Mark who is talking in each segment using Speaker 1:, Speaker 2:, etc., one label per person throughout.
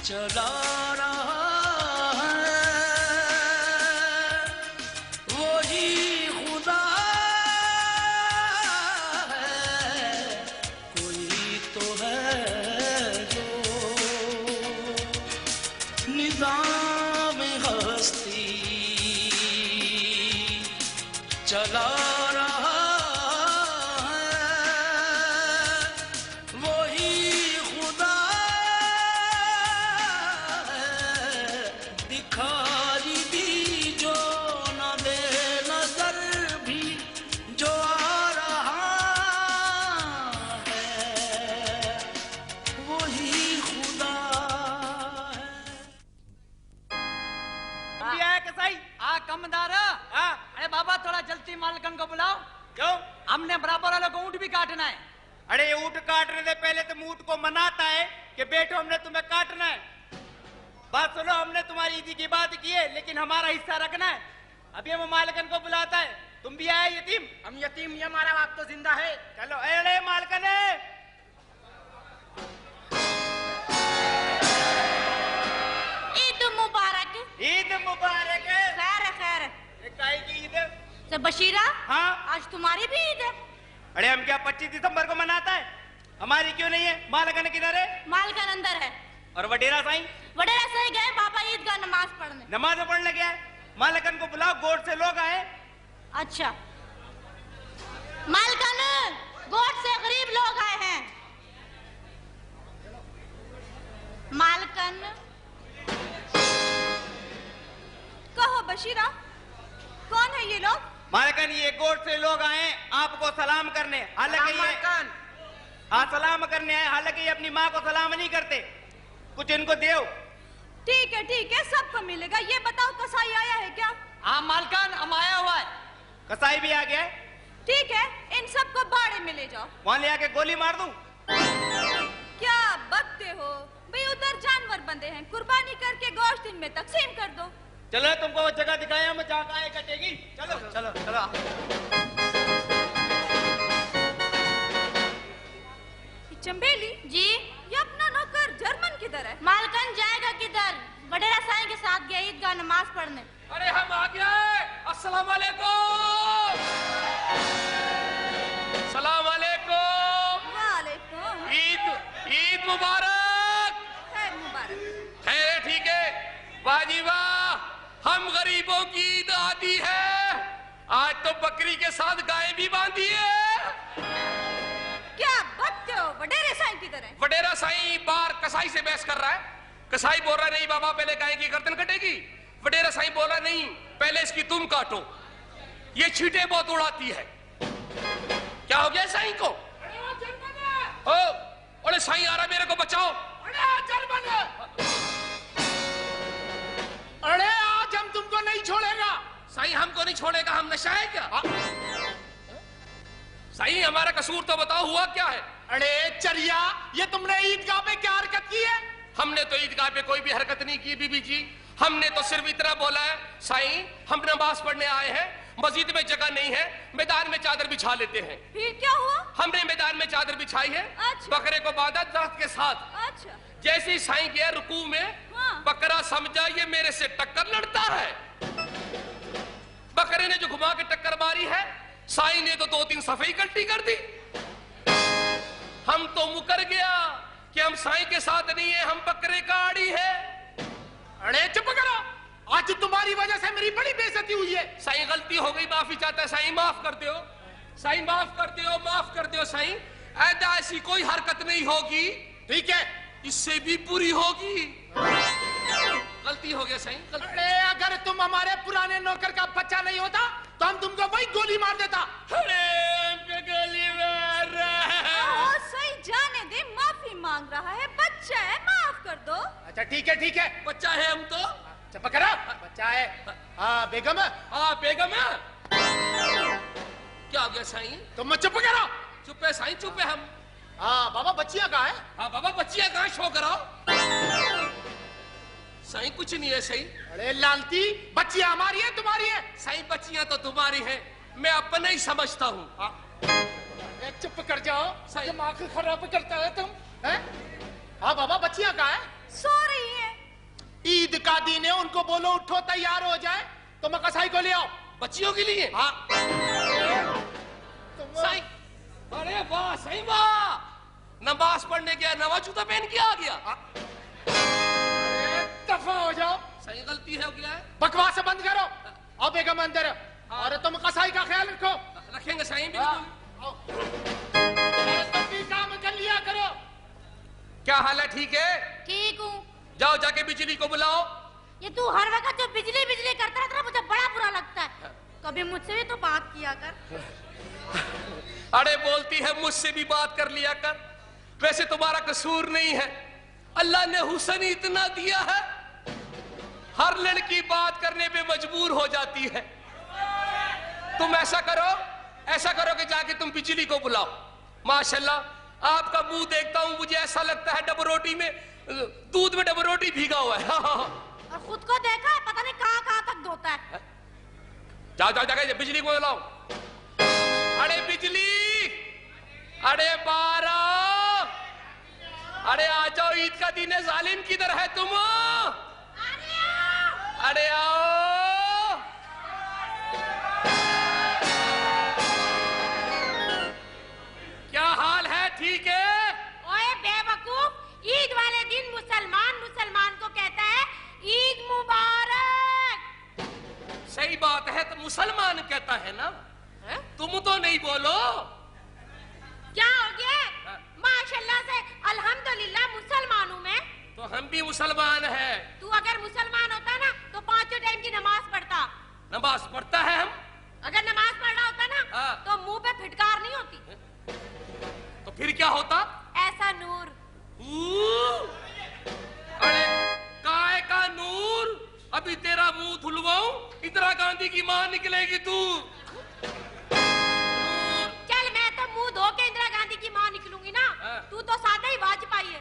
Speaker 1: चला रहा है वही खुदा है, कोई तो है जो निज़ाम हस्ती चला रहा
Speaker 2: अरे बाबा थोड़ा जल्दी मालकन को बुलाओ।
Speaker 3: क्यों?
Speaker 2: हमने बराबर वालों को ऊँट भी काटना है।
Speaker 3: अरे ऊँट काटने से पहले तुम ऊँट को मनाता है कि बेटो हमने तुम्हें काटना है। बात सुनो, हमने तुम्हारी ईदी की बात की है लेकिन हमारा हिस्सा रखना है। अभी हम मालकन को बुलाता है। तुम भी आए यतीम?
Speaker 4: हम यतीम, ये हमारा बाप तो जिंदा है।
Speaker 3: चलो अरे मालकन है।
Speaker 5: ईद मुबारक।
Speaker 3: ईद मुबारक।
Speaker 5: खैर खैर।
Speaker 3: काहे की ईद है?
Speaker 5: तो बशीरा,
Speaker 3: हाँ
Speaker 5: आज तुम्हारी भी ईद है।
Speaker 3: अरे हम क्या 25 दिसंबर को मनाता है? हमारी क्यों नहीं है? मालकन किधर है?
Speaker 5: मालकन अंदर है।
Speaker 3: और वडेरा साईं?
Speaker 5: वडेरा साईं गए पापा ईद का नमाज पढ़ने।
Speaker 3: नमाज पढ़ने गया है। मालकन को बुलाओ, गोट से लोग आए।
Speaker 5: अच्छा मालकन, गोट से गरीब लोग आए हैं। मालकन
Speaker 6: कहो बशीरा, कौन है ये लोग?
Speaker 3: मालकन ये गोट से लोग आए आपको सलाम करने। हालांकि ये सलाम करने आए, हालांकि ये अपनी माँ को सलाम नहीं करते। कुछ इनको देओ।
Speaker 6: ठीक है, सबको मिलेगा। ये बताओ कसाई आया है क्या?
Speaker 2: हाँ मालकन, हम आया हुआ है।
Speaker 3: कसाई भी आ गया है।
Speaker 6: ठीक है, इन सबको बाड़े में ले जाओ।
Speaker 3: वहां ले आके गोली मार दूं?
Speaker 6: क्या बकते हो भाई, उधर जानवर बंधे हैं, कुर्बानी करके गोश्त इनमें तकसीम कर दो।
Speaker 3: चलो तुमको वो जगह दिखाया, हम जहाँ गाय कटेगी। चलो चलो चलो।
Speaker 6: चंबेली
Speaker 5: जी,
Speaker 6: ये अपना नौकर जर्मन किधर है?
Speaker 5: मालकन जाएगा किधर? वडेरा साईं के साथ गया ईद का नमाज पढ़ने।
Speaker 2: अरे हम आ गए। अस्सलाम वालेकुम। सलाम वालेकुम।
Speaker 6: वालेकुम।
Speaker 2: ईद मुबारक।
Speaker 6: खैर मुबारक।
Speaker 2: खैर ठीक है। वाह जी वाह, हम गरीबों की ईद आती है। आज तो बकरी के साथ गाय भी बांधी है।
Speaker 6: क्या बकते हो? वडेरा साईं किधर है?
Speaker 2: वडेरा साईं बार कसाई से बहस कर रहा है। कसाई बोल रहा नहीं बाबा, पहले गाय की गर्दन कटेगी। वडेरा साईं बोला नहीं, पहले इसकी तुम काटो, ये छींटे बहुत उड़ाती है। क्या हो गया साईं को? अरे साईं आ रहा, मेरे को बचाओ।
Speaker 4: अरे आज हम तुमको नहीं छोड़ेगा।
Speaker 2: साईं हमको नहीं छोड़ेगा, हम नशा है क्या? साईं हमारा कसूर तो बताओ, हुआ क्या है?
Speaker 4: अरे चरिया, ये तुमने ईदगाह पे क्या हरकत की है?
Speaker 2: हमने तो ईदगाह पे कोई भी हरकत नहीं की बीबी जी। हमने तो सिर्फ इतना बोला है, साईं हम नमाज पढ़ने आए हैं, मस्जिद में जगह नहीं है, मैदान में चादर बिछा लेते हैं।
Speaker 6: फिर क्या हुआ?
Speaker 2: हमने मैदान में चादर बिछाई है।
Speaker 6: अच्छा।
Speaker 2: बकरे को बांधा दरख्त के साथ।
Speaker 6: अच्छा।
Speaker 2: जैसे ही साईं गया रुकू में,
Speaker 6: हाँ।
Speaker 2: बकरा समझा ये मेरे से टक्कर लड़ता है। बकरे ने जो घुमा के टक्कर मारी है, साईं ने तो 2-3 सफाई गलती कर दी। हम तो मुकर गया कि हम साईं के साथ नहीं है, हम बकरे का आड़ी है।
Speaker 4: अरे चुप करो, आज तुम्हारी वजह से मेरी बड़ी बेइज्जती हुई है।
Speaker 2: साईं गलती हो गई, माफी चाहता है। साईं माफ कर दो, साईं माफ कर दो, माफ कर दो साईं। ऐसी कोई हरकत नहीं होगी।
Speaker 4: ठीक है,
Speaker 2: इससे भी बुरी होगी। गलती हो गया साईं।
Speaker 4: अरे अगर तुम हमारे पुराने नौकर का बच्चा नहीं होता तो हम तुमको वही गोली मार देता।
Speaker 2: अरे गोली मार रहा है।
Speaker 6: सही जाने दे, माफी मांग रहा है, बच्चा है, माफ कर दो।
Speaker 4: अच्छा ठीक है,
Speaker 2: बच्चा है हम तो।
Speaker 4: चुप करो, बच्चा है। हाँ बेगम है।
Speaker 2: हाँ बेगम है। क्या हो गया साईं?
Speaker 4: तुम चुप करो।
Speaker 2: चुप है साईं, चुप है हम।
Speaker 4: हाँ बाबा, बच्चियां कहाँ है?
Speaker 2: हाँ बाबा, बच्चियां कहाँ? शो कराओ। साईं कुछ नहीं है सही।
Speaker 4: अरे लालती, बच्चियां हमारी है तुम्हारी है?
Speaker 2: साईं बच्चियां तो तुम्हारी हैं, मैं अपना ही समझता हूँ।
Speaker 4: चुप कर जाओ, दिमाग खराब करता है तुम। हैं? हाँ बाबा, बच्चियां कहाँ है?
Speaker 6: सो रही है।
Speaker 4: का दिन है, उनको बोलो उठो तैयार हो जाए, तो मैं कसाई को ले आओ।
Speaker 2: बच्चियों के लिए?
Speaker 4: हाँ।
Speaker 2: साईं, अरे वाह सही वाह, नमाज पढ़ने गया, नवा जूता पहन के आ गया।
Speaker 4: दफा हो जाओ।
Speaker 2: सही गलती है क्या है?
Speaker 4: बकवास बंद करो। अब बेगम अंदर, और तुम कसाई का ख्याल रखो।
Speaker 2: रखेंगे साईं बिल्कुल।
Speaker 4: तुम भी काम कर लिया करो।
Speaker 2: क्या हाल है? ठीक है?
Speaker 5: ठीक हूँ।
Speaker 2: जाओ जाके बिजली को बुलाओ।
Speaker 5: ये तू हर वक्त जो बिजली बिजली करता रहता है, मुझे बड़ा बुरा लगता है। कभी मुझसे भी तो बात किया कर।
Speaker 2: अरे बोलती है मुझसे भी बात कर लिया कर। वैसे तुम्हारा कसूर नहीं है, अल्लाह ने हुस्न इतना दिया है, हर लड़की बात करने पे मजबूर हो जाती है। तुम ऐसा करो कि जाके तुम बिजली को बुलाओ। माशाल्लाह आपका मुंह देखता हूं, मुझे ऐसा लगता है डबरोटी में, दूध में डबरोटी भीगा हुआ है।
Speaker 5: और खुद को देखा है, पता नहीं कहाँ तक धोता है।
Speaker 2: जाओ जाके बिजली को बुलाओ। अरे बिजली, अरे बारा, अरे आ जाओ, ईद का दिन है, जालिम किधर है तुम? अरे आओ। क्या हाल है? ठीक है?
Speaker 5: ओए बेवकूफ, ईद वाले दिन मुसलमान को कहता है ईद मुबारक।
Speaker 2: सही बात है, तो मुसलमान कहता है ना, तुम तो नहीं बोलो।
Speaker 5: क्या हो गया? माशाल्लाह से अल्हम्दुलिल्लाह मुसलमान हूँ मैं।
Speaker 2: तो हम भी मुसलमान हैं।
Speaker 5: तू अगर मुसलमान होता ना तो 5 टाइम की नमाज पढ़ता।
Speaker 2: नमाज पढ़ता है हम?
Speaker 5: अगर नमाज पढ़ना होता ना
Speaker 2: हाँ।
Speaker 5: तो मुंह पे फिटकार नहीं होती।
Speaker 2: तो फिर क्या होता?
Speaker 5: ऐसा नूर।
Speaker 2: अरे काय का नूर, अभी तेरा मुंह धुलवाऊं, इंदिरा गांधी की मां निकलेगी तू।
Speaker 5: चल मैं तो मुंह धो के इंदिरा गांधी की मां निकलूंगी ना।
Speaker 2: हाँ।
Speaker 5: तू तो सादा ही वाजपेयी है।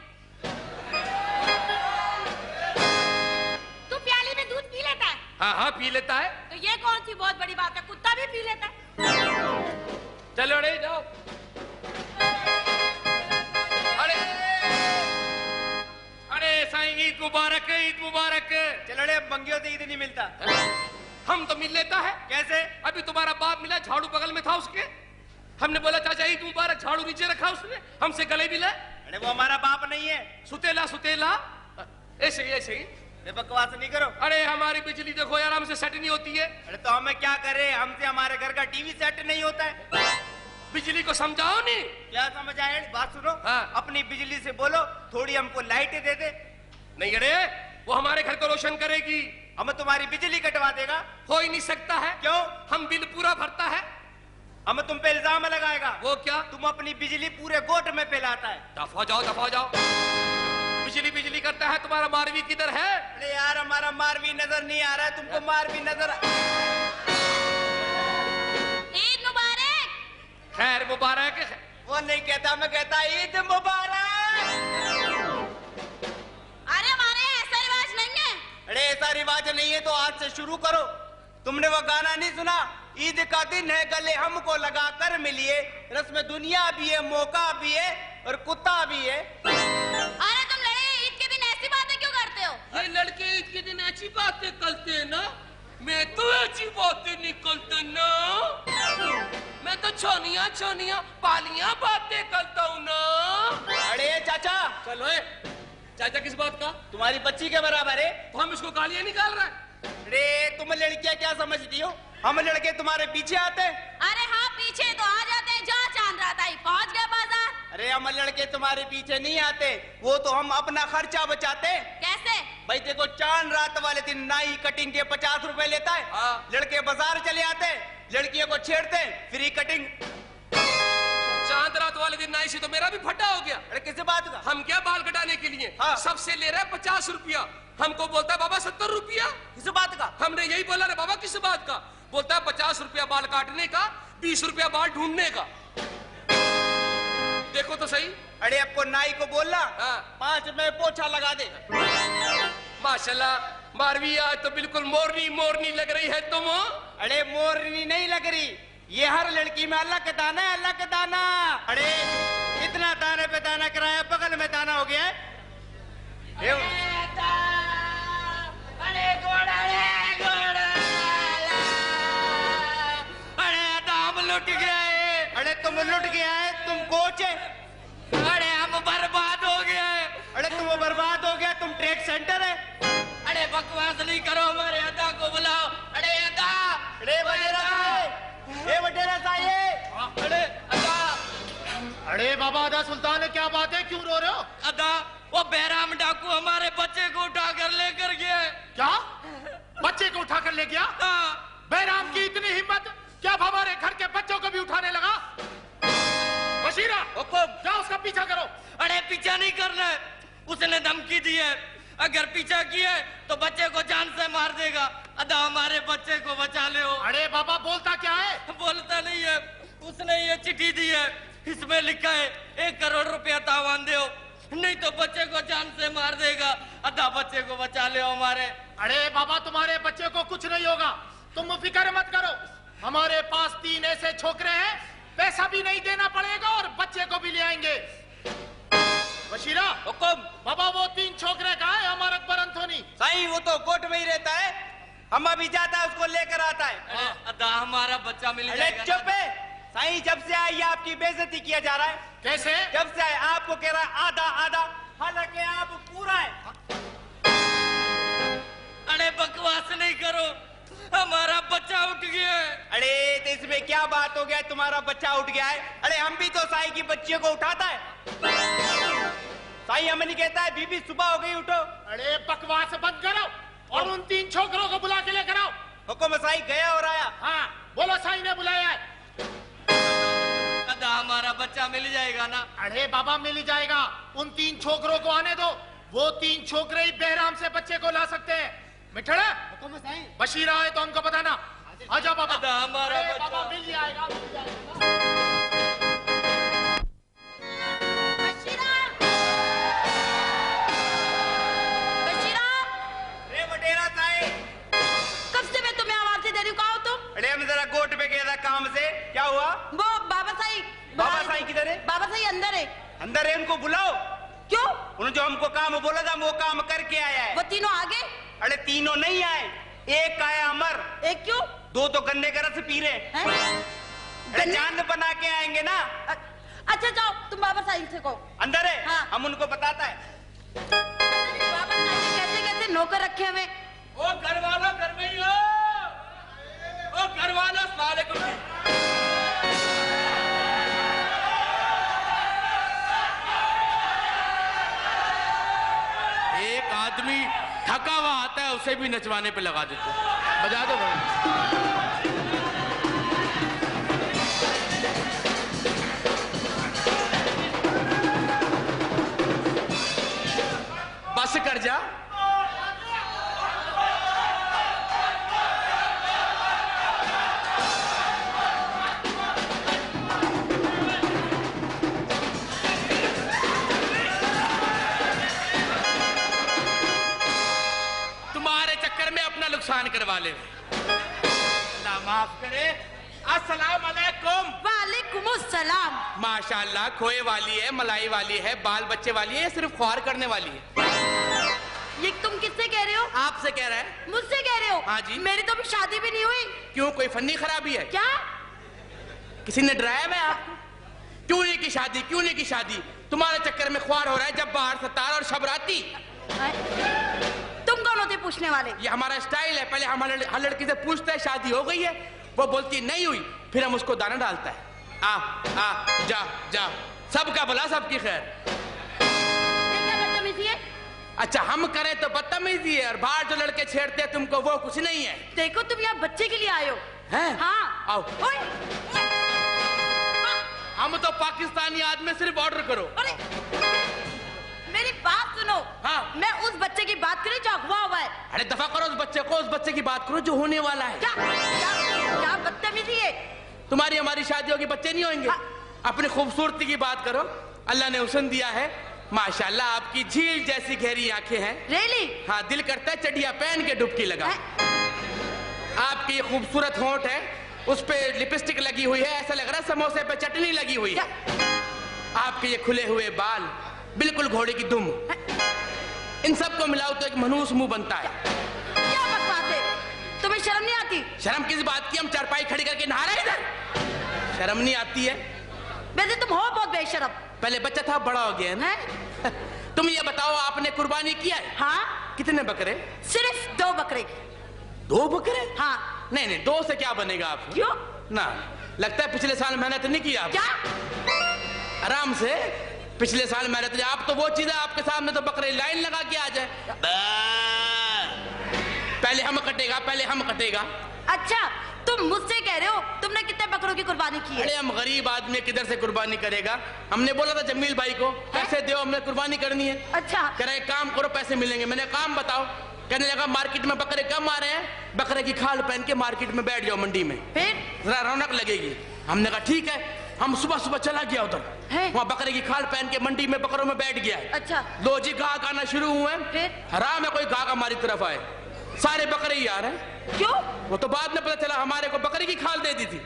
Speaker 5: तू प्याली में दूध पी लेता है?
Speaker 2: हाँ पी लेता है।
Speaker 5: तो ये कौन सी बहुत बड़ी बात है, कुत्ता भी पी लेता है।
Speaker 2: चलो रे जाओ। अरे साईं ईद मुबारक है, ईद मुबारक।
Speaker 3: चलो रे, बंगियों से ईद नहीं मिलता।
Speaker 2: हम तो मिल लेता है।
Speaker 3: कैसे?
Speaker 2: अभी तुम्हारा बाप मिला, झाड़ू बगल में था उसके, हमने बोला चाचा ईद मुबारक, झाड़ू नीचे रखा उसने, हमसे गले मिला।
Speaker 3: अरे वो हमारा बाप नहीं है।
Speaker 2: सुतेला ऐसे ही।
Speaker 3: बकवास नहीं करो।
Speaker 2: अरे हमारी बिजली देखो यार, हमसे सेट नहीं होती है।
Speaker 3: अरे तो हमें क्या करे, हमसे हमारे घर का टीवी सेट नहीं होता है।
Speaker 2: बिजली को समझाओ नहीं।
Speaker 3: क्या समझ आए? बात सुनो।
Speaker 2: हाँ।
Speaker 3: अपनी बिजली से बोलो थोड़ी हमको लाइटें दे दे।
Speaker 2: नहीं अरे, वो हमारे घर को रोशन करेगी।
Speaker 3: हमें तुम्हारी बिजली कटवा देगा।
Speaker 2: हो ही नहीं सकता है।
Speaker 3: क्यों?
Speaker 2: हम बिल पूरा भरता है।
Speaker 3: हमें तुम पे इल्जाम लगाएगा।
Speaker 2: वो क्या?
Speaker 3: तुम अपनी बिजली पूरे गोट में फैलाता है।
Speaker 2: दफा जाओ। बिजली करता है। तुम्हारा मारवी किधर है?
Speaker 3: अरे यार हमारा मारवी नजर नहीं आ रहा है, तुमको मारवी नजर।
Speaker 5: ईद मुबारक।
Speaker 2: खैर मुबारक।
Speaker 3: वो नहीं कहता, मैं कहता ईद मुबारक।
Speaker 5: अरे हमारे ऐसा रिवाज नहीं है।
Speaker 3: अरे ऐसा रिवाज नहीं है तो आज से शुरू करो। तुमने वो गाना नहीं सुना, ईद का दिन है गले हमको लगा कर मिलिए, रस्म दुनिया भी है, मौका भी है और कुत्ता भी है।
Speaker 5: अरे तुम लड़के ईद के दिन ऐसी बातें क्यों करते हो?
Speaker 2: ये लड़के ईद के दिन ऐसी बातें करते हैं ना, मैं तो ऐसी बातें नहीं करता ना, मैं तो छोनिया पालियां बातें करता हूँ ना।
Speaker 3: अरे चाचा,
Speaker 2: चलो चाचा किस बात का?
Speaker 3: तुम्हारी बच्ची के बराबर है।
Speaker 2: तो हम इसको गालियां निकाल रहे हैं।
Speaker 3: अरे तुम लड़कियां क्या समझती हो, हम लड़के तुम्हारे पीछे आते हैं।
Speaker 5: अरे हाँ पीछे तो आ जाते हैं, जहाँ चांद रात आई पहुँच गया बाजार।
Speaker 3: अरे हम लड़के तुम्हारे पीछे नहीं आते, वो तो हम अपना खर्चा बचाते।
Speaker 5: कैसे?
Speaker 3: भाई देखो, चांद रात वाले दिन नाई कटिंग के 50 रुपए लेता है।
Speaker 2: हाँ।
Speaker 3: लड़के बाजार चले आते, लड़कियों को छेड़ते, फ्री कटिंग।
Speaker 2: चांद रात वाले दिन नाई से तो मेरा भी फटा हो गया।
Speaker 3: अरे किस बात का?
Speaker 2: हम क्या बाल कटाने के लिए
Speaker 3: हाँ।
Speaker 2: सबसे ले रहा है 50 रुपया, हमको बोलता है बाबा 70 रुपया।
Speaker 3: किस बात का?
Speaker 2: हमने यही बोला रे बाबा किस बात का? बोलता है 50 रुपया बाल काटने का, 20 रुपया बाल ढूंढने का। देखो तो सही।
Speaker 3: अरे आपको नाई को बोलना
Speaker 2: हाँ।
Speaker 3: 5 में पोछा लगा दे।
Speaker 2: माशाल्लाह मारवी आज तो बिल्कुल मोरनी लग रही है तुम।
Speaker 3: अरे मोरनी नहीं लग रही, ये हर लड़की में अल्लाह का दाना है, अल्लाह का दाना। अरे इतना दाने पे दाना कराया, बगल में दाना हो गया है। हम लुट गए हैं, तुम कोच है।
Speaker 1: अरे हम बर्बाद हो गए।
Speaker 3: अरे तुम बर्बाद हो गया, तुम ट्रेड सेंटर है।
Speaker 1: अरे बकवास नहीं करो, हमारे अदा को बुलाओ। अरे अदा,
Speaker 3: अरे वडेरा साहब, ये वडेरा साहब,
Speaker 1: अरे अदा,
Speaker 4: अरे बाबा अदा सुल्तान है, क्या बात है, क्यों रो रहे हो?
Speaker 1: अदा वो बैराम डाकू हमारे बच्चे को उठा कर लेकर गया।
Speaker 4: क्या बच्चे को उठा कर ले गया? बैराम की इतनी हिम्मत, क्या अब हमारे घर के बच्चों को भी उठाने लगा? बशीरा, जाओ उसका पीछा करो।
Speaker 1: अरे पीछा नहीं करना है, उसने धमकी दी है, अगर पीछा किया तो बच्चे को जान से मार देगा। अदा हमारे बच्चे को बचा ले।
Speaker 4: अरे बाबा बोलता क्या है?
Speaker 1: बोलता नहीं है, उसने ये चिट्ठी दी है, इसमें लिखा है 1 करोड़ रुपया तावान दो, नहीं तो बच्चे को जान से मार देगा। अदा बच्चे को बचा ले हमारे।
Speaker 4: अरे बाबा तुम्हारे बच्चे को कुछ नहीं होगा, तुम फिक्र मत करो। हमारे पास 3 ऐसे छोकरे हैं, पैसा भी नहीं देना पड़ेगा और बच्चे को भी ले आएंगे। बशीरा,
Speaker 3: हुकुम।
Speaker 4: बाबा वो 3 छोकरे कहाँ है? हमारा अकबर अंथोनी।
Speaker 3: साईं वो तो कोर्ट में ही रहता है, हम अभी जाता है उसको लेकर आता है।
Speaker 1: अदा हमारा बच्चा मिल
Speaker 3: अरे
Speaker 1: जाएगा।
Speaker 3: चुप है साईं, जब से आई आपकी बेइज्जती किया जा रहा है।
Speaker 4: कैसे?
Speaker 3: जब से आए आपको कह रहा है आधा आधा, हालांकि आप पूरा है।
Speaker 1: अरे बकवास नहीं करो, हमारा बच्चा उठ गया है।
Speaker 3: अरे तो इसमें क्या बात हो गया, तुम्हारा बच्चा उठ गया है? अरे हम भी तो साईं की बच्चियों को उठाता है। साईं हमें नहीं कहता है बीबी सुबह हो गई उठो।
Speaker 4: अरे बकवास बंद करो और उन 3 छोकरों को बुला के लेकर आओ।
Speaker 3: हुकुम साईं, गया और आया।
Speaker 4: हाँ बोलो, साईं ने बुलाया है।
Speaker 1: अदा हमारा बच्चा मिल जाएगा ना?
Speaker 4: अरे बाबा मिल ही जाएगा, उन 3 छोकरों को आने दो, वो 3 छोकरे ही बहराम से बच्चे को ला सकते हैं। मिठड़ा, बशीरा है तो हमको बताना। आजा बाबा।
Speaker 1: अदा हमारा
Speaker 4: अरे
Speaker 1: बच्चा।
Speaker 4: बाबा मिल जाएगा, मिल जाएगा।
Speaker 5: बशीरा, बशीरा,
Speaker 3: अरे वडेरा साईं,
Speaker 5: कब से मैं तुम्हें आवाज़ें दे रही हूँ, कहाँ हो तुम?
Speaker 3: अरे हम जरा कोर्ट पे गया था काम से। क्या हुआ?
Speaker 5: वो बाबा साईं,
Speaker 3: बाबा साईं किधर है?
Speaker 5: बाबा साईं अंदर है।
Speaker 3: अंदर है, उनको बुलाओ।
Speaker 5: क्यों?
Speaker 3: उन्होंने जो हमको काम बोला था वो काम करके आया है।
Speaker 5: वो तीनों आगे?
Speaker 3: अरे तीनों नहीं आए, एक आया अमर,
Speaker 5: एक क्यों?
Speaker 3: 2 तो गन्ने का रस पी रहे।
Speaker 5: हैं?
Speaker 3: अरे
Speaker 5: गन्ने-
Speaker 3: चांद बना के आएंगे ना।
Speaker 5: अच्छा जाओ, तुम बाबा साईं से कहो।
Speaker 3: अंदर है,
Speaker 5: हाँ।
Speaker 3: हम उनको बताता है।
Speaker 5: बाबा साईं ने कैसे कैसे नौकर रखे हुए।
Speaker 2: ओ घर वाला घर में ही हो। ओ घर वाला अस्सलाम वालेकुम। एक आदमी थका हुआ आता है, उसे भी नचवाने पे लगा देते हैं। बजा दो भाई। बस कर जा। तुम्हारे चक्कर में अपना नुकसान करवा ले। अल्लाह माफ करे। अस्सलाम वालेकुम।
Speaker 5: वालेकुम सलाम।
Speaker 2: माशाल्लाह, खोए वाली है, मलाई वाली है, बाल बच्चे वाली है, सिर्फ ख्वार करने वाली है।
Speaker 5: ये तुम किससे कह रहे हो?
Speaker 2: आपसे कह रहा है।
Speaker 5: मुझसे कह रहे हो?
Speaker 2: हाँ जी।
Speaker 5: मेरी तो अभी शादी भी नहीं हुई।
Speaker 2: क्यों, कोई फन्नी खराबी है?
Speaker 5: क्या?
Speaker 2: किसी ने डराया मैं आपको? क्यों नहीं की शादी, क्यों नहीं की शादी? तुम्हारे चक्कर में ख्वार हो रहा है, जब बाहर सतार और शबराती।
Speaker 5: तुम कौन होते पूछने वाले?
Speaker 2: ये हमारा स्टाइल है, पहले हम हर लड़की से पूछते हैं शादी हो गई है, वो बोलती नहीं हुई, फिर हम उसको दाना डालता है। आ जा जा, सबका भला सबकी खैर।
Speaker 5: ये क्या बदतमीजी है?
Speaker 2: अच्छा हम करें तो बदतमीजी है, और बाहर जो लड़के छेड़ते हैं तुमको वो कुछ नहीं है।
Speaker 5: देखो तुम यहाँ बच्चे के लिए आए हो।
Speaker 2: हैं?
Speaker 5: हाँ।
Speaker 2: आओ।
Speaker 5: ओए,
Speaker 2: हम तो पाकिस्तानी आदमी, सिर्फ ऑर्डर करो।
Speaker 5: अरे, मेरी बात सुनो।
Speaker 2: हाँ।
Speaker 5: मैं उस बच्चे की बात करी जो अगवा हुआ है।
Speaker 2: अरे दफा करो उस बच्चे को, उस बच्चे की बात करो जो होने वाला है।
Speaker 5: क्या क्या, क्या बदतमीजी है?
Speaker 2: तुम्हारी हमारी शादी होगी, बच्चे नहीं होंगे।
Speaker 5: हाँ।
Speaker 2: अपनी खूबसूरती की बात करो, अल्लाह ने हुस्न दिया है माशाल्लाह, आपकी झील जैसी गहरी आंखें हैं।
Speaker 5: रेली?
Speaker 2: हाँ, दिल करता है चढ़िया पहन के डुबकी लगा। आपकी ये खूबसूरत होंठ है, उस पे लिपस्टिक लगी हुई है, ऐसा लग रहा है समोसे पे चटनी लगी हुई है। आपके ये खुले हुए बाल, बिल्कुल घोड़े की दुम, इन सबको मिलाओ तो एक मनहूस मुंह बनता है।
Speaker 5: क्या बकवास है? तुम्हें शर्म नहीं आती?
Speaker 2: शर्म किस बात की, हम चारपाई खड़ी करके नहा रहे हैं इधर। शर्म नहीं आती है?
Speaker 5: वैसे तुम हो बहुत बेशरम।
Speaker 2: पहले बच्चा था, बड़ा हो गया है ना। तुम ये बताओ, आपने कुर्बानी किया है?
Speaker 5: हाँ।
Speaker 2: कितने बकरे?
Speaker 5: सिर्फ 2 बकरे।
Speaker 2: 2 बकरे?
Speaker 5: हाँ।
Speaker 2: नहीं, 2 से क्या बनेगा आप?
Speaker 5: क्यों?
Speaker 2: ना, लगता है पिछले साल मेहनत नहीं किया आप।
Speaker 5: क्या?
Speaker 2: आराम से पिछले साल मेहनत। आप तो वो चीज है, आपके सामने तो बकरे लाइन लगा के आ जाए, पहले हम कटेगा।
Speaker 5: अच्छा, तुम मुझसे कह रहे हो तुमने कितने बकरों की कुर्बानी की है?
Speaker 2: अरे हम गरीब आदमी किधर से कुर्बानी करेगा? हमने बोला था जमील भाई को पैसे दो, हमने कुर्बानी करनी है।
Speaker 5: अच्छा।
Speaker 2: कह रहे काम करो पैसे मिलेंगे। मैंने काम बताओ, कहने लगा मार्केट में बकरे कम आ रहे हैं, बकरे की खाल पहन के मार्केट में बैठ जाओ मंडी में,
Speaker 5: फिर
Speaker 2: जरा रौनक लगेगी। हमने कहा ठीक है। हम सुबह चला गया उधर, वहाँ बकरे की खाल पहन के मंडी में बकरों में बैठ गया।
Speaker 5: अच्छा।
Speaker 2: लो जी गाहक आना शुरू हुए।
Speaker 5: फिर
Speaker 2: हराम है कोई गाहक हमारी तरफ आए, सारे बकरे ही आ रहे हैं।
Speaker 5: क्यों?
Speaker 2: वो तो बाद में पता चला हमारे को बकरी की खाल दे दी थी।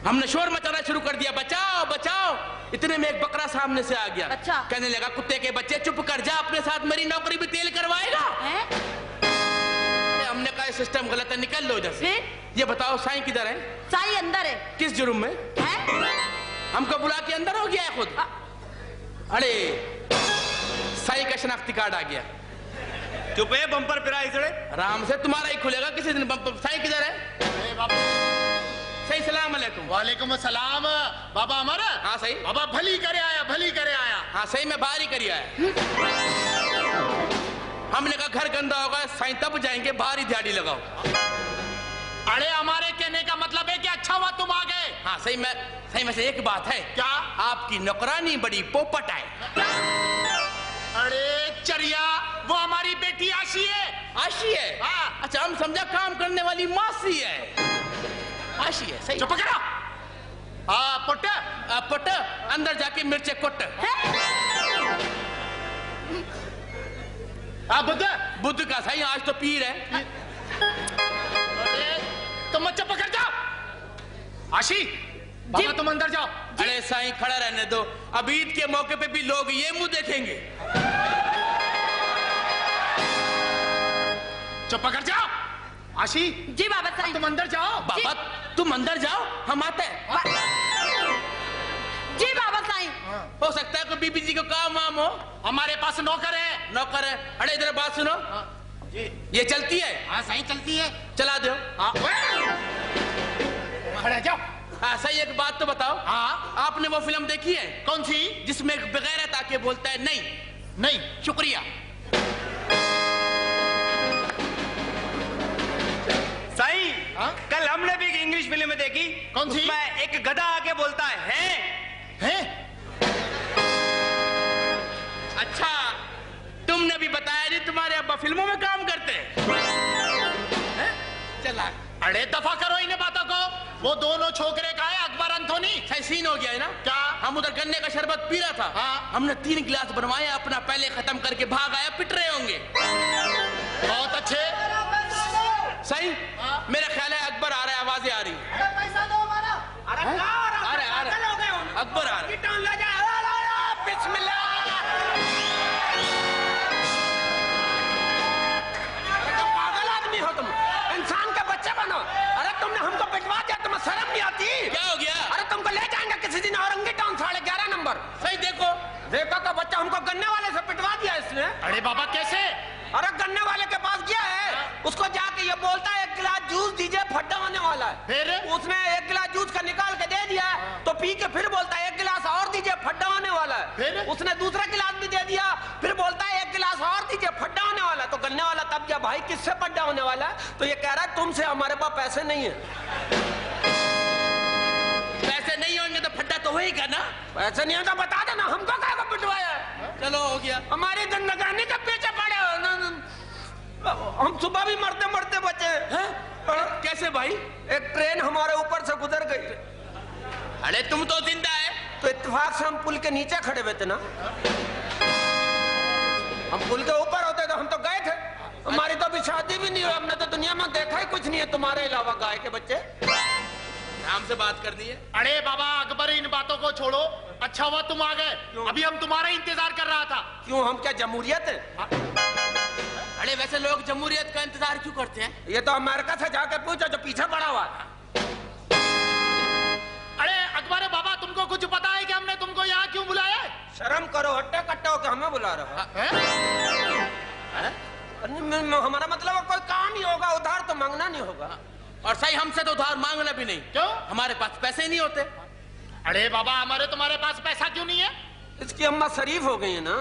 Speaker 2: हमने शोर मचाना शुरू कर दिया, बचाओ बचाओ। इतने में एक बकरा सामने से आ गया।
Speaker 5: अच्छा।
Speaker 2: कहने लगा कुत्ते के बच्चे चुप कर जा, अपने साथ मेरी नौकरी भी तेल करवाएगा। हमने कहा सिस्टम गलत है, निकल लो इधर से। ये बताओ साईं किधर है?
Speaker 5: साईं अंदर है।
Speaker 2: किस जुर्म में
Speaker 5: है?
Speaker 2: हमको बुला के अंदर हो गया है खुद। अरे साईं का शनाख्ती कार्ड आ गया।
Speaker 3: चुप है, बम्पर पिरा इसड़े।
Speaker 2: आराम से, तुम्हारा ही खुलेगा किसी दिन बम्पर। साईं किधर है? सही सलाम अलैकुम।
Speaker 4: वालेकुम अस्सलाम। बाबा हमारा?
Speaker 2: हाँ सही।
Speaker 4: बाबा भली करे आया।
Speaker 2: हाँ सही में बाहर ही करिया है। हमने कहा घर गंदा होगा, साईं तब जाएंगे, बाहर ही दिहाड़ी लगाओ।
Speaker 4: अरे हमारे कहने का मतलब है कि अच्छा हुआ तुम आ गए।
Speaker 2: हाँ सही में से एक बात है।
Speaker 4: क्या?
Speaker 2: आपकी नौकरानी बड़ी पोपट है।
Speaker 4: अरे चरिया, वो हमारी बेटी आशी है।
Speaker 2: आशी है?
Speaker 4: हाँ।
Speaker 2: अच्छा, हम समझा काम करने वाली मासी है। आशी है, सही।
Speaker 4: चुप करो।
Speaker 2: पुट अंदर जाके मिर्चे कुट। बुद्ध का सही, आज तो पीर है।
Speaker 4: तुम चुप कर जाओ। आशी, बाबा तुम अंदर जाओ।
Speaker 2: अरे साईं खड़ा रहने दो, अब ईद के मौके पे भी लोग ये मुंह देखेंगे।
Speaker 4: चुप कर जाओ। आशी
Speaker 5: जी बाबा साईं।
Speaker 4: तुम अंदर जाओ।
Speaker 2: बाबा तुम अंदर जाओ, हम आते हैं।
Speaker 5: जी बाबा साईं।
Speaker 2: हो सकता है कोई बीबी जी को काम वाम हो।
Speaker 4: हमारे पास नौकर है।
Speaker 2: नौकर है? अरे इधर बात सुनो जी। ये चलती है?
Speaker 4: हाँ सही चलती है।
Speaker 2: चला दो।
Speaker 4: खड़े जाओ।
Speaker 2: हाँ सही, एक बात तो बताओ।
Speaker 4: हाँ।
Speaker 2: आपने वो फिल्म देखी है?
Speaker 4: कौन सी?
Speaker 2: जिसमें एक बगैरत आके बोलता है नहीं शुक्रिया।
Speaker 3: साईं, कल हमने भी एक इंग्लिश फिल्म में देखी।
Speaker 4: कौन सी?
Speaker 3: उसमें एक गधा आके बोलता है।
Speaker 2: अच्छा, तुमने भी बताया नहीं तुम्हारे अब्बा फिल्मों में काम करते हैं? चला।
Speaker 4: अरे दफा करो इन बातों को। वो दोनों छोकरे का है, अकबर अंथोनी।
Speaker 2: सही सीन हो गया है ना?
Speaker 4: क्या?
Speaker 2: हम उधर गन्ने का शरबत पी रहा था।
Speaker 4: हाँ।
Speaker 2: हमने 3 गिलास बनवाए, अपना पहले खत्म करके भाग आया, पिट रहे होंगे।
Speaker 4: बहुत अच्छे।
Speaker 2: सही। मेरा ख्याल है अकबर आ रहा है, आवाजें आ रही।
Speaker 3: पैसा दो हमारा। अरे
Speaker 2: आ रहा अकबर आ रहा है।
Speaker 3: बिस्मिल्लाह।
Speaker 1: पागल आदमी हो तुम, इंसान का बच्चा बनो। अरे तुमने हमको पिटवा दिया, तुम्हें शर्म नहीं आती?
Speaker 2: क्या हो गया?
Speaker 1: अरे तुमको ले जाएंगे किसी दिन औरंगी टाउन 11.5 नंबर।
Speaker 2: सही देखो
Speaker 1: तो बच्चा हमको गन्ने वाले से पिटवा दिया इसने।
Speaker 4: अरे बाबा कैसे?
Speaker 1: अरे गन्ने वाले के पास गया है, उसको जाके ये बोलता है 1 गिलास जूस दीजिए, फड्डा होने वाला है।
Speaker 4: फिर
Speaker 1: उसने 1 गिलास जूस का निकाल के दे दिया, तो पी के फिर बोलता है 1 गिलास और दीजिए, फड्डा होने वाला है।
Speaker 4: फिर
Speaker 1: उसने दूसरा गिलास भी दे दिया, फिर बोलता है 1 गिलास और दीजिए, फड्डा होने वाला है। तो गन्ने वाला तब क्या भाई किससे फड्डा होने वाला है? तो ये कह रहा है तुमसे, हमारे पास पैसे नहीं है।
Speaker 2: पैसे नहीं होंगे तो फड्डा तो होएगा ना।
Speaker 1: पैसे नहीं है तो बता देना, हमको क्या पिटवाया?
Speaker 2: चलो हो गया।
Speaker 1: हमारी जिंदगानी के पीछे पड़े हो। हम सुबह भी मरते मरते बचे हैं।
Speaker 2: कैसे भाई?
Speaker 1: एक ट्रेन हमारे ऊपर से गुजर गई।
Speaker 2: अरे तुम तो जिंदा है।
Speaker 1: तो इत्तेफाक से हम पुल के नीचे खड़े हुए थे ना। हम पुल के ऊपर होते तो हम तो गए थे। हमारी तो अभी शादी भी नहीं हुई, हमने तो दुनिया में देखा ही कुछ नहीं है तुम्हारे अलावा गाय के बच्चे।
Speaker 2: हमसे बात करनी है।
Speaker 4: अरे बाबा अकबर, इन बातों को छोड़ो। अच्छा हुआ तुम आ गए, अभी हम तुम्हारा इंतजार कर रहा था।
Speaker 1: क्यों, हम क्या जमहूरियत है?
Speaker 2: अरे वैसे लोग जमहूरियत का इंतजार क्यों करते हैं?
Speaker 1: ये तो अमेरिका से जाकर पूछो जो पीछे पड़ा हुआ है।
Speaker 4: अरे अकबर बाबा, तुमको कुछ पता
Speaker 7: शर्म करो, हट्टे कट्टे होके हमें बुला रहा है? हमारा मतलब कोई काम ही होगा, उधार तो मांगना नहीं होगा।
Speaker 1: और सही हमसे तो उधार मांगना भी नहीं।
Speaker 4: क्यों?
Speaker 1: हमारे पास पैसे ही नहीं होते।
Speaker 4: अरे बाबा, हमारे तुम्हारे पास पैसा क्यों नहीं है?
Speaker 7: इसकी अम्मा शरीफ हो गई है ना।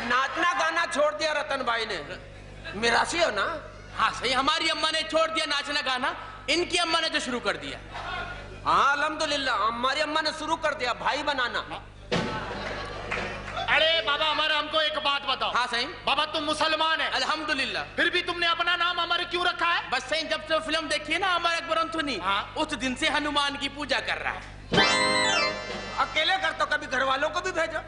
Speaker 7: नाचना गाना छोड़ दिया रतन भाई ने, मिरासी हो ना।
Speaker 1: हाँ सही, हमारी अम्मा ने छोड़ दिया नाचना गाना, इनकी अम्मा ने जो शुरू कर दिया।
Speaker 7: हाँ अल्हम्दुलिल्लाह, हमारी अम्मा ने शुरू कर दिया भाई बनाना।
Speaker 4: अरे बाबा, हमारा हमको एक बात बताओ।
Speaker 1: हाँ सही।
Speaker 4: बाबा, तुम मुसलमान है,
Speaker 1: अल्हम्दुलिल्लाह,
Speaker 4: फिर भी तुमने अपना नाम हमारे क्यों रखा है?
Speaker 1: बस सही, जब से फिल्म देखी है ना हमारे अकबर अंथोनी,
Speaker 4: हाँ।
Speaker 1: उस दिन से हनुमान की पूजा कर रहा है।
Speaker 7: अकेले कर तो कभी घर वालों को भी भेजो।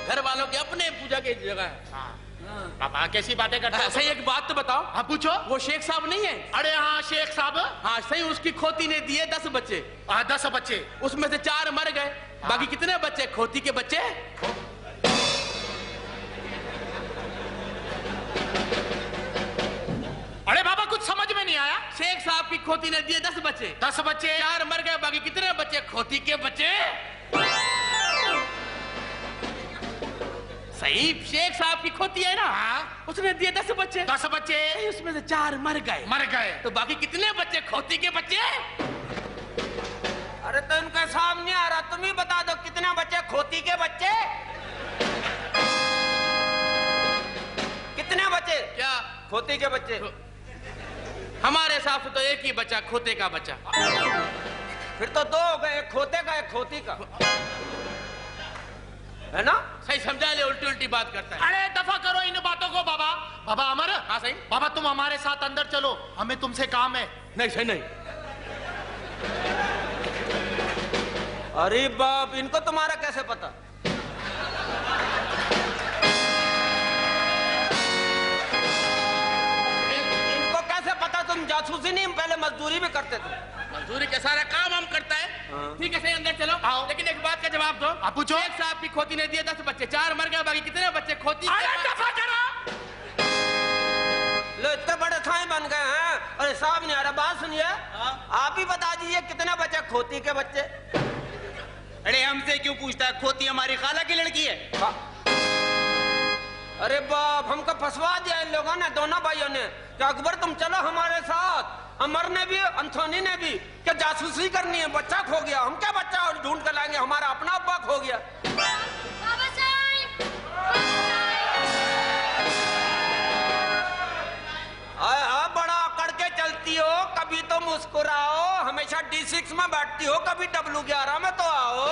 Speaker 1: घर वालों के अपने पूजा की जगह है।
Speaker 4: बाबा कैसी बातें करते हो?
Speaker 1: सही, एक बात तो बताओ।
Speaker 4: हाँ पूछो।
Speaker 1: वो शेख साहब नहीं है?
Speaker 4: अरे हाँ, शेख साहब।
Speaker 1: हाँ सही, उसकी खोती ने दिए 10 बच्चे।
Speaker 4: 10 बच्चे,
Speaker 1: उसमें से 4 मर गए, बाकी कितने बच्चे खोती के बच्चे?
Speaker 4: अरे बाबा, कुछ समझ में नहीं आया।
Speaker 1: शेख साहब की खोती ने दिए 10 बच्चे।
Speaker 4: 10 बच्चे,
Speaker 1: 4 मर गए, बाकी कितने बच्चे खोती के बच्चे? सही, शेख साहब की खोती है ना, उसने दिए 10 बच्चे।
Speaker 4: 10 बच्चे,
Speaker 1: उसमें से 4 मर गए।
Speaker 4: मर गए,
Speaker 1: तो बाकी कितने बच्चे खोती के बच्चे?
Speaker 7: अरे तो इनका हिसाब नहीं आ रहा, तुम ही बता दो कितने बच्चे खोती के बच्चे? कितने बच्चे?
Speaker 1: क्या
Speaker 7: खोती के बच्चे?
Speaker 1: हमारे हिसाब से तो एक ही बचा, खोते का बचा।
Speaker 7: फिर तो 2 हो गए, एक खोते का एक खोती का, है ना?
Speaker 1: सही समझा ले, उल्टी उल्टी बात करता है।
Speaker 4: अरे दफा करो इन बातों को बाबा। बाबा अमर।
Speaker 1: हाँ सही।
Speaker 4: बाबा तुम हमारे साथ अंदर चलो, हमें तुमसे काम है।
Speaker 1: नहीं सही नहीं।
Speaker 7: अरे बाप, इनको तुम्हारा कैसे पता? इनको कैसे पता? तुम जासूसी नहीं, पहले मजदूरी भी करते थे।
Speaker 1: मजदूरी के सारा काम हम करता है। ठीक है सही, अंदर चलो।
Speaker 4: आओ।
Speaker 1: लेकिन एक बात का जवाब दो।
Speaker 4: आप पूछो।
Speaker 1: शेख साहब की खोती ने दिए 10 बच्चे, 4 मर गए, बाकी कितने बच्चे खोती के?
Speaker 4: अरे दफा करो।
Speaker 7: लो, इतने बड़े थाई बन गए हैं और हिसाब नहीं आ रहा। बात सुनिए, आप ही बता दीजिए कितने बच्चे खोती के बच्चे?
Speaker 3: अरे हमसे क्यों पूछता है? खोती हमारी खाला की लड़की है।
Speaker 7: अरे बाप, हमको फंसवा दिया इन लोगों ने, दोनों भाइयों ने। क्या अकबर तुम चलो हमारे साथ, अमर ने भी अंथोनी ने भी, क्या जासूसी करनी है? बच्चा खो गया, हम क्या बच्चा और ढूंढ कर लाएंगे? हमारा अपना अब्बा खो गया।
Speaker 5: बाबा साहब,
Speaker 7: बड़ा अकड़ के चलती हो, कभी तो मुस्कुराओ, हमेशा D6 में बैठती हो, कभी W11 में तो आओ।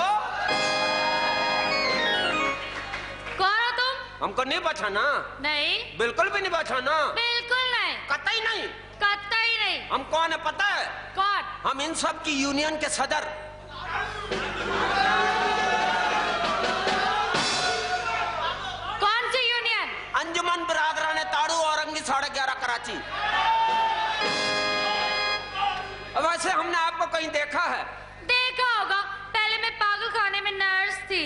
Speaker 5: कौन हो तुम?
Speaker 7: हमको नहीं बचाना?
Speaker 5: नहीं,
Speaker 7: बिल्कुल भी नहीं बचाना,
Speaker 5: बिल्कुल नहीं,
Speaker 7: कतई नहीं।
Speaker 5: कतई नहीं।
Speaker 7: हम कौन है पता है?
Speaker 5: कौन?
Speaker 7: हम इन सब की यूनियन के सदर।
Speaker 5: कौन सी यूनियन?
Speaker 7: अंजुमन बिरादरान ताड़ू औरंगी 11:30 कराची। वैसे हमने आपको कहीं देखा है?
Speaker 5: देखा होगा, पहले मैं पागल खाने में नर्स थी।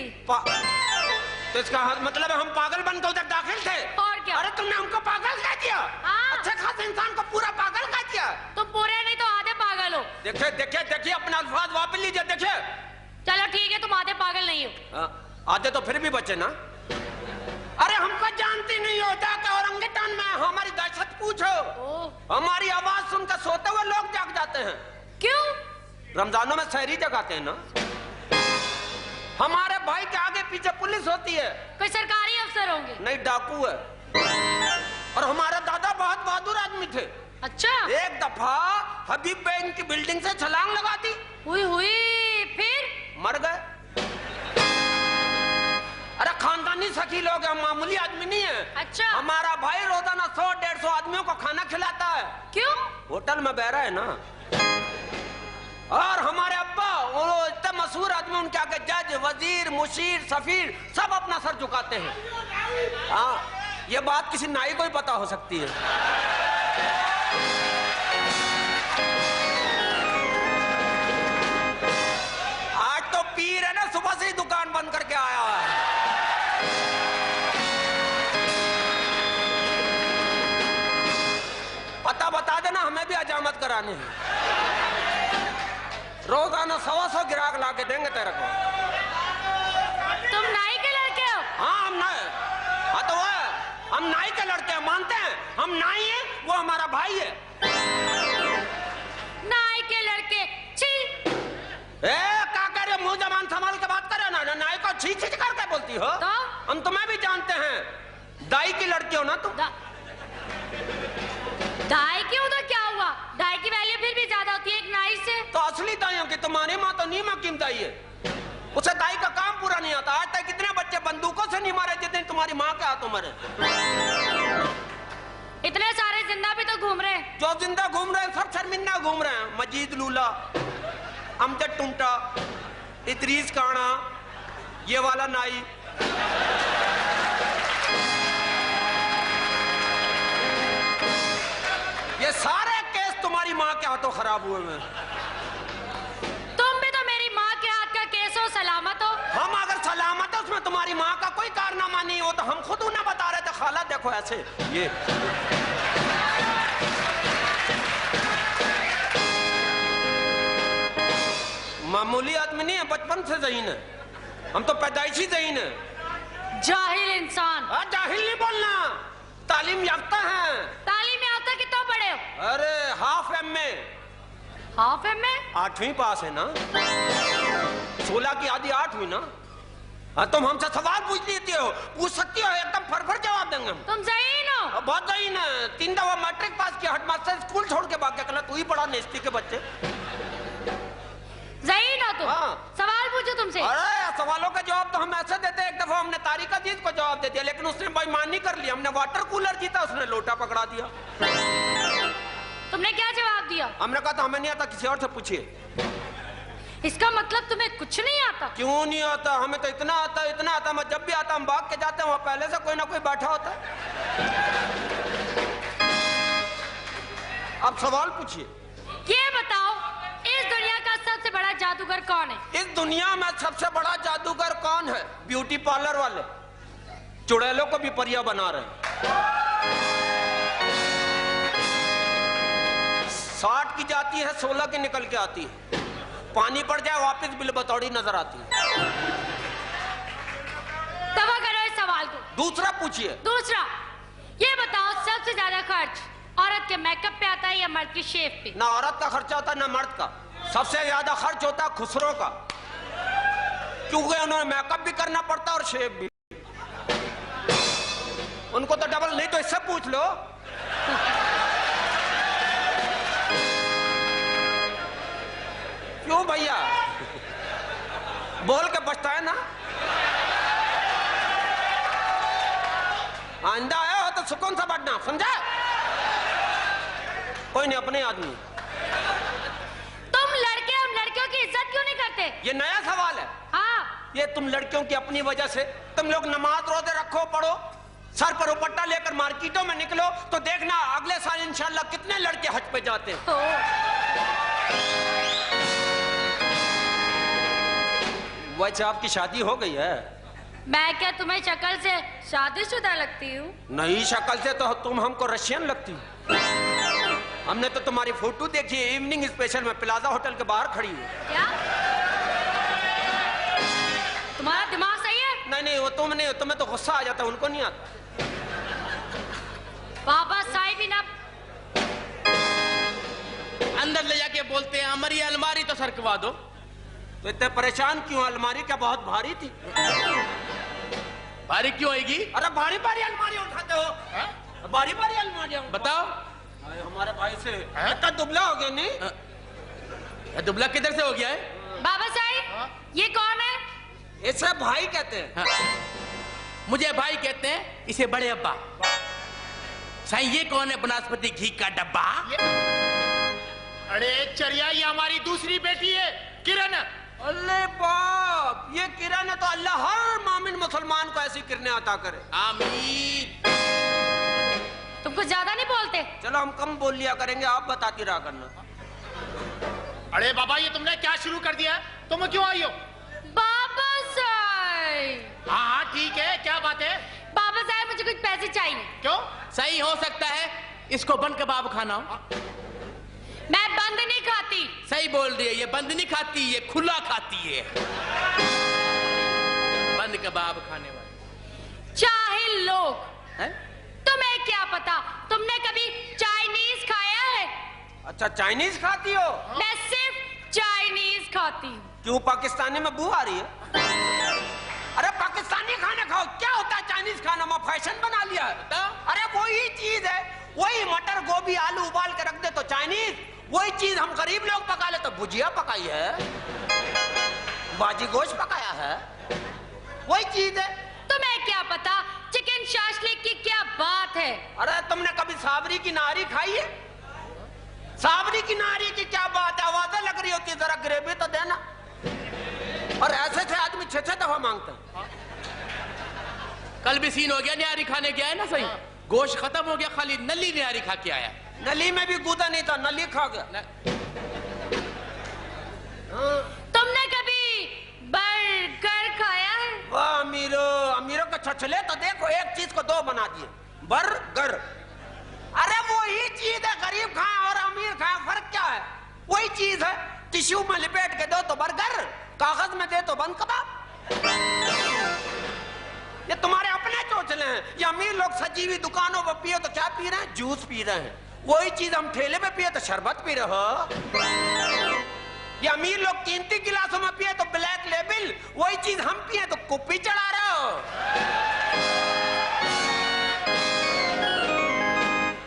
Speaker 7: तो इसका मतलब है हम पागल बनकर उधर दाखिल थे?
Speaker 5: और क्या?
Speaker 7: अरे तुमने हमको पागल कह दिया।
Speaker 5: हाँ।
Speaker 7: अच्छे खासे इंसान को पूरा पागल कह दिया।
Speaker 5: तुम पूरे नहीं तो आधे पागल हो।
Speaker 7: देखिए देखिए देखिए, अपना अल्फाज वापस लीजिए। देखिए,
Speaker 5: चलो ठीक है, तुम आधे पागल नहीं हो।
Speaker 7: आधे तो फिर भी बचे ना। अरे हमको जानती नहीं हो, जाके औरंगेटान में हमारी दहशत पूछो। हमारी आवाज सुनकर सोते हुए लोग जाग जाते हैं।
Speaker 5: क्यों?
Speaker 7: रमजानों में सहरी जगाते हैं ना। हमारे भाई के आगे पीछे पुलिस होती है।
Speaker 5: कोई सरकारी अफसर होंगे?
Speaker 7: नहीं, डाकू है। और हमारे दादा बहुत बहादुर आदमी थे।
Speaker 5: अच्छा।
Speaker 7: एक दफा हबीब बैंक की बिल्डिंग से छलांग लगा दी।
Speaker 5: हुई फिर?
Speaker 7: मर गए। अरे खानदानी सखी लोग हैं, मामूली आदमी नहीं है।
Speaker 5: अच्छा।
Speaker 7: हमारा भाई रोजाना 100-150 आदमियों को खाना खिलाता है।
Speaker 5: क्यों?
Speaker 7: होटल में बह रहा है ना। और हमारे अब्बा वो इतने मशहूर आदमी, उनके आगे जज, वजीर, मुशीर, सफीर सब अपना सर झुकाते हैं। हाँ, ये बात किसी नाई को ही पता हो सकती है। आज तो पीर है ना, सुबह से ही दुकान बंद करके आया है। पता बता देना, हमें भी हजामत करा कराने हैं। रोजाना 100 गिराक ला के देंगे तेरे को।
Speaker 5: तुम नाई के लड़के हो?
Speaker 7: हाँ हम नाई, हाँ तो हम नाई के लड़के हैं, मानते हैं हम नाई हैं, वो हमारा भाई है।
Speaker 5: नाई के लड़के छी।
Speaker 7: क्या कह रहे हो? मुंह जबान संभाल के बात करे ना, नाई को छी छी करके बोलती हो।
Speaker 5: तो?
Speaker 7: हम तुम्हें भी जानते हैं, दाई की लड़की हो ना तुम।
Speaker 5: दाई की हो तो क्या हुआ? दाई की वैल्यू फिर भी ज्यादा होती है एक नाई से।
Speaker 7: तो असली दाइयों की तुम्हारी माँ तो नीमा कीम दाई है, उसे दाई का काम पूरा नहीं आता। आज तक कितने बच्चे बंदूकों से नहीं मारे जितने तुम्हारी माँ के हाथों मरे।
Speaker 5: इतने सारे जिंदा भी तो घूम रहे हैं।
Speaker 7: जो जिंदा घूम रहे हैं सब शर्मिंदा घूम रहे हैं। मजीद लूला, अमजद टुंटा, इदरीस काना, ये वाला नाई। ये सारे केस तुम्हारी माँ के हाथों खराब हुए हैं।
Speaker 5: तुम भी तो मेरी माँ के हाथ का केस हो, सलामत हो।
Speaker 7: हम अगर सलामत है उसमें तुम्हारी माँ का कोई कारनामा नहीं हो तो हम खुद उन्हें बता रहे थे। खाला देखो ऐसे, ये मामूली आदमी नहीं है, बचपन से ज़हीन है। हम तो पैदाइशी ज़हीन है।
Speaker 5: जाहिल इंसान।
Speaker 7: जाहिल नहीं बोलना, तालीम याफ्ता है।
Speaker 5: तालीम याफ्ता कितना पढ़े हो?
Speaker 7: अरे हाफ एमए।
Speaker 5: Half MA?
Speaker 7: 8वीं पास है ना। 16 की आधी 8 हुई ना। हाँ तुम हमसे सवाल पूछ लेती हो, पूछ सकती हो, एकदम फरफर जवाब देंगे हम।
Speaker 5: तुम ज़हीन हो?
Speaker 7: बहुत ज़हीन है। 3 दफा मैट्रिक पास किया, हेडमास्टर स्कूल छोड़ के भाग गया। तू ही पढ़ा नेस्ती के बच्चे।
Speaker 5: ज़हीन हो तुम?
Speaker 7: हाँ।
Speaker 5: सवाल पूछो तुमसे।
Speaker 7: अरे सवालों का जवाब तो हम ऐसे देते हैं। एक दफा हमने तारिक अजीज को जवाब दे दिया, लेकिन उसने बेईमानी कर लिया। हमने वाटर कूलर जीता, उसने लोटा पकड़ा दिया।
Speaker 5: तुमने क्या जवाब दिया?
Speaker 7: हमने कहा था हमें नहीं आता, किसी और से पूछिए।
Speaker 5: इसका मतलब तुम्हें कुछ नहीं आता?
Speaker 7: क्यों नहीं आता? हमें तो इतना आता, इतना आता। मैं जब भी आता हम भाग के जाते हैं, वहां पहले से कोई ना कोई बैठा होता है। अब सवाल पूछिए।
Speaker 5: ये बताओ, इस दुनिया का सबसे बड़ा जादूगर कौन है?
Speaker 7: इस दुनिया में सबसे बड़ा जादूगर कौन है? ब्यूटी पार्लर वाले चुड़ैलों को भी परिया बना रहे हैं। 60 की जाती है, 16 की निकल के आती है। पानी पड़ जाए वापस बिल बतौड़ी नजर आती है।
Speaker 5: तवा करो इस सवाल को।
Speaker 7: दूसरा पूछिए।
Speaker 5: दूसरा ये बताओ, सबसे ज्यादा खर्च औरत के मेकअप पे आता है या मर्द की शेव पे?
Speaker 7: ना औरत का खर्चा होता ना मर्द का। सबसे ज्यादा खर्च होता है खुसरो का, क्योंकि उन्हें मेकअप भी करना पड़ता है और शेव भी। उनको तो डबल नहीं तो इससे पूछ लो। क्यों भैया बोल के बचता है ना। आइंदा आया हो तो सुकून से बैठना, समझा? कोई नहीं, अपने आदमी।
Speaker 5: तुम लड़के हम लड़कियों की इज्जत क्यों नहीं करते?
Speaker 7: ये नया सवाल है।
Speaker 5: हाँ।
Speaker 7: ये तुम लड़कियों की अपनी वजह से। तुम लोग नमाज रोजे रखो, पढ़ो, सर पर दुपट्टा लेकर मार्केटों में निकलो तो देखना अगले साल इंशाल्लाह कितने लड़के हज पे जाते हैं। वैसे आपकी शादी हो गई है?
Speaker 5: मैं क्या तुम्हें शक्ल से शादीशुदा लगती हूँ?
Speaker 7: नहीं, शक्ल से तो तुम हमको रशियन लगती हो। हमने तो तुम्हारी फोटो देखी है, इवनिंग स्पेशल में प्लाजा होटल के बाहर खड़ी हुई।
Speaker 5: क्या तुम्हारा दिमाग सही है?
Speaker 7: नहीं, वो तुम नहीं, तुम्हें तो गुस्सा आ जाता, उनको नहीं आता।
Speaker 5: बाबा साहिब ही ना
Speaker 3: अंदर ले जाके बोलते हैं हमारी अलमारी तो सरकवा दो।
Speaker 7: तो इतने परेशान क्यों? अलमारी क्या बहुत भारी थी?
Speaker 3: भारी क्यों आएगी?
Speaker 7: अरे भारी भारी अलमारी उठाते हो। भारी भारी अलमारी
Speaker 3: बताओ।
Speaker 7: हमारे भाई से इतना दुबला हो गया। नहीं
Speaker 3: दुबला किधर से हो गया है?
Speaker 5: बाबा साहिब ये कौन है?
Speaker 7: इसे भाई कहते हैं।
Speaker 3: मुझे भाई कहते हैं, इसे बड़े अब्बा। साईं ये कौन है? बनस्पति घी का डब्बा।
Speaker 4: अरे चरिया, ये हमारी दूसरी बेटी है किरण।
Speaker 7: अल्लाह बाप, ये किरण है तो अल्लाह हर मोमिन मुसलमान को ऐसी किरणें अता करे।
Speaker 3: आमीन।
Speaker 5: तुम कुछ ज्यादा नहीं बोलते?
Speaker 7: चलो हम कम बोल लिया करेंगे, आप बताती रहा करना।
Speaker 4: अरे बाबा, ये तुमने क्या शुरू कर दिया? तुम क्यों आई हो?
Speaker 5: बाबा साहिब।
Speaker 4: हाँ ठीक है, क्या बात है?
Speaker 5: बाबा साहिब मुझे कुछ पैसे चाहिए।
Speaker 4: क्यों?
Speaker 3: सही हो सकता है इसको बन कबाब खाना हो।
Speaker 6: मैं बंद नहीं खाती।
Speaker 2: सही बोल रही है, ये बंद नहीं खाती, ये खुला खाती है। बंद कबाब खाने वाले
Speaker 6: जाहिल लोग,
Speaker 2: हैं?
Speaker 6: तुम्हें क्या पता, तुमने कभी चाइनीज खाया है?
Speaker 7: अच्छा, चाइनीज खाती हो?
Speaker 6: मैं सिर्फ चाइनीज खाती हूँ।
Speaker 7: क्यों, पाकिस्तानी में बू आ रही है? अरे पाकिस्तानी खाना खाओ, क्या होता है चाइनीज खाना में, फैशन बना लिया है। अरे वही चीज है, वही मटर गोभी आलू उबाल के रख दे तो चाइनीज, वही चीज हम गरीब लोग पका ले तो भुजिया पकाई है, बाजी गोश्त पकाया है, वही चीज है।
Speaker 6: तुम्हें क्या पता चिकन शाशलिक की क्या बात है?
Speaker 7: अरे तुमने कभी साबरी की नारी खाई है? साबरी की नारी की क्या बात है, आवाजें लग रही होती है, जरा ग्रेवी तो देना। और ऐसे से आदमी 6-6 दफा मांगता है।
Speaker 2: कल भी सीन हो गया, निहारी खाने गया है ना, सही गोश्त खत्म हो गया, खाली नली निहारी खा के आया।
Speaker 7: नली में भी गूदा नहीं था, नली खा गया।
Speaker 6: तुमने कभी बर्गर खाया है?
Speaker 7: वाह अमीरो, अमीरों के छछले तो देखो, एक चीज को दो बना दिए, बर्गर। अरे वही चीज है, गरीब खाए और अमीर खाए, फर्क क्या है? वही चीज है, टिश्यू में लिपेट के दो तो बर्गर, कागज में दे तो बंद कबाब। ये तुम्हारे अपने चोचले हैं। ये अमीर लोग सजी हुई दुकानों पर पिए तो क्या पी रहे हैं? जूस पी रहे हैं। वही चीज हम ठेले पे पिए तो शरबत पी रहे हो। ये अमीर लोग कीमती गिलासों में पिए तो ब्लैक लेबल, वही चीज हम पिए तो कुप्पी चढ़ा रहे हो।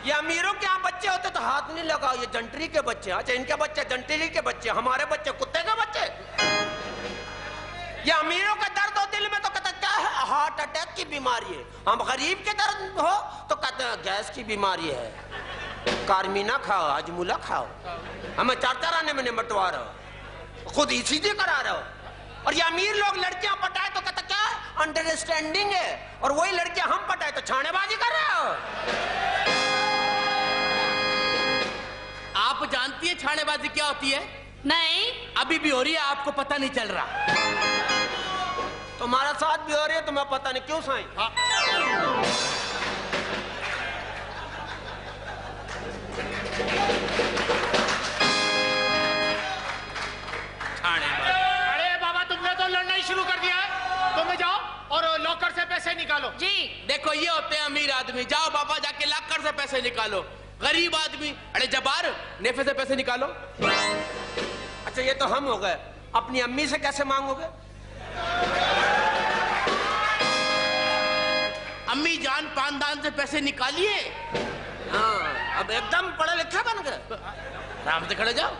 Speaker 7: ये अमीरों के यहाँ बच्चे होते तो हाथ नहीं लगाओ, ये जंटरी के बच्चे। अच्छा, इनके बच्चे जंटरी के बच्चे, हमारे बच्चे कुत्ते के बच्चे। ये अमीरों का दर्द हो दिल में तो कहते क्या है, हार्ट अटैक की बीमारी है। हम गरीब के दर्द हो तो कहते हैं गैस की बीमारी है, कारमीना खाओ, अजमुला खाओ। हमें 4-4 आने में निमटवा रहे हो, खुद ईसीजी करा रहे हो। और ये अमीर लोग लड़कियां पटाए तो कहते क्या है, अंडरस्टैंडिंग है, और वही लड़कियां हम पटाए तो छानेबाजी कर रहे हो।
Speaker 2: आप जानती है छानेबाजी क्या होती है?
Speaker 6: नहीं।
Speaker 2: अभी भी हो रही है, आपको पता नहीं चल रहा।
Speaker 7: तुम्हारा साथ भी हो रही है, तुम्हें पता नहीं क्यों साईं।
Speaker 4: अरे बाबा, तुमने तो लड़ना ही शुरू कर दिया है। तुम जाओ और लॉकर से पैसे निकालो।
Speaker 6: जी
Speaker 2: देखो, ये होते हैं अमीर आदमी। जाओ बाबा, जाके लॉकर से पैसे निकालो। गरीब आदमी, अरे जबार, नेफे से पैसे निकालो।
Speaker 7: अच्छा, ये तो हम हो गए, अपनी अम्मी से कैसे मांगोगे?
Speaker 2: अम्मी जान पानदान से पैसे निकालिए।
Speaker 7: हाँ, अब एकदम पढ़े लिखे बन गए।
Speaker 2: आराम से खड़े जाओ।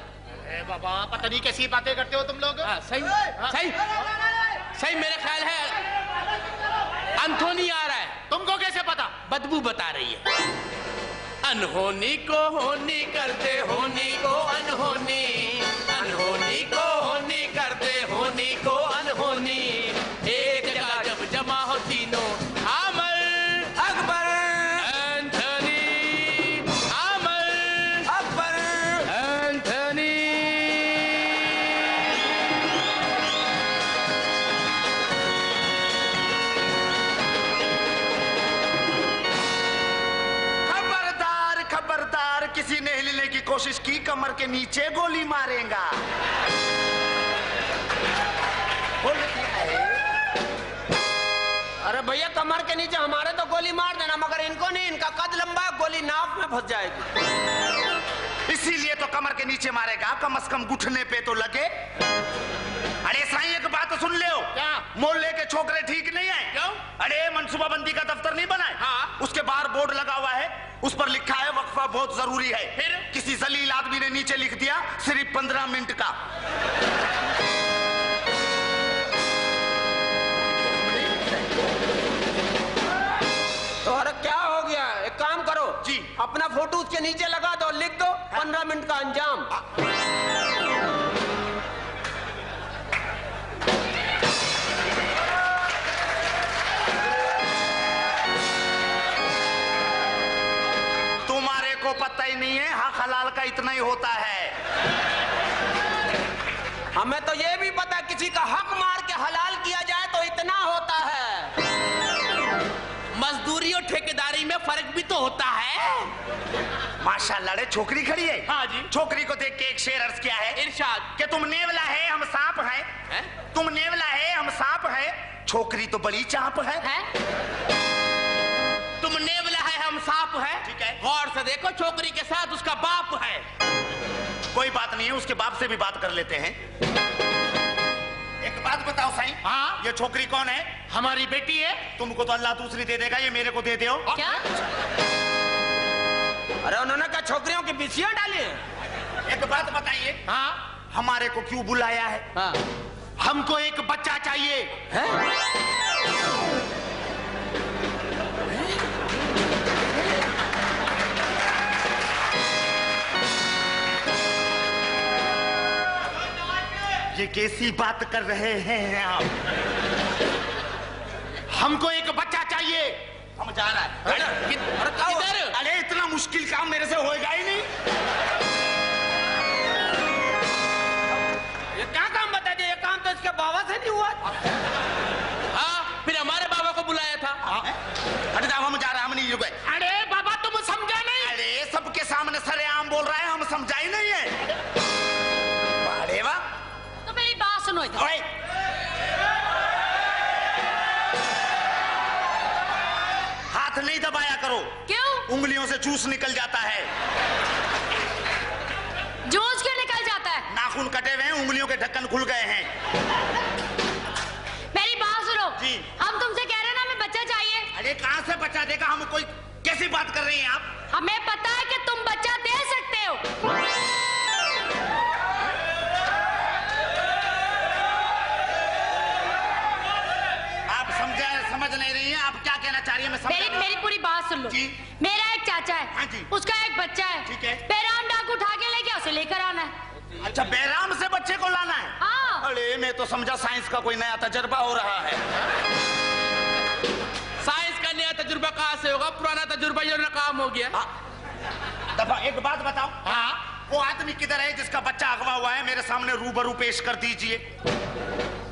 Speaker 4: ए बाबा, पता नहीं कैसी बातें करते हो तुम लोग।
Speaker 2: सही सही सही, मेरे ख्याल है अनहोनी आ रहा है।
Speaker 4: तुमको कैसे पता?
Speaker 2: बदबू बता रही है। अनहोनी को होनी करते, होनी को अनहोनी, अनहोनी को होनी करते, होनी को अनहोनी। एक जगह जब जमा हो तीनों, आमर
Speaker 7: अकबर,
Speaker 2: एंथनी, आमर
Speaker 7: अकबर,
Speaker 2: एंथनी।
Speaker 8: खबरदार खबरदार, किसी ने हिलने की कोशिश की, कमर के नीचे गोली मारेगा।
Speaker 7: अरे भैया, कमर के नीचे हमारे तो गोली मार देना, मगर इनको नहीं, इनका कद लंबा है, गोली नाव में फंस जाएगी।
Speaker 8: इसीलिए तो कमर के नीचे मारेगा, कम से कम घुटने पे तो लगे। अरे साईं, एक बात तो सुन ले।
Speaker 4: क्या?
Speaker 8: मोहल्ले के छोकरे ठीक नहीं है।
Speaker 2: क्यों?
Speaker 8: अरे मनसूबाबंदी का दफ्तर नहीं बना है?
Speaker 2: हाँ।
Speaker 8: उसके बाहर बोर्ड लगा हुआ है, उस पर लिखा है वक्फा बहुत जरूरी है।
Speaker 2: फिर?
Speaker 8: किसी जलील आदमी ने नीचे लिख दिया सिर्फ 15 मिनट का।
Speaker 7: तो अरे क्या हो गया, एक काम करो
Speaker 8: जी।
Speaker 7: अपना फोटो उसके नीचे लगा दो, लिख दो 15 मिनट का अंजाम।
Speaker 8: तुम्हारे को पता ही नहीं है, हक हलाल का इतना ही होता है।
Speaker 7: हमें तो ये भी पता है, किसी का हक मार के हलाल किया जाए तो इतना होता है।
Speaker 2: मजदूरी
Speaker 9: नौकरी और ठेकेदारी में फर्क भी तो होता है।
Speaker 8: माशाल्लाह रे, छोकरी खड़ी है।
Speaker 9: हाँ जी।
Speaker 8: छोकरी को देख के एक शेर अर्ज किया है,
Speaker 9: इरशाद।
Speaker 8: कि तुम नेवला है हम सांप है, तुम नेवला है हम सांप है, छोकरी तो बड़ी चाप है।
Speaker 9: तुम नेवला है हम सांप है,
Speaker 8: ठीक है।
Speaker 9: गौर से देखो, छोकरी के साथ उसका बाप है।
Speaker 8: कोई बात नहीं है, उसके बाप से भी बात कर लेते हैं। एक बात बताओ साईं,
Speaker 4: हाँ?
Speaker 8: ये छोकरी कौन है?
Speaker 4: हमारी बेटी है।
Speaker 8: तुमको तो अल्लाह दूसरी दे देगा, ये मेरे को दे दो।
Speaker 5: क्या?
Speaker 7: अरे उन्होंने क्या छोकरियों की बिछियां डाली है?
Speaker 8: एक बात बताइए,
Speaker 4: हाँ?
Speaker 8: हमारे को क्यों बुलाया है?
Speaker 7: हाँ।
Speaker 4: हमको एक बच्चा चाहिए।
Speaker 8: ये कैसी बात कर रहे हैं आप?
Speaker 4: हमको एक बच्चा चाहिए।
Speaker 8: हम जा रहा है।
Speaker 9: इधर।
Speaker 8: अरे इतना मुश्किल काम मेरे से होएगा ही नहीं।
Speaker 7: ये क्या काम बता दे? ये काम तो इसके बाबा से नहीं हुआ।
Speaker 9: हाँ, फिर हमारे बाबा को बुलाया था।
Speaker 8: अरे जाओ, हम जा रहे हैं, हम नहीं रुके।
Speaker 4: अरे बाबा, तुम समझा नहीं।
Speaker 8: अरे सबके सामने सरेआम बोल रहा है, हम समझा ही नहीं है। अरे वाह।
Speaker 5: तो मेरी बात सुनो इधर।
Speaker 8: ओए, हाथ नहीं दबाया करो,
Speaker 5: क्यों?
Speaker 8: उंगलियों से जूस निकल जाता है।
Speaker 5: जूस क्यों निकल जाता है?
Speaker 8: नाखून कटे हुए हैं, उंगलियों के ढक्कन खुल गए हैं।
Speaker 5: मेरी बात सुनो
Speaker 8: जी।
Speaker 5: हम तुमसे कह रहे हैं ना, हमें बच्चा चाहिए।
Speaker 8: अरे कहां से बच्चा देगा? हम कोई कैसी बात कर रही हैं आप?
Speaker 5: हमें पता है कि तुम बच्चा दे सकते हो।
Speaker 8: आप समझ नहीं रही हैं। आप क्या कहना चाह रही हैं? मैं समझ
Speaker 5: मेरी
Speaker 8: रहा हूं।
Speaker 5: मेरी पूरी बात सुन लो।
Speaker 8: जी।
Speaker 5: मेरा एक चाचा है।
Speaker 8: हाँ जी।
Speaker 5: उसका एक बच्चा है।
Speaker 8: ठीक है।
Speaker 5: बेराम डाकू उठा के लेके उसे लेकर आना है।
Speaker 8: अच्छा, बेराम से बच्चे को लाना है?
Speaker 5: हाँ।
Speaker 8: अरे मैं तो समझा साइंस का कोई नया तजर्बा हो रहा है।
Speaker 9: साइंस का नया तजुर्बा कहाँ से होगा? पुराना तजुर्बा ये नाकाम हो गया।
Speaker 8: दफा एक बात बताओ,
Speaker 4: हाँ?
Speaker 8: वो आदमी किधर है जिसका बच्चा अगवा हुआ है? मेरे सामने रूबरू पेश कर दीजिए।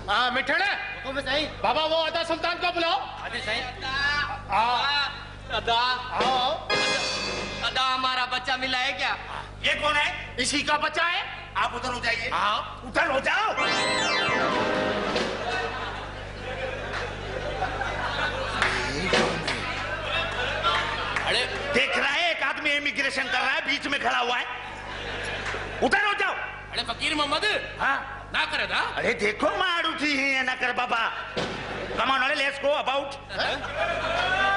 Speaker 4: हाँ मिठड़े,
Speaker 3: तुम सही।
Speaker 4: बाबा वो अदा सुल्तान को बुलाओ।
Speaker 3: अरे सही।
Speaker 1: अदा,
Speaker 4: आओ।
Speaker 1: अदा हमारा बच्चा मिला है क्या?
Speaker 8: ये कौन है?
Speaker 4: इसी का बच्चा है।
Speaker 8: आप उधर हो जाइए।
Speaker 4: हाँ।
Speaker 8: उधर हो जाओ।
Speaker 9: अरे
Speaker 8: देख रहा है, एक आदमी इमिग्रेशन कर रहा है, बीच में खड़ा हुआ है। उधर हो जाओ।
Speaker 9: अरे फकीर मोहम्मद,
Speaker 8: हाँ।
Speaker 9: ना करे ना।
Speaker 8: अरे देखो मार उठी है ना कर बाबा। Come on, let's go about. Come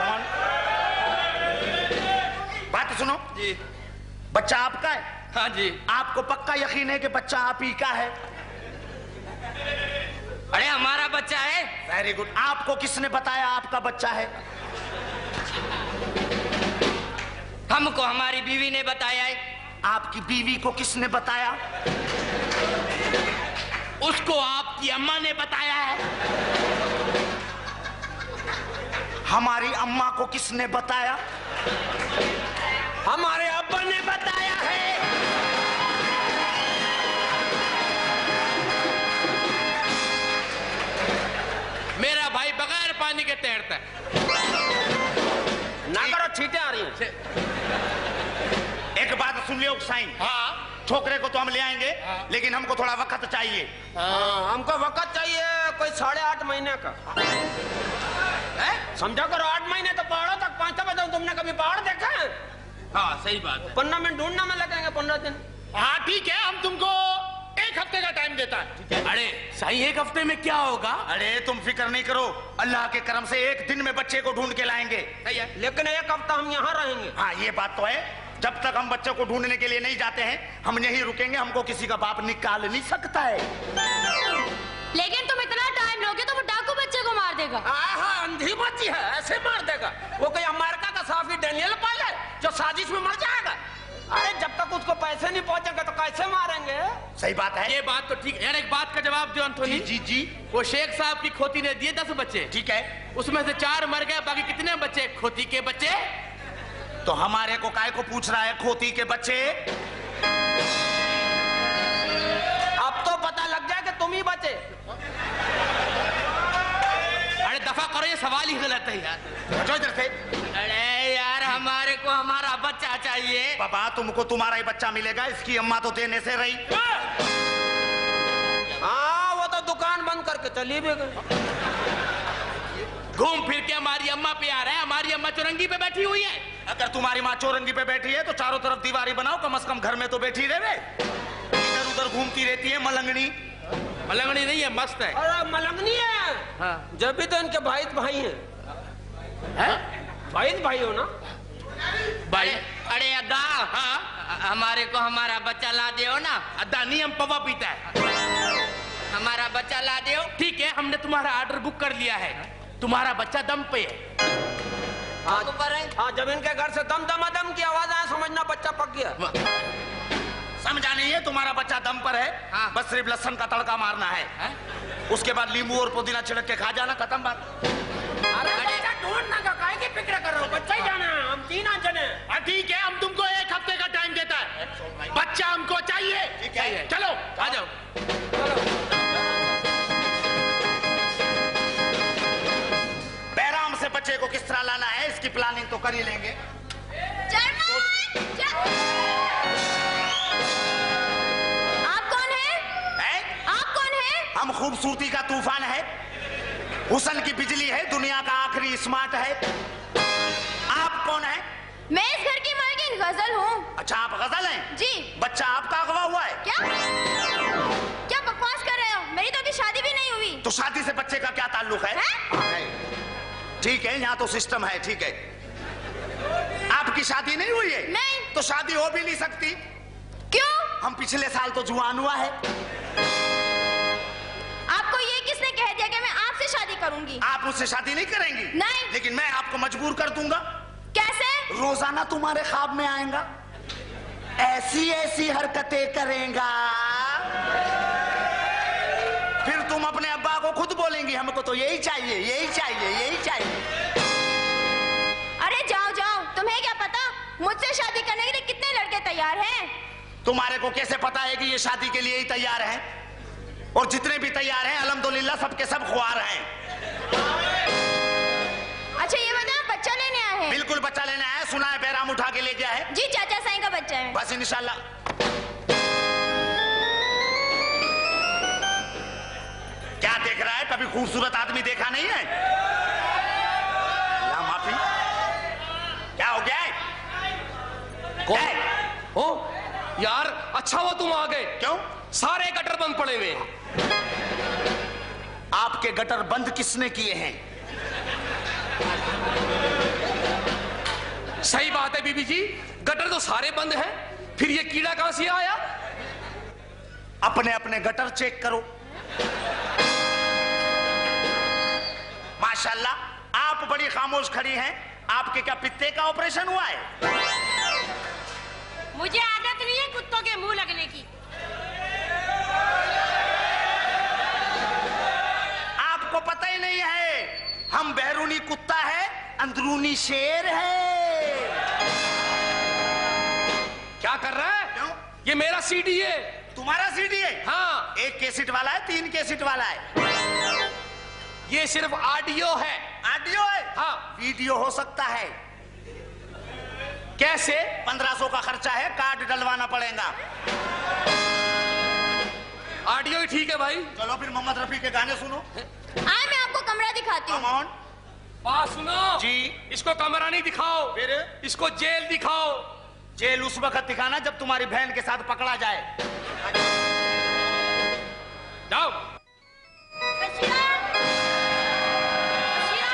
Speaker 8: on. बात सुनो
Speaker 1: जी।
Speaker 8: बच्चा आपका है?
Speaker 1: हाँ जी।
Speaker 8: आपको पक्का यकीन है कि बच्चा आप ही का है?
Speaker 1: अरे हमारा बच्चा है।
Speaker 8: Very good. आपको किसने बताया आपका बच्चा है?
Speaker 1: हमको हमारी बीवी ने बताया है।
Speaker 8: आपकी बीवी को किसने बताया?
Speaker 9: उसको आपकी अम्मा ने बताया है।
Speaker 8: हमारी अम्मा को किसने बताया?
Speaker 7: हमारे अब्बा ने बताया है।
Speaker 9: मेरा भाई बगैर पानी के तैरता है।
Speaker 7: ना करो, छींटे आ रही हैं।
Speaker 8: एक बात सुन लियो साईं।
Speaker 4: हाँ।
Speaker 8: छोकरे को तो हम ले आएंगे, लेकिन हमको थोड़ा वक्त चाहिए।
Speaker 7: हाँ, हमको वक्त चाहिए कोई 8.5 महीने का। समझा करो, 8 महीने तो पहाड़ों तक पहुंचता। बताओ, तुमने कभी पहाड़ देखा है?
Speaker 9: हाँ सही बात है।
Speaker 7: 15 मिनट ढूंढने में लगेंगे, 15 दिन।
Speaker 4: हाँ ठीक है, हम तुमको 1 हफ्ते का टाइम देता है।
Speaker 9: अरे सही, 1 हफ्ते में क्या होगा?
Speaker 8: अरे तुम फिक्र नहीं करो, अल्लाह के करम से 1 दिन में बच्चे को ढूंढ के लाएंगे।
Speaker 7: लेकिन 1 हफ्ता हम यहाँ रहेंगे।
Speaker 8: हाँ ये बात तो है। जब तक हम बच्चे को ढूंढने के लिए नहीं जाते हैं, हम यहीं रुकेंगे। हमको किसी का बाप निकाल नहीं सकता है।
Speaker 5: लेकिन तुम इतना टाइम लोगे तो वो डाकू बच्चे को मार देगा।
Speaker 7: हाँ, अंधी बच्ची है, ऐसे मार देगा। वो कोई अमेरिका का साफी डेनियल पाल है जो साजिश में मर जाएगा। अरे जब तक उसको पैसे नहीं पहुंचेंगे तो कैसे मारेंगे?
Speaker 8: सही बात है।
Speaker 9: ये बात तो ठीक है। यार एक बात का जवाब दो एंथोनी।
Speaker 8: जी जी।
Speaker 9: वो शेख साहब की खोती ने दिए 10 बच्चे।
Speaker 8: ठीक है।
Speaker 9: उसमें से 4 मर गए, बाकी कितने बच्चे? खोती के बच्चे।
Speaker 8: तो हमारे को काय को पूछ रहा है खोती के बच्चे?
Speaker 7: अब तो पता लग जाए कि तुम ही बचे।
Speaker 9: अरे दफा करो ये सवाल ही गलत है यार।
Speaker 8: जो इधर से।
Speaker 1: अरे यार हमारे को हमारा बच्चा चाहिए।
Speaker 8: बाबा तुमको तुम्हारा ही बच्चा मिलेगा, इसकी अम्मा तो देने से रही।
Speaker 7: हाँ वो तो दुकान बंद करके चली भी गई।
Speaker 9: घूम फिर के हमारी अम्मा पे आ रहा है। हमारी अम्मा चौरंगी पे बैठी हुई है।
Speaker 8: अगर तुम्हारी माँ चौरंगी पे बैठी है तो चारों तरफ दीवारी बनाओ, कम से कम घर में तो बैठी रहे। इधर उधर घूमती रहती है मलंगनी।
Speaker 9: मलंगनी नहीं है, मस्त है।
Speaker 7: अरे मलंगनी है।
Speaker 9: हाँ।
Speaker 7: जब भी तो इनके भाई भाई हैं। भाई हो ना
Speaker 9: भाई।
Speaker 1: अरे अद्दा,
Speaker 9: हाँ
Speaker 1: हमारे को हमारा बच्चा ला दो ना।
Speaker 9: अद्दा नहीं, हम पवा पीता है।
Speaker 1: हमारा बच्चा ला दो।
Speaker 9: ठीक है, हमने तुम्हारा ऑर्डर बुक कर लिया है। तुम्हारा बच्चा दम पे है।
Speaker 7: हाँ हाँ, जब इनके घर से दम दमादम की आवाज आए समझना बच्चा पक गया।
Speaker 8: समझा नहीं है, तुम्हारा बच्चा दम पर है।
Speaker 1: हाँ।
Speaker 8: बस सिर्फ लहसुन का तड़का मारना है। उसके बाद नींबू और पुदीना छिड़क के खा जाना, खत्म बात।
Speaker 7: अरे बच्चा ढूंढना का काहे की फिक्र कर रहे हो? बच्चा ही जाना है, हम 3 जने।
Speaker 4: ठीक है, हम तुमको 1 हफ्ते का टाइम देता है। बच्चा हमको चाहिए।
Speaker 8: ठीक है,
Speaker 4: चलो
Speaker 9: आ जाओ।
Speaker 8: बैराम से बच्चे को किस तरह लाना है इसकी प्लानिंग तो कर ही लेंगे।
Speaker 5: आप कौन है? आप कौन है?
Speaker 8: हम खूबसूरती का तूफान है, हुस्न की बिजली है, दुनिया का आखिरी स्मार्ट है। आप कौन है?
Speaker 5: मैं इस घर की मालकिन गजल हूँ।
Speaker 8: अच्छा आप गजल हैं?
Speaker 5: जी।
Speaker 8: बच्चा आपका अगवा हुआ है?
Speaker 5: क्या क्या बकवास कर रहे हो? मेरी तो अभी शादी भी नहीं हुई।
Speaker 8: तो शादी से बच्चे का क्या ताल्लुक है? ठीक है, यहाँ तो सिस्टम है। ठीक है, आपकी शादी नहीं हुई है?
Speaker 5: नहीं।
Speaker 8: तो शादी हो भी नहीं सकती।
Speaker 5: क्यों?
Speaker 8: हम पिछले साल तो जुआन हुआ है।
Speaker 5: आपको ये किसने कह दिया कि मैं आपसे शादी करूंगी?
Speaker 8: आप मुझसे शादी नहीं करेंगी?
Speaker 5: नहीं।
Speaker 8: लेकिन मैं आपको मजबूर कर दूंगा।
Speaker 5: कैसे?
Speaker 8: रोजाना तुम्हारे ख्वाब में आएगा, ऐसी ऐसी हरकतें करेगा, फिर तुम अपने अब्बा को खुद बोलेंगी हमको तो यही चाहिए, यही चाहिए, यही चाहिए।
Speaker 5: अरे जाओ जाओ, तुम्हें क्या पता मुझसे शादी करने के लिए कितने लड़के तैयार हैं?
Speaker 8: तुम्हारे को कैसे पता है कि ये शादी के लिए ही तैयार हैं? और जितने भी तैयार हैं अल्हम्दुलिल्लाह सबके सब ख्वार हैं।
Speaker 5: अच्छा ये बताओ, बच्चा लेने आए हैं?
Speaker 8: बिल्कुल बच्चा लेने आया, सुना है बैराम उठा के ले गया है।
Speaker 5: जी चाचा साईं का बच्चा है।
Speaker 8: बस इंशाल्लाह। क्या देख रहा है? कभी खूबसूरत आदमी देखा नहीं है? अल्लाह माफी। क्या हो गया है?
Speaker 2: कौन? ओ यार, अच्छा हुआ तुम आ गए।
Speaker 8: क्यों?
Speaker 2: सारे गटर बंद पड़े हुए हैं।
Speaker 8: आपके गटर बंद किसने किए हैं?
Speaker 2: सही बात है बीबी जी, गटर तो सारे बंद हैं, फिर ये कीड़ा कहां से आया?
Speaker 8: अपने अपने गटर चेक करो। माशाल्लाह, आप बड़ी खामोश खड़ी हैं। आपके क्या पित्ते का ऑपरेशन हुआ है?
Speaker 5: मुझे आदत नहीं है कुत्तों के मुंह लगने की।
Speaker 8: आपको पता ही नहीं है, हम बैरूनी कुत्ता है, अंदरूनी शेर है।
Speaker 2: क्या कर रहा है?
Speaker 8: क्यों?
Speaker 2: ये मेरा सीडी है।
Speaker 8: तुम्हारा सीडी है?
Speaker 2: हाँ।
Speaker 8: 1 कैसेट वाला है, 3 कैसेट वाला है?
Speaker 2: ये सिर्फ ऑडियो है।
Speaker 8: ऑडियो है?
Speaker 2: हाँ।
Speaker 8: वीडियो हो सकता है।
Speaker 2: कैसे?
Speaker 8: 1500 का खर्चा है, कार्ड डलवाना पड़ेगा।
Speaker 2: ऑडियो ही ठीक है भाई।
Speaker 8: चलो फिर मोहम्मद रफी के गाने सुनो।
Speaker 5: आए मैं आपको कमरा दिखाती हूँ।
Speaker 8: कम ऑन।
Speaker 2: बात सुनो
Speaker 8: जी।
Speaker 2: इसको कमरा नहीं दिखाओ,
Speaker 8: फिर?
Speaker 2: इसको जेल दिखाओ।
Speaker 8: जेल उस वक्त दिखाना जब तुम्हारी बहन के साथ पकड़ा जाए।
Speaker 2: जाओ।
Speaker 5: बशीरा! बशीरा!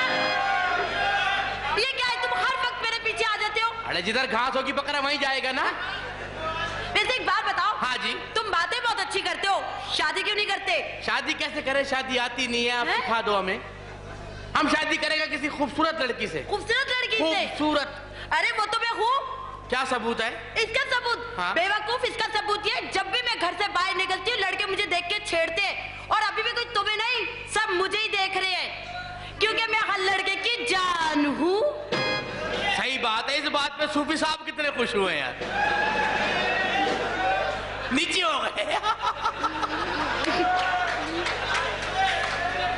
Speaker 5: ये क्या है, तुम हर वक्त मेरे पीछे आ जाते हो?
Speaker 9: अरे जिधर घास होगी बकरा वहीं जाएगा ना।
Speaker 5: वैसे एक बात बताओ।
Speaker 9: हाँ जी।
Speaker 5: तुम बातें बहुत अच्छी करते हो, शादी क्यों नहीं करते?
Speaker 9: शादी कैसे करें? शादी आती नहीं है, आप
Speaker 5: हैं?
Speaker 9: सिखा दो हमें। हम शादी करेंगे किसी खूबसूरत लड़की से।
Speaker 5: खूबसूरत लड़की से?
Speaker 9: खूबसूरत।
Speaker 5: अरे वो तो मैं हूँ।
Speaker 9: क्या सबूत है?
Speaker 5: इसका सबूत?
Speaker 9: हाँ?
Speaker 5: बेवकूफ, इसका सबूत ये, जब भी मैं घर से बाहर निकलती हूँ लड़के मुझे देख के छेड़ते हैं, और अभी भी कुछ तुम्हें नहीं, सब मुझे ही देख रहे हैं, क्योंकि मैं हर लड़के की जान हूँ।
Speaker 9: सही बात है, इस बात पे सूफी साहब कितने खुश हुए यार, नीचे हो गए।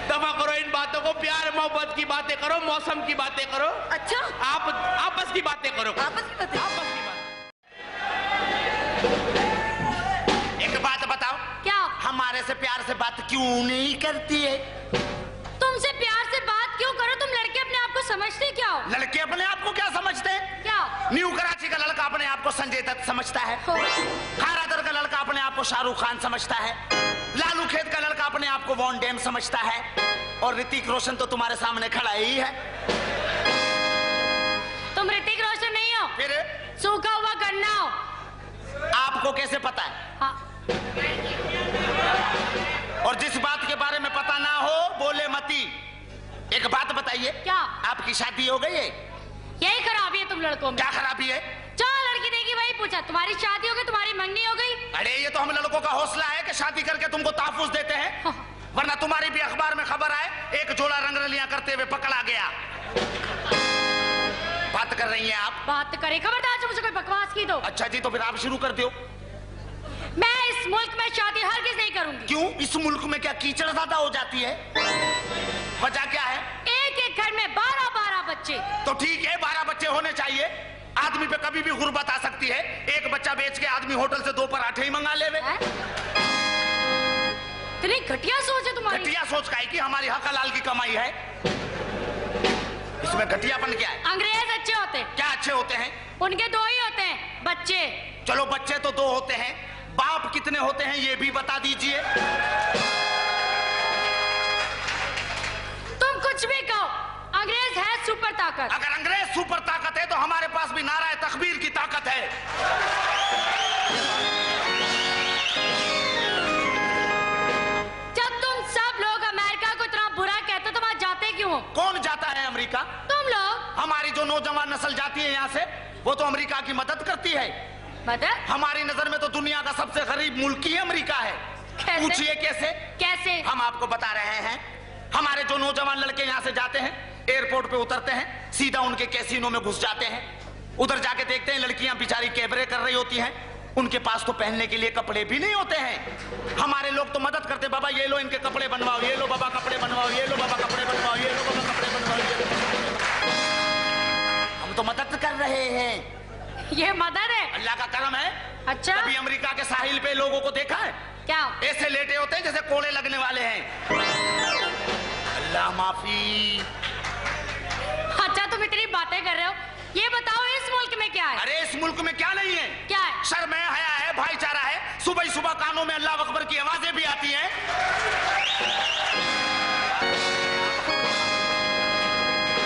Speaker 9: दफा करो इन बातों को, प्यार मोहब्बत की बातें करो, मौसम की बातें करो।
Speaker 5: अच्छा,
Speaker 9: आप आपस की बातें करो।
Speaker 5: आपस की बातें।
Speaker 9: आपस की बात।
Speaker 8: एक बात बताओ,
Speaker 5: क्या?
Speaker 8: हमारे से प्यार से बात क्यों नहीं करती है?
Speaker 5: तुमसे प्यार से बात क्यों करो? तुम लड़के अपने आप को समझते क्या हो?
Speaker 8: लड़के अपने आप को क्या समझते हैं?
Speaker 5: क्या?
Speaker 8: न्यू कराची का लड़का अपने आप को संजय दत्त समझता है, खारादर का लड़का अपने आप को शाहरुख खान समझता है, लालू खेत का लड़का अपने आप को वॉन डैम समझता है, और ऋतिक रोशन तो तुम्हारे सामने खड़ा ही है।
Speaker 5: तुम ऋतिक रोशन नहीं हो,
Speaker 8: फिर
Speaker 5: सूखा हुआ गन्ना हो।
Speaker 8: आपको कैसे पता है?
Speaker 5: हाँ।
Speaker 8: और जिस बात के बारे में पता ना हो बोले मती। एक बात बताइए,
Speaker 5: क्या?
Speaker 8: आपकी शादी हो गई है?
Speaker 5: यही खराबी है तुम लड़कों में।
Speaker 8: क्या खराबी है?
Speaker 5: जो लड़की देखी वही पूछा, तुम्हारी शादी हो गई, तुम्हारी मंगनी हो गई।
Speaker 8: अरे ये तो हम लड़कों का हौसला है कि शादी करके तुमको तहफ्फुज़ देते हैं, वरना तुम्हारी भी अखबार में खबर आए एक जोड़ा रंगरलियां करते हुए पकड़ा गया। बात कर रही हैं आप?
Speaker 5: बात करे, खबरदार जो मुझे कोई बकवास की दो।
Speaker 8: अच्छा जी, तो फिर आप शुरू कर दो।
Speaker 5: मैं इस मुल्क में शादी हरगिज नहीं करूंगी।
Speaker 8: क्यों? इस मुल्क में क्या कीचड़ ज्यादा हो जाती है? वजह क्या है?
Speaker 5: एक एक घर में 12-12 बच्चे।
Speaker 8: तो ठीक है, 12 बच्चे होने चाहिए। आदमी पे कभी भी गुर्बत आ सकती है। एक बच्चा बेच के आदमी होटल से 2 पराठे ही मंगा लेवे।
Speaker 5: इतनी घटिया सोच है तुम्हारी।
Speaker 8: घटिया सोच का है कि हमारी हक हलाल की कमाई है, इसमें घटियापन क्या है?
Speaker 5: अंग्रेज अच्छे होते हैं।
Speaker 8: क्या अच्छे होते हैं?
Speaker 5: उनके 2 ही होते हैं बच्चे।
Speaker 8: चलो बच्चे तो 2 होते हैं, बाप कितने होते हैं ये भी बता दीजिए।
Speaker 5: तुम कुछ भी कहो, अंग्रेज है सुपर ताकत।
Speaker 8: अगर अंग्रेज सुपर ताकत है तो हमारे पास भी नारा तकबीर की ताकत है।
Speaker 5: जब तुम सब लोग अमेरिका को इतना बुरा कहते हो तो वहां जाते क्यों हो?
Speaker 8: कौन जाता है अमेरिका?
Speaker 5: तुम लोग।
Speaker 8: हमारी जो नौजवान नस्ल जाती है यहाँ से, वो तो अमेरिका की मदद करती है।
Speaker 5: मदद?
Speaker 8: हमारी नजर में तो दुनिया का सबसे गरीब मुल्क ही अमेरिका है।
Speaker 5: कैसे?
Speaker 8: पूछिए कैसे?
Speaker 5: कैसे?
Speaker 8: हम आपको बता रहे हैं। हमारे जो नौजवान लड़के यहाँ से जाते हैं, एयरपोर्ट पे उतरते हैं, सीधा उनके कैसीनो में घुस जाते हैं। उधर जाके देखते हैं लड़कियां बेचारी कैबरे कर रही होती हैं, उनके पास तो पहनने के लिए कपड़े भी नहीं होते हैं। हमारे लोग तो मदद करते, बाबा ये लो इनके कपड़े बनवाओ, ये लो बाबा कपड़े बनवाओ, ये लो बाबा कपड़े बनवाओ, ये लो बाबा कपड़े बनवाओ, ये लो। हम तो मदद कर रहे हैं।
Speaker 5: ये मदद है?
Speaker 8: अल्लाह का करम है।
Speaker 5: अच्छा।
Speaker 8: कभी अमेरिका के साहिल पे लोगों को देखा है?
Speaker 5: क्या?
Speaker 8: ऐसे लेटे होते हैं जैसे कोड़े लगने वाले हैं। अल्लाह माफी।
Speaker 5: अच्छा, तुम इतनी बातें कर रहे हो, ये बताओ इस मुल्क में क्या है?
Speaker 8: अरे इस मुल्क में क्या नहीं है?
Speaker 5: क्या है?
Speaker 8: शर्म है, हया है, भाईचारा है। सुबह सुबह कानों में अल्लाह अकबर की आवाजें भी आती हैं।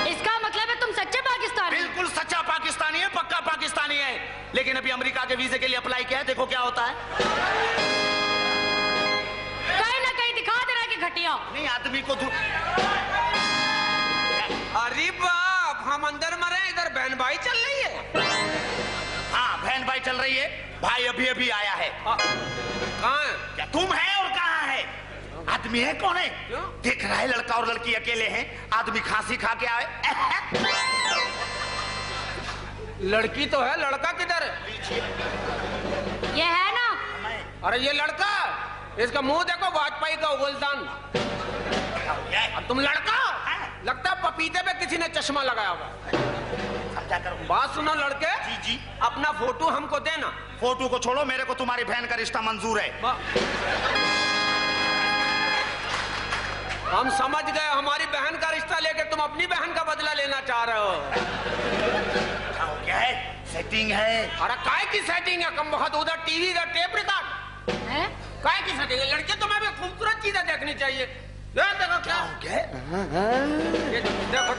Speaker 5: इसका मतलब है तुम सच्चे पाकिस्तानी?
Speaker 8: बिल्कुल सच्चा पाकिस्तानी है, पक्का पाकिस्तानी है। लेकिन अभी अमेरिका के वीजे के लिए अप्लाई किया है, देखो क्या होता है।
Speaker 5: कहीं ना कहीं दिखा देना कि घटिया।
Speaker 8: नहीं, आदमी को
Speaker 7: अरे बाप, हम अंदर मरे, इधर बहन भाई चल रही है।
Speaker 8: हाँ, बहन भाई चल रही है। भाई अभी अभी आया है।
Speaker 7: कहाँ है?
Speaker 8: क्या तुम है और कहाँ है? आदमी है कौन है?
Speaker 7: क्यों?
Speaker 8: देख रहा है लड़का और लड़की अकेले हैं। आदमी खांसी खा के आए।
Speaker 7: लड़की तो है, लड़का किधर है?
Speaker 5: ये है ना?
Speaker 7: अरे ये लड़का, इसका मुंह देखो, वाजपेयी का गुलदान। अब तुम लड़का लगता है पपीते पे किसी ने चश्मा लगाया होगा। बात सुनो लड़के।
Speaker 8: जी जी।
Speaker 7: अपना फोटो हमको देना।
Speaker 8: फोटो को छोड़ो, मेरे को तुम्हारी बहन का रिश्ता मंजूर है।
Speaker 7: हम समझ गए, हमारी बहन का रिश्ता लेके तुम अपनी बहन का बदला लेना चाह रहे हो।
Speaker 8: क्या है? सेटिंग है।
Speaker 7: अरे काय की सेटिंग है? कम बहुत उधर टीवी का टेप रिकॉर्ड
Speaker 5: है?
Speaker 7: काय की सेटिंग है? लड़के तुम्हें भी खूबसूरत चीजें देखनी चाहिए। देखो क्या हो गया? ये देखो,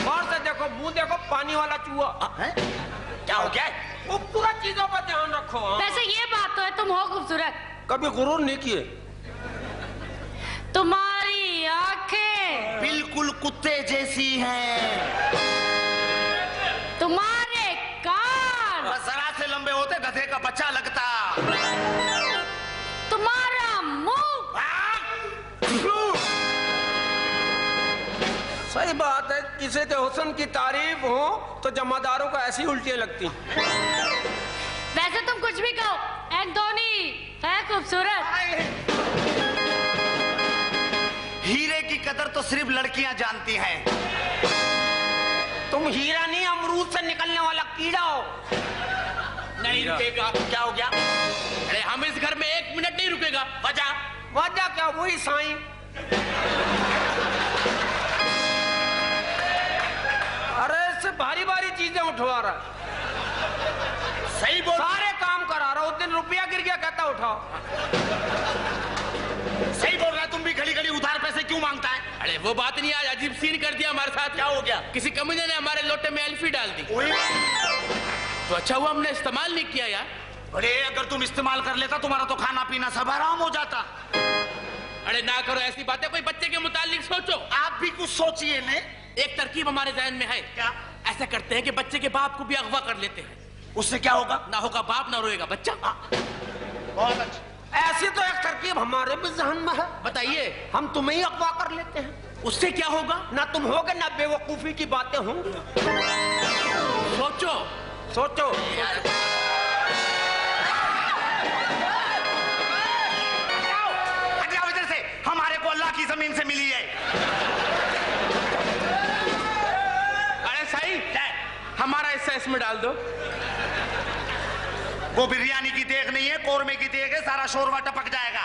Speaker 7: गौर से देखो, मुंह देखो, पानी वाला चूहा।
Speaker 8: क्या हो गया?
Speaker 7: खूबसूरत चीजों पर ध्यान रखो।
Speaker 5: वैसे ये बात तो है, तुम हो खूबसूरत।
Speaker 7: कभी गुरूर नहीं किए।
Speaker 5: तुम्हारी आंखें
Speaker 8: बिल्कुल कुत्ते जैसी हैं।
Speaker 5: तुम्हारे कान
Speaker 8: बस जरा से लंबे होते गधे का बच्चा लगता।
Speaker 5: तुम्हारा मुंह
Speaker 7: सही बात है, किसी के हुस्न की तारीफ हो तो जमादारों को ऐसी उल्टियां लगती।
Speaker 5: वैसे तुम कुछ भी कहो, एंथोनी है खूबसूरत।
Speaker 8: हीरे की कदर तो सिर्फ लड़कियां जानती हैं।
Speaker 7: तुम हीरा नहीं, अमरूद से निकलने वाला कीड़ा हो।
Speaker 9: नहीं रुकेगा।
Speaker 8: क्या हो गया?
Speaker 9: अरे हम इस घर में 1 मिनट नहीं रुकेगा।
Speaker 7: वजह क्या? वही साईं। अरे इससे भारी भारी चीजें उठवा रहा,
Speaker 8: सही बोल,
Speaker 7: सारे काम करा रहा। उस दिन रुपया गिर गया, कहता उठाओ।
Speaker 8: सही बोल रहा है। तुम भी घड़ी घड़ी उधार पैसे क्यों मांगता है?
Speaker 9: अरे वो बात नहीं, आज अजीब सीन कर दिया हमारे साथ।
Speaker 8: क्या हो गया?
Speaker 9: किसी कमीने ने हमारे लोटे में एल्फी डाल दी। तो अच्छा हुआ हमने इस्तेमाल नहीं किया यार।
Speaker 8: अरे अगर तुम इस्तेमाल कर लेता तुम्हारा तो खाना पीना सब आराम हो जाता।
Speaker 9: अरे ना करो ऐसी बातें, कोई बच्चे के मुतालिक सोचो।
Speaker 8: आप भी कुछ सोचिए ने।
Speaker 9: एक तरकीब हमारे ज़हन में है।
Speaker 8: क्या?
Speaker 9: ऐसा करते हैं कि बच्चे के बाप को भी अगवा कर लेते हैं।
Speaker 8: उससे क्या होगा?
Speaker 9: ना होगा बाप, ना रोएगा बच्चा।
Speaker 8: बहुत अच्छा।
Speaker 7: ऐसी तो एक तरकीब हमारे भी जहन में है।
Speaker 9: बताइए।
Speaker 7: हम तुम्हें ही अगवा कर लेते हैं।
Speaker 9: उससे क्या होगा?
Speaker 7: ना तुम होगे ना बेवकूफी की बातें होंगी।
Speaker 9: सोचो
Speaker 7: सोचो।
Speaker 8: हटाओ इधर से, हमारे को अल्लाह की जमीन से मिली है।
Speaker 9: अरे सही हमारा हिस्सा इसमें डाल दो।
Speaker 8: वो बिरयानी की देग नहीं है, कोरमे की देग है, सारा शोरबा टपक जाएगा।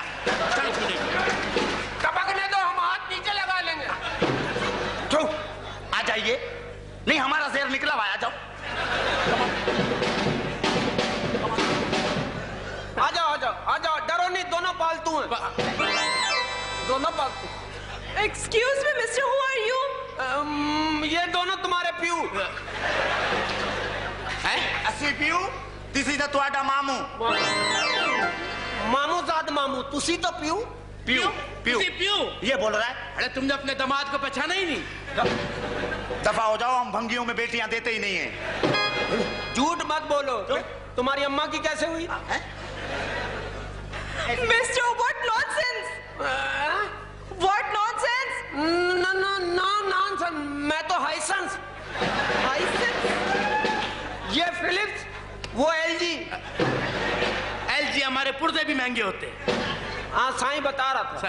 Speaker 7: टपकने दो, हम हाथ नीचे लगा लेंगे।
Speaker 8: क्यों? आ जाइए। नहीं हमारा शेर निकला हुआ, आ जाओ।
Speaker 7: आ जाओ आ जाओ आ जाओ, डरो नहीं, दोनों पालतू हैं। दोनों पालतू।
Speaker 5: Excuse me mister, who are you?
Speaker 7: ये दोनों तुम्हारे प्यू
Speaker 8: हैं? अस्सी पीयू, दिस इज तुम्हारा मामू।
Speaker 7: मामू जाद मामू, तुसी तो प्यू।
Speaker 8: पीयू पीयू
Speaker 9: प्यू
Speaker 8: ये बोल रहा है।
Speaker 9: अरे तुमने अपने दामाद को पहचाना ही नहीं।
Speaker 8: दफा हो जाओ, हम भंगियों में बेटियां देते ही नहीं है।
Speaker 7: झूठ मत बोलो। तुम्हारी अम्मा की कैसे हुई?
Speaker 5: Mister, what nonsense, what nonsense.
Speaker 7: No no no nonsense, मैं तो हाइसेंस। ये फिलिप्स, वो एलजी।
Speaker 9: एलजी हमारे पुर्जे भी महंगे होते हैं।
Speaker 7: हाँ साईं बता रहा था।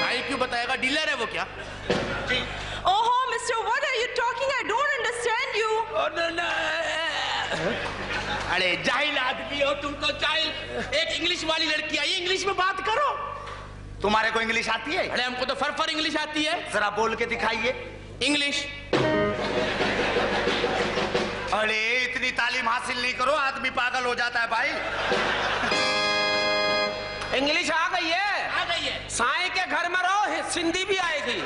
Speaker 9: साईं क्यों बताएगा? डीलर है वो क्या?
Speaker 5: ओहो mister, what are you talking? I don't understand you.
Speaker 9: अरे जाहिल आदमी हो तुम तो, जाहिल। एक इंग्लिश वाली लड़की आई, इंग्लिश में बात करो।
Speaker 8: तुम्हारे को इंग्लिश आती है?
Speaker 9: अरे हमको तो फर इंग्लिश आती है।
Speaker 8: जरा बोल के दिखाइए।
Speaker 9: इंग्लिश।
Speaker 8: अरे इतनी तालीम हासिल नहीं करो, आदमी पागल हो जाता है भाई।
Speaker 7: इंग्लिश आ गई है?
Speaker 9: आ गई है।
Speaker 7: साईं के घर में रहो, सिंधी भी आएगी।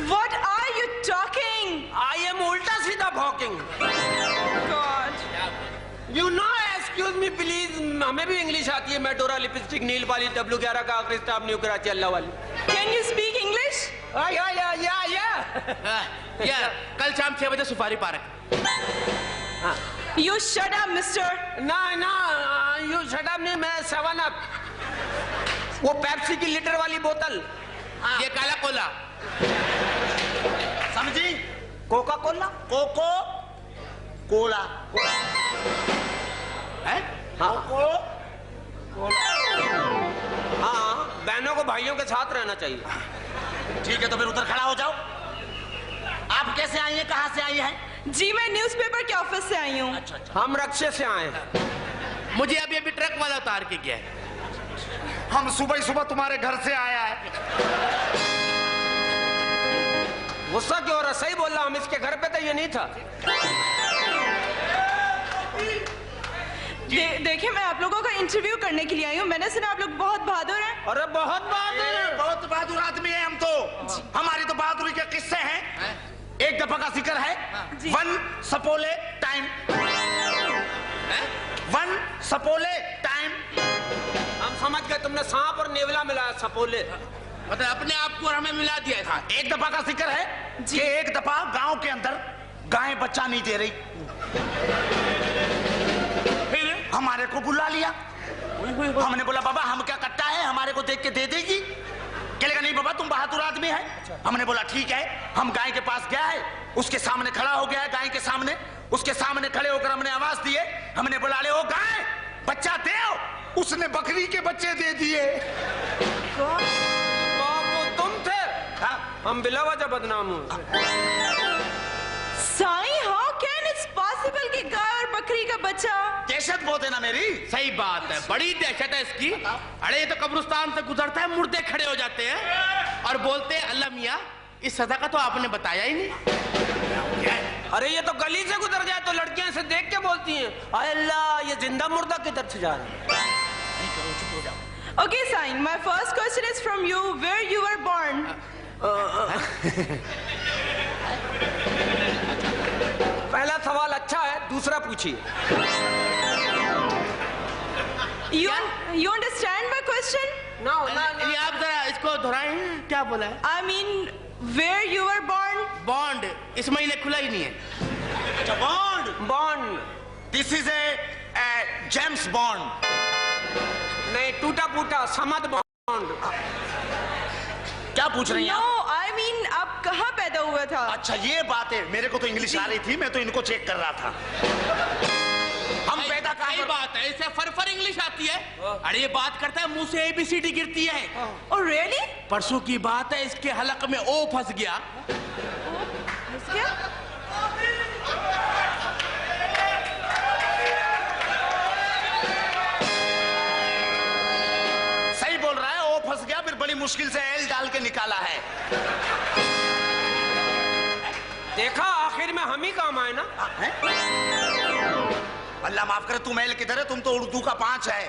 Speaker 5: What are you talking?
Speaker 7: I am उल्टा सीधा भौकिंग।
Speaker 5: God.
Speaker 7: You know, excuse me please, हमें भी इंग्लिश आती है। मेडोरा, लिपस्टिक, नील वाली, W11 का आखिरी स्टॉप, न्यू कराची, अल्लाह वाली।
Speaker 5: Can you speak English?
Speaker 9: या कल शाम 6 बजे सुपारी park.
Speaker 5: You shut up, mister.
Speaker 7: ना ना, यू शट अप नहीं, मैं 7 अप, वो पेप्सी की लीटर वाली बोतल।
Speaker 9: ये काला कोला।
Speaker 8: समझी?
Speaker 7: Coca Cola.
Speaker 8: कोको कोला
Speaker 9: है?
Speaker 7: हाँ
Speaker 8: कोको।
Speaker 7: हाँ, बहनों को भाइयों के साथ रहना चाहिए।
Speaker 8: ठीक है तो फिर उधर खड़ा हो जाओ। आप कैसे आई हैं, कहाँ से आई हैं?
Speaker 5: जी मैं न्यूज़पेपर के ऑफिस से आई हूँ।
Speaker 7: हम रक्शे से आए हैं।
Speaker 9: मुझे अभी अभी ट्रक वाला उतार के गया है।
Speaker 8: हम सुबह ही सुबह तुम्हारे घर से आया है।
Speaker 7: गुस्सा क्यों हो रहा? सही बोल रहा, हम इसके घर पे तो ये नहीं था।
Speaker 5: देखिए मैं आप लोगों का इंटरव्यू करने के लिए आई हूँ। मैंने सुना आप लोग बहुत बहादुर हैं।
Speaker 7: अरे बहुत बहादुर है।
Speaker 8: बहुत बहादुर आदमी है हम तो। हमारी तो बहादुरी के किस्से हैं। एक दफा का जिक्र है। वन सपोले टाइम, वन सपोले टाइम।
Speaker 7: हम समझ गए तुमने सांप और नेवला मिलाया, सपोले।
Speaker 9: मतलब अपने आप को और हमें मिला दिया था।
Speaker 8: एक दफा का जिक्र है कि एक दफा गांव के अंदर गाय बच्चा नहीं दे रही,
Speaker 9: फिर
Speaker 8: हमारे को बुला लिया। हमने बोला बाबा हम क्या कट्टा है, हमारे को देख के दे देगी? क्या लगा? नहीं बाबा तुम बहादुर आदमी है। हमने बोला ठीक है। हम गाय के पास गए, उसके सामने खड़ा हो गया है, गाय के सामने। उसके सामने खड़े होकर हमने आवाज दी है, हमने बुला ले, ओ गाय बच्चा दे आओ। उसने बकरी के बच्चे दे दिए।
Speaker 7: बाबू तुम थे?
Speaker 8: हाँ?
Speaker 7: हम बिला वजह बदनाम हुए।
Speaker 5: Sai, how can it's possible कि गाय और बकरी का बच्चा?
Speaker 8: दहशत बहुत है ना मेरी।
Speaker 9: सही बात है, बड़ी दहशत है इसकी। अरे ये तो कब्रिस्तान से गुजरता है, मुर्दे खड़े हो जाते हैं और बोलते हैं अल्लाह मियाँ इस सजा का तो आपने बताया ही नहीं।
Speaker 7: अरे ये तो गली से गुजर जाए तो लड़कियां से देख के बोलती हैं अल्लाह ये जिंदा मुर्दा की तरफ से जा रहा है।
Speaker 5: Okay, Sain, my first question is from you. Where you were born?
Speaker 7: पहला सवाल अच्छा है, दूसरा पूछिए।
Speaker 5: You understand my question?
Speaker 7: No,
Speaker 9: ये आप जरा इसको दोहराएं, क्या बोला है?
Speaker 5: I mean, where you were born?
Speaker 9: Bond इस महीने खुला ही नहीं है।
Speaker 8: अच्छा bond.
Speaker 7: Bond
Speaker 8: this is a James bond.
Speaker 7: नहीं, टूटा फूटा समद बॉन्ड।
Speaker 8: क्या पूछ रही हैं आप?
Speaker 5: No, I mean, आप कहाँ पैदा हुआ था?
Speaker 8: अच्छा ये बात है, मेरे को तो इंग्लिश आ रही थी, मैं तो इनको चेक कर रहा था। हम पैदा कहाँ
Speaker 9: सही
Speaker 8: पर?
Speaker 9: बात है, इसे फर इंग्लिश आती है। अरे ये बात करता है मुंह से ABCD गिरती है।
Speaker 5: Oh, really?
Speaker 9: परसों की बात है, इसके हलक में ओ फंस गया।
Speaker 5: क्या?
Speaker 8: सही बोल रहा है, ओ फंस गया, फिर बड़ी मुश्किल से एल डाल के निकाला है।
Speaker 7: देखा, आखिर में हम ही काम आए ना।
Speaker 8: अल्लाह माफ करे, तुम एल किधर है? तुम तो उर्दू का 5 है।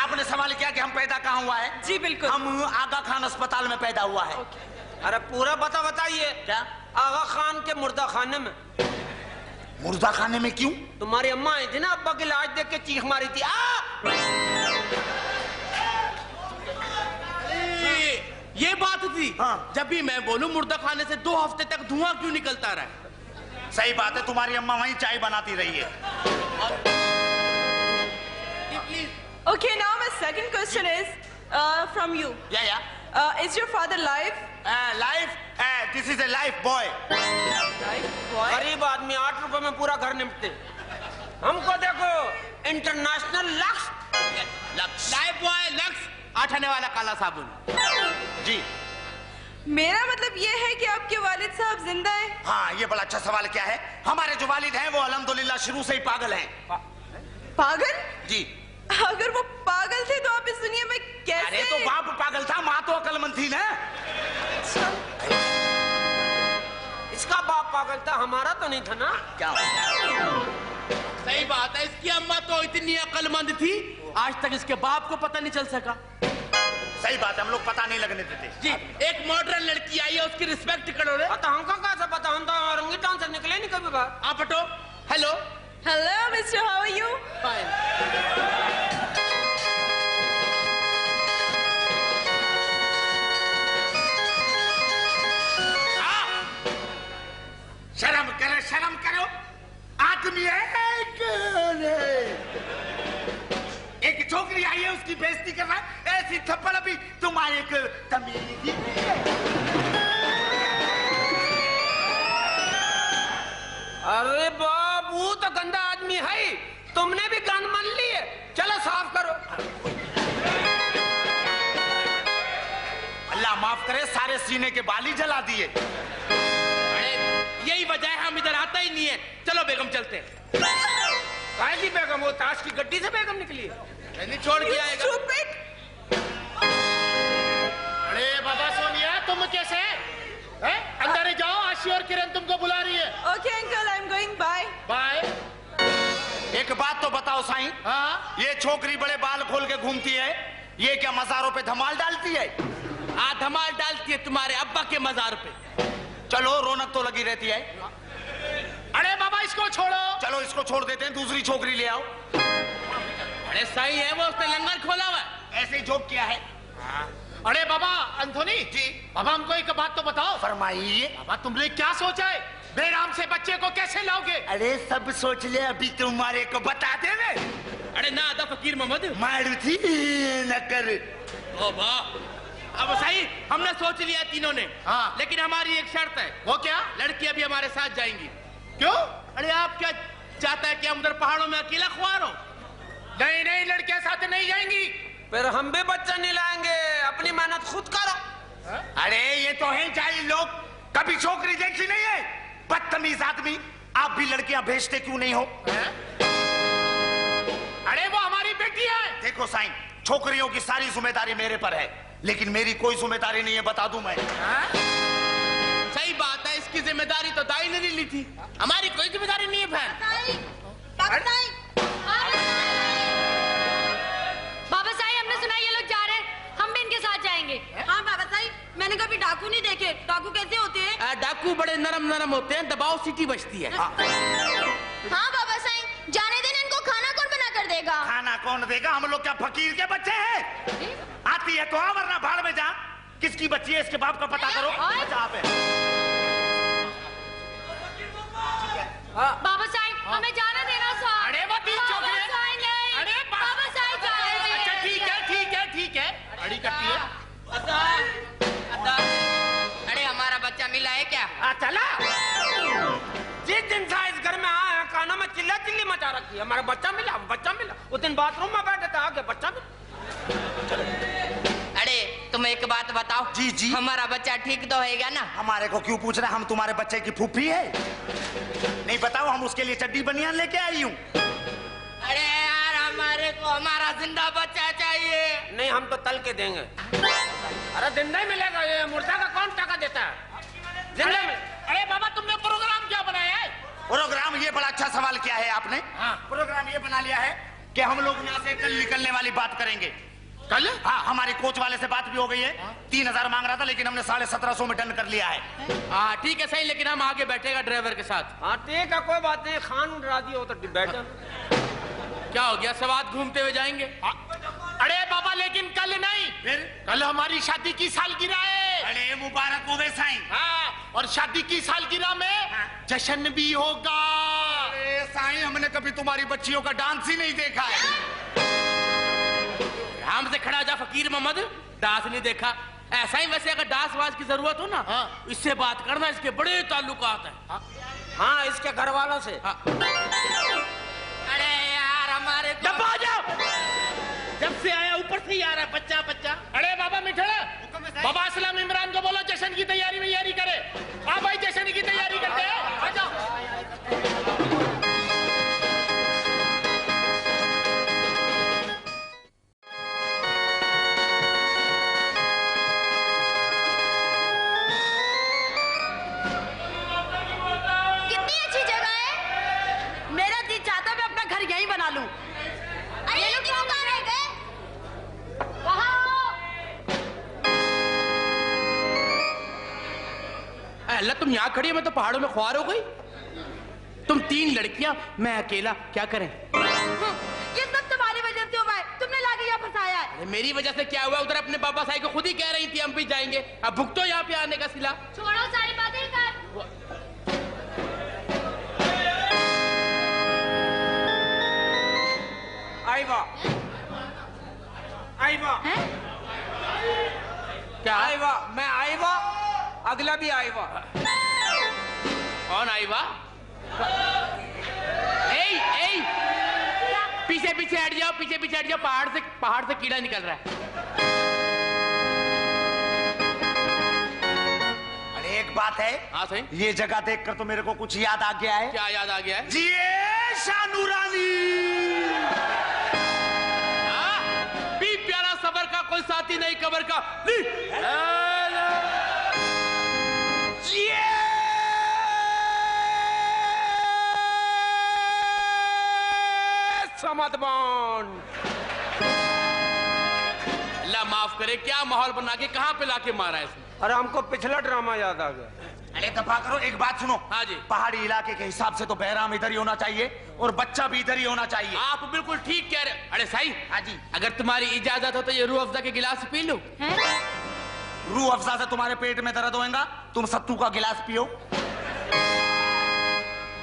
Speaker 8: आपने सवाल किया कि हम पैदा कहाँ हुआ है?
Speaker 5: जी बिल्कुल।
Speaker 8: हम आगा खान अस्पताल में पैदा हुआ है।
Speaker 7: अरे पूरा बताइए।
Speaker 8: क्या?
Speaker 7: आगा खान के मुर्दा खाने में।
Speaker 8: मुर्दा खाने में क्यों?
Speaker 7: तुम्हारी अम्मा आई थी ना, अब्बा की लाश देख के चीख मारी थी।
Speaker 9: ये बात थी।
Speaker 8: हाँ।
Speaker 9: जब भी मैं बोलूं मुर्दा खाने से 2 हफ्ते तक धुआं क्यों निकलता रहा है?
Speaker 8: सही बात है, तुम्हारी अम्मा वहीं चाय बनाती रही है।
Speaker 5: Okay, now my second question is from you.
Speaker 8: या
Speaker 5: Is your father alive?
Speaker 8: Life, this is a life boy.
Speaker 5: Live boy.
Speaker 7: गरीब आदमी 8 रुपए में पूरा घर निपटते। हमको देखो international Lux.
Speaker 9: Lifebuoy, Lux, आठाने वाला काला साबुन।
Speaker 8: जी
Speaker 5: मेरा मतलब ये है कि आपके वालिद साहब जिंदा हैं?
Speaker 8: हाँ, ये बड़ा अच्छा सवाल क्या है। हमारे जो वालिद हैं वो अल्हम्दुलिल्लाह शुरू से ही पागल हैं।
Speaker 5: पागल?
Speaker 8: जी।
Speaker 5: अगर वो पागल थे तो आप इस दुनिया में कैसे?
Speaker 8: अरे तो बाप पागल था, माँ तो अक्लमंद थी ना।
Speaker 7: इसका बाप पागल था, हमारा तो नहीं था ना।
Speaker 8: क्या?
Speaker 9: सही बात है, इसकी अम्मा तो इतनी अक्लमंद थी, आज तक इसके बाप को पता नहीं चल सका।
Speaker 8: सही बात है, हम लोग पता नहीं लगने देते।
Speaker 9: जी, एक मॉडर्न लड़की आई है, उसकी रिस्पेक्ट करो रे।
Speaker 7: तो हमको कहाँ से पता? हम तो औरंगीटान से निकले नहीं कभी बाहर।
Speaker 9: आप हटो। Hello
Speaker 5: Hello, Mr. How are you?
Speaker 9: Fine.
Speaker 8: शर्म करो, शर्म करो। आदमी है एक छोकरी आई है, उसकी बेइज्जती कर रहा है। ऐसी थप्पड़ अभी तुम्हारे को तमीज ही नहीं है।
Speaker 7: अरे बाबू तो गंदा आदमी है ही। तुमने भी गन मान ली है, चलो साफ करो।
Speaker 8: अल्लाह माफ करे, सारे सीने के बाल ही जला दिए।
Speaker 9: यही वजह है हम इधर आता ही नहीं है। चलो बेगम चलते हैं।
Speaker 7: काहे की बेगम? वो ताश की गड्डी से बेगम निकली है।
Speaker 9: नहीं छोड़ के आएगा।
Speaker 5: Stupid!
Speaker 4: अरे बाबा सोनिया, तुम कैसे हैं? अंदर ही जाओ, आशी और किरण तुमको बुला रही है।
Speaker 5: Okay, uncle, I'm going. Bye.
Speaker 4: Bye.
Speaker 8: एक बात तो बताओ साईं,
Speaker 4: हाँ?
Speaker 8: ये छोकरी बड़े बाल खोल के घूमती है, ये क्या मज़ारों पे धमाल डालती है?
Speaker 9: धमाल डालती है तुम्हारे अब्बा के मजार पे।
Speaker 8: चलो, रौनक तो लगी रहती है।
Speaker 4: अरे बाबा इसको छोड़ो।
Speaker 8: चलो इसको छोड़ देते हैं, दूसरी छोकरी ले आओ।
Speaker 9: अरे सही है, वो उसने लंगर खोला हुआ है।
Speaker 8: ऐसे ही जोक किया है।
Speaker 4: अरे बाबा एंथोनी
Speaker 8: जी।
Speaker 4: बाबा हमको एक बात तो बताओ।
Speaker 8: फरमाइए।
Speaker 4: बाबा तुमने क्या सोचा है? बेराम से बच्चे को कैसे लाओगे?
Speaker 8: अरे सब सोच ले, अभी तुम्हारे को बता दे।
Speaker 9: अरे ना अदा फकीर मोहम्मद।
Speaker 8: मारुति न कर।
Speaker 9: ओ वाह, अब सही हमने सोच लिया तीनों ने।
Speaker 4: हाँ।
Speaker 9: लेकिन हमारी एक शर्त है।
Speaker 4: वो क्या?
Speaker 9: लड़की अभी हमारे साथ जाएंगी।
Speaker 4: क्यों?
Speaker 9: अरे आप क्या चाहता है कि हम उधर पहाड़ों में अकेला खुआर हो?
Speaker 4: नहीं नहीं, लड़कियां साथ नहीं जाएंगी।
Speaker 7: फिर हम भी बच्चा नहीं लाएंगे, अपनी मेहनत खुद करो।
Speaker 8: अरे ये तो है जाहिल लोग, कभी छोकरी देखी नहीं है, बदतमीज आदमी। आप भी लड़कियां भेजते क्यों नहीं हो?
Speaker 4: अरे वो हमारी बेटी है।
Speaker 8: देखो साईं, छोकरियों की सारी जिम्मेदारी मेरे पर है, लेकिन मेरी कोई जिम्मेदारी नहीं है, बता दूं मैं।
Speaker 9: सही बात है, इसकी जिम्मेदारी तो दाई ने ली थी, हमारी कोई जिम्मेदारी नहीं है बहन।
Speaker 5: बाबा साहब, हमने सुना ये लोग जा रहे हैं, हम भी इनके साथ जाएंगे। हाँ बाबा साहब, मैंने कभी डाकू नहीं देखे। डाकू कैसे होते हैं?
Speaker 9: डाकू बड़े नरम नरम होते हैं, दबाव सीटी बजती है।
Speaker 6: हाँ बाबा साहब, जाने देना, इनको खाना कौन बना कर देगा?
Speaker 8: खाना कौन देगा? हम लोग क्या फकीर के बच्चे हैं? आती है तो आ, वरना भाड़ में जा। किसकी बच्ची है इसके बाप का पता करो।
Speaker 5: बाबा साहब, हमें जाना देना साहब।
Speaker 4: अरे वो तीन छोकरे। अरे
Speaker 5: बाबा साहब जा रहे हैं।
Speaker 4: अच्छा ठीक है ठीक है ठीक है, अड़ी करती है।
Speaker 1: अरे हमारा बच्चा मिला है क्या?
Speaker 8: चला।
Speaker 7: जिस दिन से इस घर में आया काना में चिल्ला चिल्ली मचा रखी है, हमारा बच्चा मिला बच्चा मिला। उस दिन बाथरूम में बैठे थे, आगे बच्चा मिला।
Speaker 1: अरे तुम एक बात बताओ।
Speaker 8: जी जी।
Speaker 1: हमारा बच्चा ठीक तो होएगा ना?
Speaker 8: हमारे को क्यों पूछ रहे? हम तुम्हारे बच्चे की फूफी है? नहीं बताओ, हम उसके लिए चड्डी बनियान लेके आई हूँ।
Speaker 1: अरे यार, हमारे को हमारा जिंदा बच्चा चाहिए।
Speaker 7: नहीं, हम तो तल के देंगे।
Speaker 4: अरे जिंदा ही मिलेगा, ये मुर्दा का कौन टका देता है? जिंदा में। अरे बाबा, तुमने प्रोग्राम क्या बनाया है?
Speaker 8: प्रोग्राम? ये बड़ा अच्छा सवाल किया है आपने।
Speaker 4: हाँ।
Speaker 8: प्रोग्राम ये बना लिया है कि हम लोग यहाँ से कल निकलने वाली बात करेंगे।
Speaker 4: कल?
Speaker 8: हाँ, हमारे कोच वाले से बात भी हो गई है। 3000 मांग रहा था, लेकिन हमने 1750 में डन कर लिया है।
Speaker 9: हाँ ठीक है, सही, लेकिन हम आगे बैठेगा ड्राइवर के साथ।
Speaker 7: हाँ ठीक है, कोई बात नहीं। खान राजी हो तो बैठ जाना।
Speaker 9: क्या हो गया, सवाद घूमते हुए जाएंगे।
Speaker 4: अरे बाबा, लेकिन कल नहीं,
Speaker 8: फिर?
Speaker 4: कल हमारी शादी की सालगिरह है।
Speaker 8: अरे मुबारक हो वे साईं।
Speaker 4: हाँ, और शादी की सालगिरह में जश्न भी होगा।
Speaker 8: अरे साईं, हमने कभी तुम्हारी बच्चियों का डांस ही नहीं देखा है।
Speaker 9: आराम से खड़ा जा फकीर मोहम्मद, डांस नहीं देखा? ऐसा ही वैसे अगर डांस वास की जरूरत हो ना, इससे बात करना, इसके बड़े ताल्लुकात हैं।
Speaker 7: हाँ, इसके घर वालों से।
Speaker 1: अरे यार, हमारे को
Speaker 9: दबा जाओ। जब से आया ऊपर से ही आ रहा है बच्चा बच्चा।
Speaker 4: अरे बाबा मिठड़ा, बाबा असलम इमरान को बोलो जश्न की तैयारी करे। हाँ भाई, जश्न की तैयारी करते हैं, आ जाओ।
Speaker 6: कितनी अच्छी जगह है।
Speaker 5: मेरा जी चाहता मैं अपना घर यहीं बना लूं।
Speaker 6: अरे ये क्यों कहाँ रह गए?
Speaker 9: अल्लाह, तुम यहाँ खड़ी हो, मैं तो पहाड़ों में ख्वार हो गई। तुम 3 लड़कियां, मैं अकेला, क्या करें?
Speaker 5: ये सब तुम्हारी वजह से हुआ है, तुमने लाके यहाँ फंसाया है।
Speaker 9: अरे मेरी वजह से क्या हुआ? उधर अपने बाबा साहब को खुद ही कह रही थी हम भी जाएंगे, अब भुगतो यहाँ पे आने का सिला।
Speaker 6: छोड़ो सारी बातें कर।
Speaker 7: आईवा आईवा
Speaker 9: क्या?
Speaker 7: आईवा, मैं आईवा, अगला भी आईवा।
Speaker 9: कौन आईवा? पीछे पीछे हट जाओ, पीछे पीछे हट जाओ, पहाड़ से कीड़ा निकल रहा है।
Speaker 8: अरे एक बात है।
Speaker 9: हाँ सही।
Speaker 8: ये जगह देखकर तो मेरे को कुछ याद आ गया है।
Speaker 9: क्या याद आ गया है?
Speaker 8: जी शानूरानी।
Speaker 9: भी प्यारा सबर का कोई साथी नहीं कबर का। अल्लाह माफ करे, क्या माहौल बना के कहां पे लाके मारा है इसने?
Speaker 7: अरे हमको पिछला ड्रामा याद आ गया।
Speaker 8: अरे दफा करो, एक बात सुनो।
Speaker 9: हाँ जी।
Speaker 8: पहाड़ी इलाके के हिसाब से तो बहराम इधर ही होना चाहिए और बच्चा भी इधर ही होना चाहिए।
Speaker 9: आप बिल्कुल ठीक कह रहे। अरे साईं।
Speaker 8: हाँ जी।
Speaker 9: अगर तुम्हारी इजाजत हो तो ये रूह अफ़ज़ा के गिलास पी लो।
Speaker 8: रूह अफ़ज़ा से तुम्हारे पेट में दर्द होएगा, तुम सत्तू का गिलास पियो।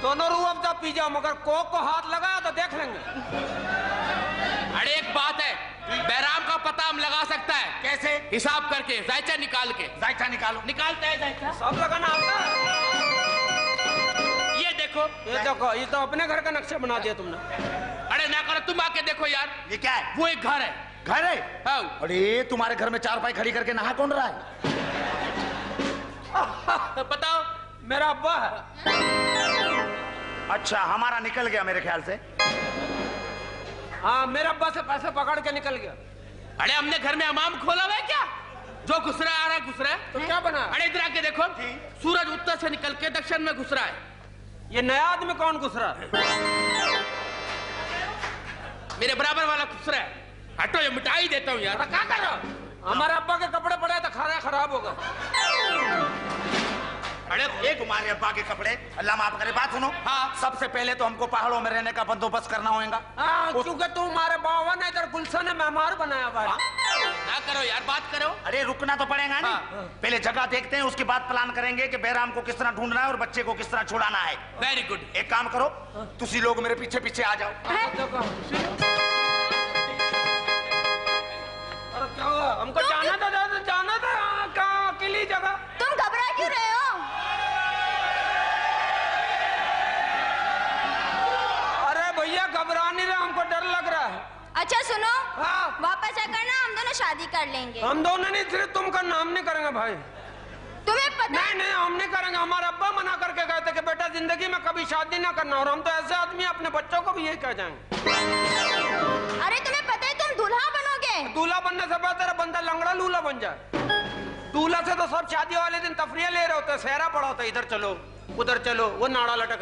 Speaker 7: दोनों रूह अफ़ज़ा पी जाओ, मगर कोक को हाथ लगाया तो देख लेंगे।
Speaker 9: अरे एक बात है, बहराम का पता हम लगा सकता है।
Speaker 8: कैसे?
Speaker 9: हिसाब करके, जायचा निकाल के।
Speaker 8: जायचा निकालो।
Speaker 9: निकालता है जायचा।
Speaker 7: सब लगाना आता है।
Speaker 9: ये देखो, ये तो अपने घर का नक्शा बना दिया तुमने।
Speaker 2: अरे ना करो, तुम आके देखो यार।
Speaker 8: ये क्या है?
Speaker 2: वो एक घर है।
Speaker 8: घर है?
Speaker 2: हाँ।
Speaker 8: अरे तुम्हारे घर में चारपाई खड़ी करके नहा कौन रहा है?
Speaker 2: बताओ।
Speaker 9: मेरा अब्बा है।
Speaker 8: अच्छा, हमारा निकल गया मेरे ख्याल से।
Speaker 9: हाँ, मेरे अब्बा से पैसे पकड़ के निकल गया।
Speaker 2: अरे हमने घर में हमाम खोला हुआ है क्या? जो घुस रहा आ रहा है घुस रहा है।
Speaker 9: तो क्या बना?
Speaker 2: अरे इधर आके देखो, सूरज उत्तर से निकल के दक्षिण में घुस रहा है।
Speaker 9: ये नया आदमी कौन घुस रहा है?
Speaker 2: मेरे बराबर वाला घुस रहा है। हटो, ये मिटा ही देता हूँ यार।
Speaker 9: क्या कर रहा? हमारे अब्बा के कपड़े पड़े तो खाना खराब होगा।
Speaker 8: अरे ये तुम्हारे अब्बा के कपड़े, अल्लाह माफ करे। बात सुनो।
Speaker 2: हाँ।
Speaker 8: सबसे पहले तो हमको पहाड़ों में रहने का बंदोबस्त करना होगा।
Speaker 9: हाँ, क्योंकि तुम हमारे बावन है, इधर गुलशन है, मेहमान बनाया भाई।
Speaker 2: ना करो यार, बात करो।
Speaker 8: अरे रुकना तो पड़ेगा नहीं। पहले जगह देखते हैं, उसके बाद प्लान करेंगे कि बैराम को किस तरह ढूंढना है और बच्चे को किस तरह छुड़ाना है।
Speaker 2: Very good.
Speaker 8: एक काम करो, तुसी लोग मेरे पीछे पीछे आ जाओ।
Speaker 9: अरे क्या हुआ? हमको जाना था कहाँ अकेली जगह।
Speaker 6: तुम घबरा क्यों रहे हो?
Speaker 9: अरे भैया घबरा नहीं रहा, हमको डर लग रहा है।
Speaker 6: अच्छा सुनो,
Speaker 9: हाँ।
Speaker 6: वापस आकर ना हम दोनों शादी कर लेंगे।
Speaker 9: हम दोनों नहीं, सिर्फ तुम करना, हम नहीं करेंगे भाई।
Speaker 6: तुम्हें पता
Speaker 9: नहीं, हम नहीं करेंगे। हमारे अब्बा मना करके गए थे कि बेटा जिंदगी में कभी शादी ना करना, और हम तो ऐसे आदमी अपने बच्चों को भी यही कह जाएंगे।
Speaker 6: अरे तुम्हें पता है तुम दूल्हा बनोगे।
Speaker 9: दूल्हा बनने से बेहतर है बंदा लंगड़ा लूला बन जाए। दूल्हा से तो सब शादी वाले दिन तफरिया ले रहे होते, सहरा पड़ा होता, इधर चलो उधर चलो, वो नाड़ा लटक।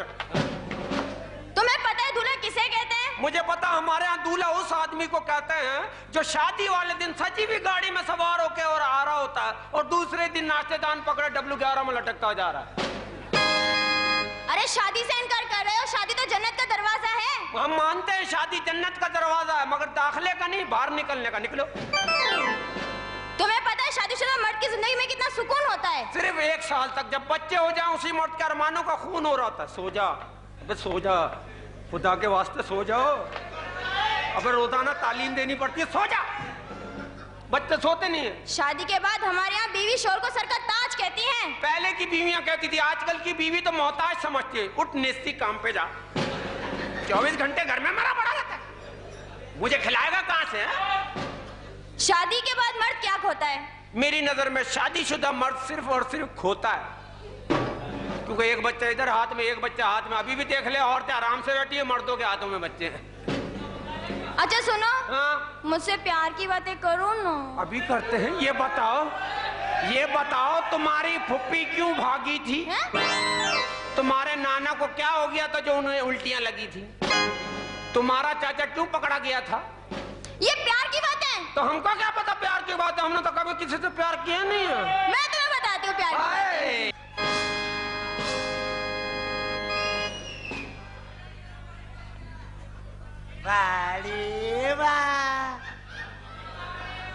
Speaker 6: तुम्हें पता है दूल्हा किसे कहते हैं?
Speaker 9: मुझे पता, हमारे यहाँ दूल्हा उस आदमी को कहते हैं जो शादी वाले दिन सजी हुई गाड़ी में सवार होके और आ रहा होता है, और दूसरे दिन नाश्तेदान पकड़े W11 में लटकता जा रहा है।
Speaker 6: अरे शादी से इनकार कर रहे हो? शादी तो जन्नत का दरवाजा है।
Speaker 9: हम मानते हैं शादी जन्नत का दरवाजा है, मगर दाखिले का नहीं, बाहर निकलने का। निकलो।
Speaker 6: तुम्हें पता है शादीशुदा मर्द की जिंदगी में कितना सुकून होता है?
Speaker 9: सिर्फ 1 साल तक, जब बच्चे हो जाए उसी मर्द के अरमानों का खून हो रहा था। सो जा, अबे सो जा, खुदा के वास्ते सो जाओ। अबे रोजाना तालीम देनी पड़ती है, सो जा। बच्चे सोते नहीं है।
Speaker 6: शादी के बाद हमारे यहाँ बीवी शोर को सर का ताज कहती हैं।
Speaker 9: पहले की बीवियां कहती थी, आजकल की बीवी तो मोहताज समझती है। उठ नेस्ती, काम पे जा। 24 घंटे घर में मरा पड़ा रहता है, मुझे खिलाएगा कहाँ से?
Speaker 6: शादी के बाद मर्द क्या खोता है?
Speaker 9: मेरी नजर में शादीशुदा मर्द सिर्फ और सिर्फ खोता है, क्योंकि एक बच्चा इधर हाथ में, एक बच्चा हाथ में। अभी भी देख ले, औरतें आराम से बैठी है, मर्दों के हाथों में बच्चे हैं।
Speaker 6: अच्छा सुनो,
Speaker 9: हाँ?
Speaker 6: मुझसे प्यार की बातें करो ना।
Speaker 9: अभी करते हैं। ये बताओ तुम्हारी फुप्पी क्यों भागी थी? तुम्हारे नाना को क्या हो गया था जो उन्हें उल्टियां लगी थी? तुम्हारा चाचा क्यों पकड़ा गया था?
Speaker 6: ये प्यार की बात है।
Speaker 9: तो हमको क्या पता प्यार की बात है? हमने तो कभी किसी से प्यार किया नहीं है।
Speaker 6: मैं तुम्हें बताती हूँ प्यार की बात।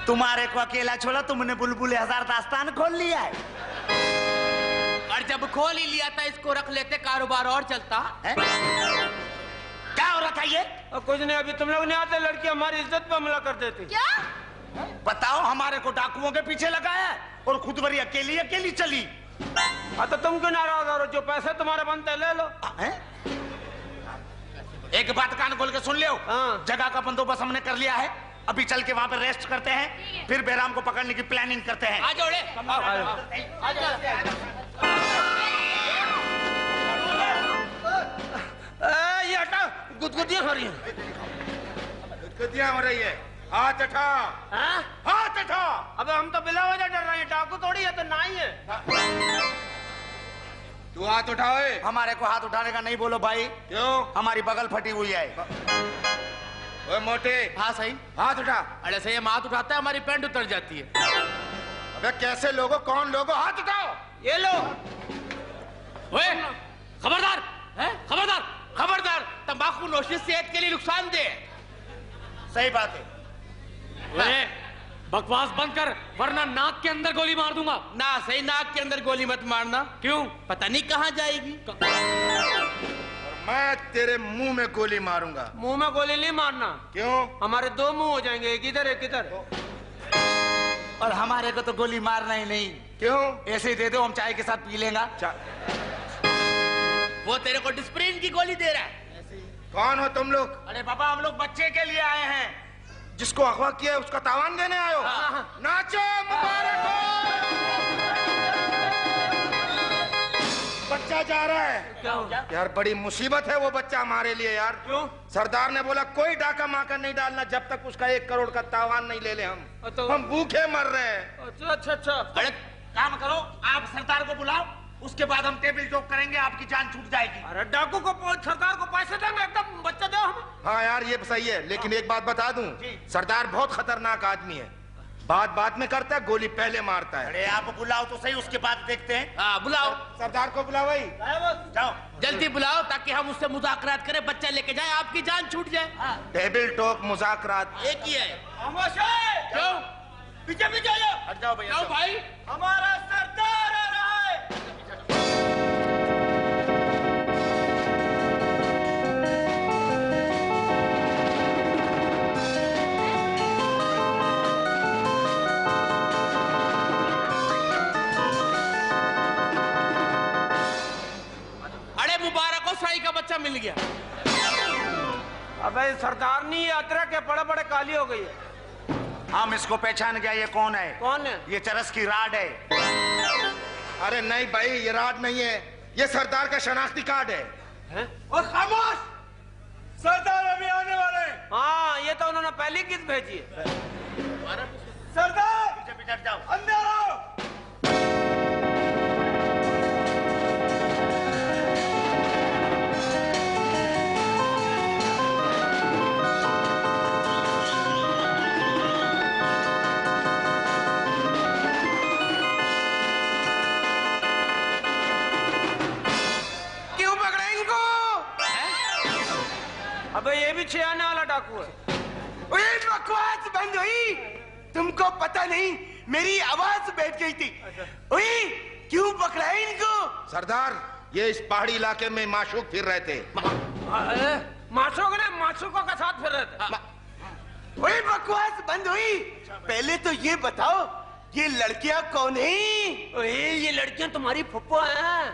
Speaker 8: तुम्हारे को अकेला छोड़ा, तुमने बुलबुल 1000 दास्तान खोल लिया है।
Speaker 2: और जब खोल ही लिया था, इसको रख लेते, कारोबार और चलता
Speaker 8: है? क्या हो रहा था ये?
Speaker 9: कुछ नहीं, अभी तुम लोग नहीं आते, लड़की हमारी इज्जत पे हमला कर देती।
Speaker 6: क्या?
Speaker 8: बताओ, हमारे को डाकुओं के पीछे लगाया और खुद बड़ी अकेली चली।
Speaker 9: तो तुम क्यों नाराज हो? जो पैसे तुम्हारे बनते ले लो।
Speaker 8: एक बात कान खोल के सुन लो।
Speaker 9: हाँ।
Speaker 8: जगह का बंदोबस्त हमने कर लिया है, अभी चल के वहाँ पे रेस्ट करते हैं, फिर बैराम को पकड़ने की प्लानिंग करते हैं।
Speaker 2: आ जोड़े।
Speaker 9: ये हटा, गुदगुदियां हो रही हैं।
Speaker 4: गुदगुदियां हो रही है। हाथ उठा। हाथ उठा।
Speaker 9: अबे हम तो बिला वजह डर रहे हैं, डाकू थोड़ी है, तो ना ही है।
Speaker 4: तू हाथ उठाओ।
Speaker 8: हमारे को हाथ उठाने का नहीं बोलो भाई।
Speaker 4: क्यों?
Speaker 8: हमारी बगल फटी हुई है।
Speaker 4: ओए मोटे।
Speaker 2: हाँ सही।
Speaker 4: हाथ उठा।
Speaker 2: अरे सही, हम हाथ उठाते हैं, हमारी पैंट उतर जाती है।
Speaker 4: अबे कैसे लोगो, कौन लोगो? हाथ उठाओ।
Speaker 9: ये लो।
Speaker 2: ओए, खबरदार, खबरदार, खबरदार, तंबाकू नोशी सेहत के लिए नुकसानदेह।
Speaker 8: सही बात है।
Speaker 2: ओए, बकवास बंद कर, वरना नाक के अंदर गोली मार दूंगा।
Speaker 1: ना सही, नाक के अंदर गोली मत मारना।
Speaker 2: क्यों?
Speaker 1: पता नहीं कहाँ जाएगी।
Speaker 4: मैं तेरे मुंह में गोली मारूंगा।
Speaker 9: मुंह में गोली नहीं मारना।
Speaker 4: क्यों?
Speaker 9: हमारे 2 मुंह हो जाएंगे, एक इधर एक इधर।
Speaker 8: और हमारे को तो गोली मारना ही नहीं।
Speaker 4: क्यों?
Speaker 8: ऐसे ही दे दो, हम चाय के साथ पी लेंगे।
Speaker 3: वो तेरे को डिस्प्रिन की गोली दे रहा है।
Speaker 4: कौन हो तुम लोग?
Speaker 8: अरे बाबा, हम लोग बच्चे के लिए आए हैं।
Speaker 4: जिसको अगवा किया है उसका तावान देने आए हो? नाचो, मुबारक हो। बच्चा जा रहा है।
Speaker 3: क्या हो गया?
Speaker 4: यार बड़ी मुसीबत है वो बच्चा हमारे लिए यार।
Speaker 3: क्यों?
Speaker 4: सरदार ने बोला कोई डाका माका नहीं डालना जब तक उसका 1 करोड़ का तावान नहीं ले ले हम।
Speaker 3: तो
Speaker 4: हम भूखे मर रहे हैं।
Speaker 3: अच्छा अच्छा।
Speaker 8: अरे काम करो, आप सरदार को बुलाओ, उसके बाद हम टेबल टॉक करेंगे, आपकी जान छूट जाएगी।
Speaker 9: अरे डाकू को सरकार को पैसे देंगे, एकदम बच्चा दो हमें।
Speaker 4: हाँ यार ये सही है, लेकिन एक बात बता दूं, सरदार बहुत खतरनाक आदमी है। बात बात में करता है, गोली पहले मारता है।
Speaker 8: अरे आप बुलाओ तो सही, उसके बाद देखते हैं।
Speaker 3: हाँ बुलाओ,
Speaker 4: सरदार को बुलाओ भाई।
Speaker 8: जाओ
Speaker 3: जल्दी बुलाओ ताकि हम उससे मुज़ाकरात करें, बच्चा लेके जाए, आपकी जान छूट जाए।
Speaker 4: टेबल टॉक मुज़ाकरात
Speaker 3: एक ही है।
Speaker 8: क्यों?
Speaker 3: पीछे पीछे जाओ।
Speaker 8: हट जाओ भैया।
Speaker 3: जाओ भाई, हमारा सरदार आ रहा है। अरे मुबारक हो, साई का बच्चा मिल गया।
Speaker 9: अबे सरदार नहीं, ये अदरक के बड़े बड़े काली हो गई है।
Speaker 8: हम इसको पहचान गया, ये कौन है?
Speaker 9: कौन है?
Speaker 8: ये चरस की राड है।
Speaker 4: अरे नहीं भाई, ये राड नहीं है, ये सरदार का शनाख्ती कार्ड है।
Speaker 3: और खामोश, सरदार अभी आने वाले हैं।
Speaker 9: हाँ, ये तो उन्होंने पहली किस्त भेजी है।
Speaker 3: सरदार
Speaker 8: पीछे पीछे हट जाओ।
Speaker 3: अंदर आओ।
Speaker 9: अबे ये भी 6 आने वाला डाकू है।
Speaker 10: ओए बकवास बंद हुई, तुमको पता नहीं मेरी आवाज बैठ गई थी। ओए क्यों पकड़ा है इनको?
Speaker 4: सरदार ये इस पहाड़ी इलाके में माशूक फिर रहे थे।
Speaker 9: माशूक ने माशूकों के साथ फिर रहे थे।
Speaker 10: ओए बकवास बंद हुई, पहले तो ये बताओ ये लड़कियां कौन है?
Speaker 9: ओए ये लड़कियां तुम्हारी फुप्पो हैं।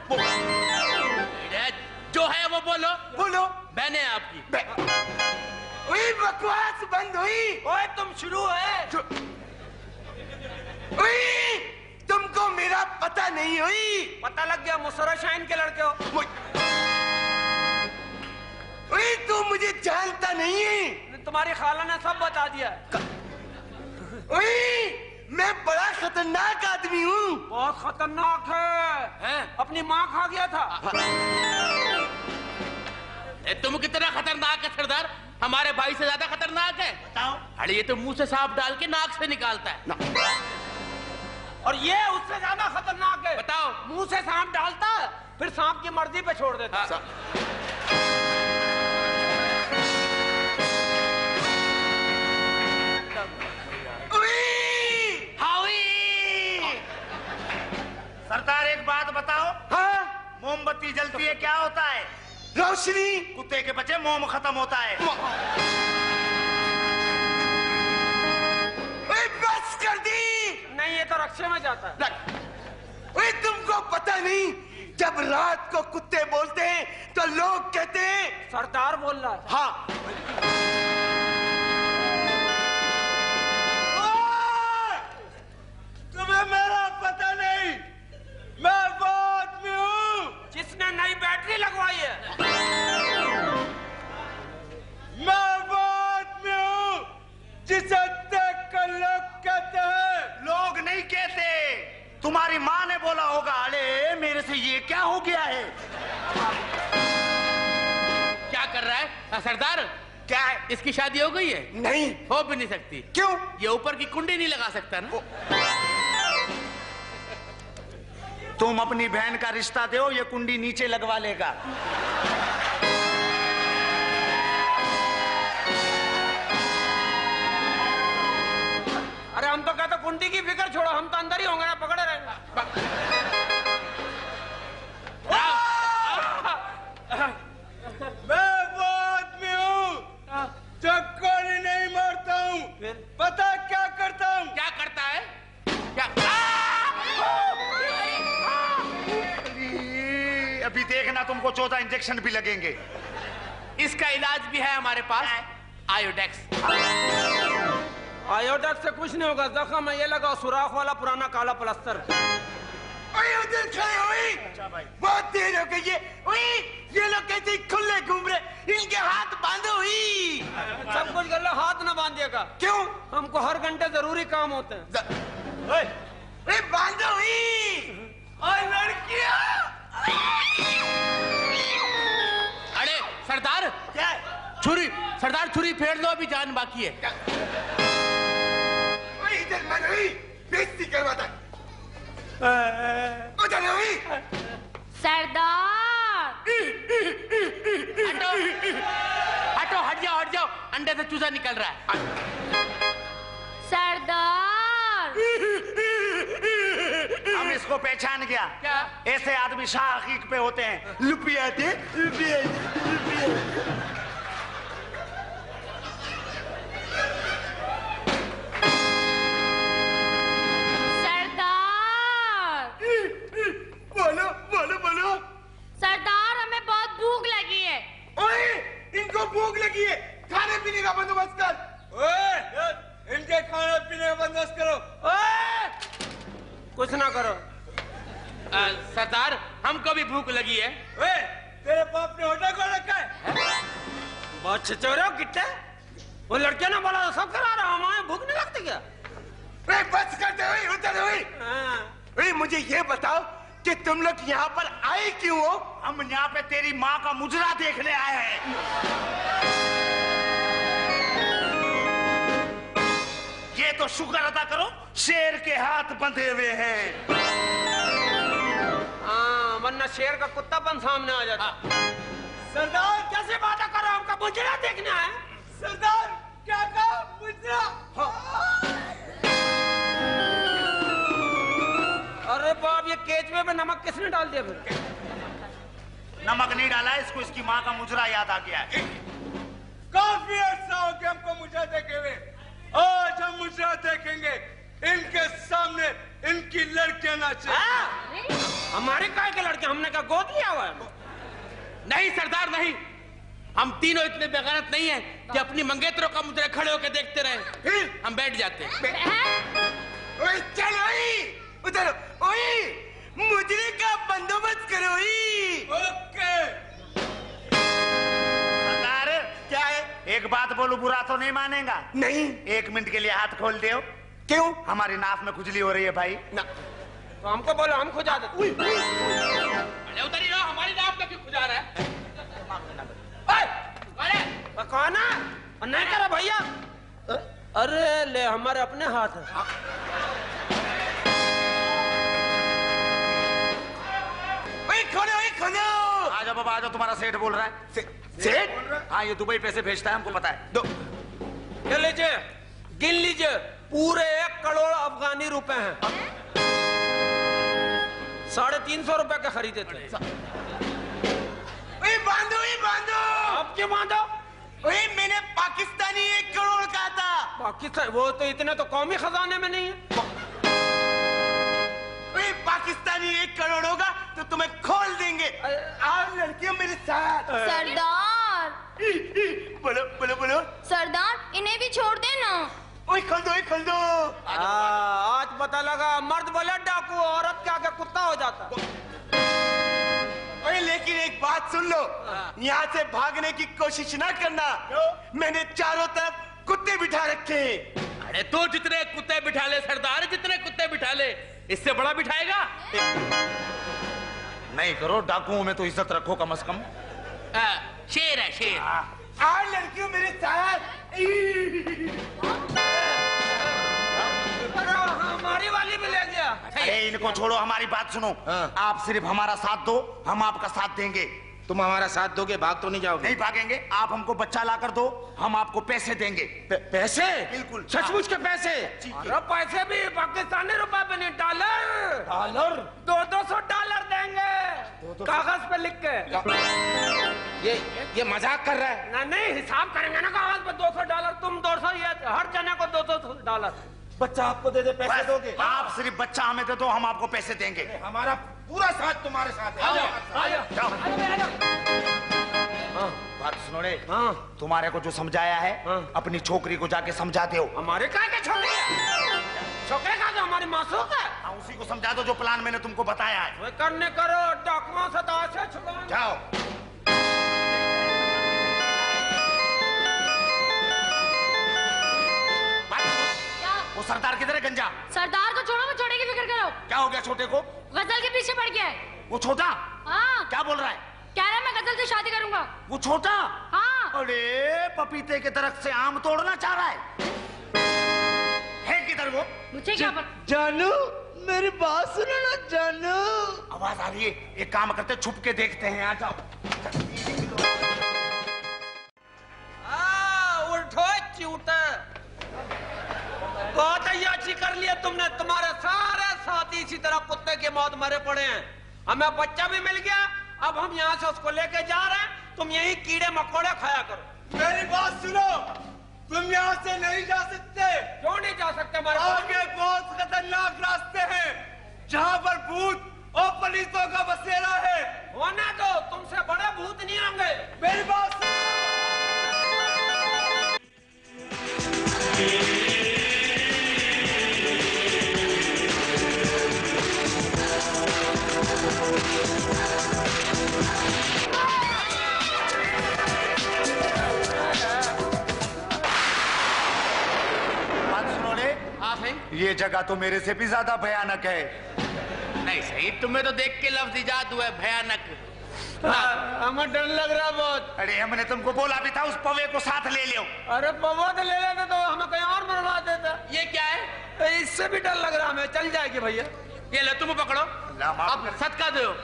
Speaker 3: जो है वो बोलो।
Speaker 10: बोलो।
Speaker 3: मैंने आपकी।
Speaker 10: ओए बकवास बंद हुई।
Speaker 9: ओए तुम शुरू है।
Speaker 10: ओए तुमको मेरा पता नहीं हुई?
Speaker 9: पता लग गया, मुसर्रा शाइन के लड़के हो।
Speaker 10: ओए तू मुझे जानता नहीं है?
Speaker 9: तुम्हारी खाला ने सब बता दिया।
Speaker 10: ओए मैं बड़ा खतरनाक आदमी हूँ।
Speaker 9: बहुत खतरनाक है? अपनी माँ खा गया था।
Speaker 3: तुम कितना खतरनाक है सरदार? हमारे भाई से ज्यादा खतरनाक है।
Speaker 8: बताओ।
Speaker 3: अरे ये तो मुंह से सांप डाल के नाक से निकालता है।
Speaker 9: और ये उससे ज्यादा खतरनाक है।
Speaker 3: बताओ।
Speaker 9: मुंह से सांप डालता है, फिर सांप की मर्जी पे छोड़ देता।
Speaker 8: सरदार एक बात बताओ।
Speaker 10: हाँ?
Speaker 8: मोमबत्ती जलती है क्या होता है?
Speaker 10: रोशनी।
Speaker 8: कुत्ते के बच्चे मोम खत्म होता है।
Speaker 10: ओए बस कर दी।
Speaker 9: नहीं, ये तो रक्षे में जाता है।
Speaker 10: ओए तुमको पता नहीं, जब रात को कुत्ते बोलते हैं तो लोग कहते हैं
Speaker 9: सरदार बोल रहा है।
Speaker 10: हाँ।
Speaker 3: तुम्हें मेरा पता नहीं, मैं वो आदमी हूँ
Speaker 9: जिसने नई बैटरी लगवाई है।
Speaker 3: मैं वो आदमी हूँ जिसे देख कर लोग कहते हैं।
Speaker 8: लोग नहीं कहते, तुम्हारी माँ ने बोला होगा। अरे मेरे से ये क्या हो गया है?
Speaker 3: क्या कर रहा है सरदार?
Speaker 10: क्या है?
Speaker 3: इसकी शादी हो गई है?
Speaker 10: नहीं।
Speaker 3: हो भी नहीं सकती।
Speaker 10: क्यों?
Speaker 3: ये ऊपर की कुंडी नहीं लगा सकता ना।
Speaker 8: तुम अपनी बहन का रिश्ता दो, ये कुंडी नीचे लगवा लेगा।
Speaker 9: अरे हम तो कहते कुंडी की फिक्र छोड़ो, हम तो अंदर ही होंगे ना, पकड़े रहेंगे।
Speaker 3: मैं वो आदमी हूँ जो गोली नहीं मारता हूँ। पता क्या करता हूँ? क्या करता है? क्या?
Speaker 8: अभी देखना तुमको 14 इंजेक्शन भी लगेंगे।
Speaker 4: इसका इलाज भी है हमारे पास, आयोडेक्स।
Speaker 9: आयोडेक्स से कुछ नहीं होगा, जख्म है ये लगा सुराख वाला पुराना काला प्लास्टर।
Speaker 10: उधर खड़े हुई, बहुत देर हो गई है। ये लोग कैसे खुले घूम रहे, इनके हाथ बांधो हुई।
Speaker 9: सब कुछ कर लो, हाथ ना बांधिएगा।
Speaker 10: क्यों?
Speaker 9: हमको हर घंटे जरूरी काम होते हैं।
Speaker 10: बांधो हुई। और लड़कियां,
Speaker 4: अरे सरदार,
Speaker 10: क्या
Speaker 4: छुरी, सरदार छुरी फेर लो, अभी जान बाकी है।
Speaker 10: इधर मन हुई, बेइज्जती करवाता। उधर हुई।
Speaker 5: सरदार
Speaker 4: हटो हटो, हट जाओ, अंडे से चूजा निकल रहा है।
Speaker 5: सरदार
Speaker 8: हम इसको पहचान गया।
Speaker 4: क्या?
Speaker 8: ऐसे आदमी शाह हकीक पे होते हैं।
Speaker 10: लुपिया दे, लुपिया दे, लुपिया दे। बोलो बोलो बोलो।
Speaker 5: सरदार हमें बहुत भूख लगी है।
Speaker 10: ओए, इनको भूख लगी है, खाने पीने का बंदोबस्त कर। ओए, इनके खाने पीने का बंदोबस्त करो।
Speaker 9: ओए, कुछ ना करो।
Speaker 4: सरदार हमको भी भूख लगी है।
Speaker 10: ओए, तेरे बाप ने होटल खोल रखा है?
Speaker 9: बहुत छिचोरे हो किट्टे। वो लड़कियां ना बोला सब करा रहा, हमारे भूख नहीं लगती क्या?
Speaker 10: बस करते हुए उधर हुई। मुझे ये बताओ कि तुम लोग यहाँ पर आए क्यों हो?
Speaker 8: हम यहाँ पे तेरी माँ का मुजरा देखने आए हैं। ये तो शुक्र अदा करो, शेर के हाथ बंधे हुए हैं।
Speaker 9: हाँ, वरना शेर का कुत्तापन सामने आ जाता। सरदार कैसे बातें कर रहे हो? हमका मुजरा देखने आए।
Speaker 10: सरदार क्या कहा? मुजरा।
Speaker 9: अरे बाप, ये केचवे में नमक किसने डाल दिया फिर?
Speaker 8: नमक नहीं डाला, इसको इसकी माँ का मुजरा याद आ गया है।
Speaker 10: काफी अर्सा हो गया हमको मुजरा देखे हुए। आज हम मुजरा देखेंगे, इनके सामने इनकी लड़कियां नाचे।
Speaker 9: हमारे काय के लड़के, हमने क्या गोद लिया हुआ है?
Speaker 4: नहीं सरदार नहीं, हम तीनों इतने बेगैरत नहीं हैं कि अपनी मंगेतरों का मुजरा खड़े होकर देखते रहे।
Speaker 10: फिर
Speaker 4: हम बैठ जाते हैं।
Speaker 10: ओए चल ओए, उधर ओए, मुजरे का बंदोबस्त करो ओए। ओके।
Speaker 8: सरदार
Speaker 10: क्या है?
Speaker 8: एक बात बोलूं, बुरा तो नहीं मानेगा?
Speaker 10: नहीं।
Speaker 8: 1 मिनट के लिए हाथ खोल दो।
Speaker 10: क्यों?
Speaker 8: हमारी नाक में खुजली हो रही है भाई।
Speaker 9: ना, तो हमको बोलो, हम खुजा देते।
Speaker 4: अरे उधर ही रहो, हमारी नाक में क्यों खुजा रहा है?
Speaker 9: कौन है? नहीं करा भैया। अरे ले, हमारे अपने हाथ है।
Speaker 10: खोलो खोलो।
Speaker 8: आ जाओ बाबा, आ जाओ, तुम्हारा सेठ बोल रहा है।
Speaker 10: सेठ?
Speaker 8: हाँ, ये दुबई पैसे भेजता है, हमको पता है। दो।
Speaker 9: ये लीजिए, गिन लीजिए, पूरे 1 करोड़ अफगानी रुपए हैं। 350 रुपए के खरीदे थे।
Speaker 10: बांधो बांधो।
Speaker 9: अब क्यों बांधो?
Speaker 10: मैंने पाकिस्तानी 1 करोड़ कहा था।
Speaker 9: पाकिस्तान वो तो इतने तो कौमी खजाने में नहीं है।
Speaker 10: पाकिस्तानी 1 करोड़ होगा तो तुम्हें खोल देंगे। आओ लड़कियों मेरे साथ।
Speaker 5: सरदार
Speaker 10: बोलो बोलो बोलो।
Speaker 5: सरदार इन्हें भी छोड़ देना।
Speaker 10: ओए खोल दो, खोल दो।
Speaker 9: आज पता लगा, मर्द बोले डाकू, औरत के आगे कुत्ता हो जाता।
Speaker 10: ओए लेकिन एक बात सुन लो, यहाँ से भागने की कोशिश ना करना। मैंने चारों तरफ कुत्ते बिठा रखे हैं।
Speaker 4: अरे तो जितने कुत्ते बिठा ले सरदार, जितने कुत्ते बिठा ले, इससे बड़ा बिठाएगा?
Speaker 8: नहीं करो, डाकुओं में तो इज्जत रखो कम से कम।
Speaker 4: शेर है शेर।
Speaker 10: आओ लड़कियों मेरे साथ।
Speaker 9: हमारी वाली भी ले गया।
Speaker 8: अरे इनको छोड़ो, हमारी बात सुनो। आप सिर्फ हमारा साथ दो, हम आपका साथ देंगे।
Speaker 11: तुम हमारा साथ दोगे, भाग तो नहीं जाओगे?
Speaker 8: नहीं भागेंगे। आप हमको बच्चा लाकर दो, हम आपको पैसे देंगे।
Speaker 11: पैसे?
Speaker 8: बिल्कुल।
Speaker 11: सचमुच के पैसे?
Speaker 9: अरे पैसे भी पाकिस्तानी रुपए में नहीं, डॉलर।
Speaker 11: डॉलर?
Speaker 9: 200 डॉलर देंगे, कागज पे लिख के।
Speaker 11: ये मजाक कर रहा है?
Speaker 9: ना नहीं, हिसाब करेंगे ना कागज पे। 200 डॉलर तुम, 200 ये, हर जने को 200 डॉलर।
Speaker 11: बच्चा आपको दे दे, पैसे दोगे?
Speaker 8: आप सिर्फ बच्चा हमें दे दो, हम आपको पैसे देंगे।
Speaker 11: हमारा
Speaker 4: पूरा साथ तुम्हारे साथ है।
Speaker 8: जाओ। बात सुनो रे, तुम्हारे को जो समझाया है अपनी छोकरी को जाके समझाते हो।
Speaker 9: हमारे कहाँ के छोकरे छोकरे कहाँ हमारी मासूम है,
Speaker 8: उसी को समझा दो जो प्लान मैंने तुमको बताया है।
Speaker 9: वो करने करो डॉक्यूमेंट से तो ऐसे छुड़ो।
Speaker 8: जाओ। वो सरदार किधर है गंजा?
Speaker 5: सरदार को छोड़ो, मैं छोटे की फिक्र करो।
Speaker 8: क्या हो गया छोटे को?
Speaker 5: गजल के पीछे पड़ गया है।
Speaker 8: वो छोटा?
Speaker 5: हाँ।
Speaker 8: क्या बोल रहा है?
Speaker 5: कह रहा है मैं गजल से शादी करूंगा।
Speaker 8: वो छोटा?
Speaker 5: हाँ।
Speaker 8: अरे पपीते के दरख्त से आम तोड़ना चाह रहा है किधर वो?
Speaker 5: मुझे क्या पता।
Speaker 10: जानू मेरी बात सुनो ना जानू।
Speaker 8: आवाज आ रही है, एक काम करते छुप के देखते हैं। आ जाओ।
Speaker 9: उठो चूटा, बहुत अच्छी कर लिया तुमने। तुम्हारे सारे साथी इसी तरह कुत्ते के मौत मरे पड़े हैं। हमें बच्चा भी मिल गया, अब हम यहाँ से उसको लेके जा रहे हैं। तुम यही कीड़े मकोड़े खाया करो।
Speaker 10: मेरी बात सुनो, तुम यहाँ से नहीं जा सकते।
Speaker 9: क्यों नहीं जा सकते? हमारे
Speaker 10: आगे बहुत खतरनाक रास्ते हैं जहाँ पर भूत और पुलिसों का बसेरा है।
Speaker 9: होने दो, तुमसे बड़े भूत नहीं होंगे।
Speaker 10: मेरी बात
Speaker 8: ये जगह तो मेरे से भी ज्यादा भयानक है।
Speaker 3: नहीं सही, तुम्हें तो देख के लफ्ज इजाद हुआ है भयानक।
Speaker 9: हमें डर लग रहा बहुत।
Speaker 8: अरे हमने तुमको बोला भी था उस पवे को साथ ले लो।
Speaker 9: अरे पवा तो ले लेते तो हमें कहीं और मरवा देता।
Speaker 3: ये क्या है?
Speaker 9: इससे भी डर लग रहा हमें। चल जाएगी भैया।
Speaker 3: ये लो तुम पकड़ो, अब सदका दो।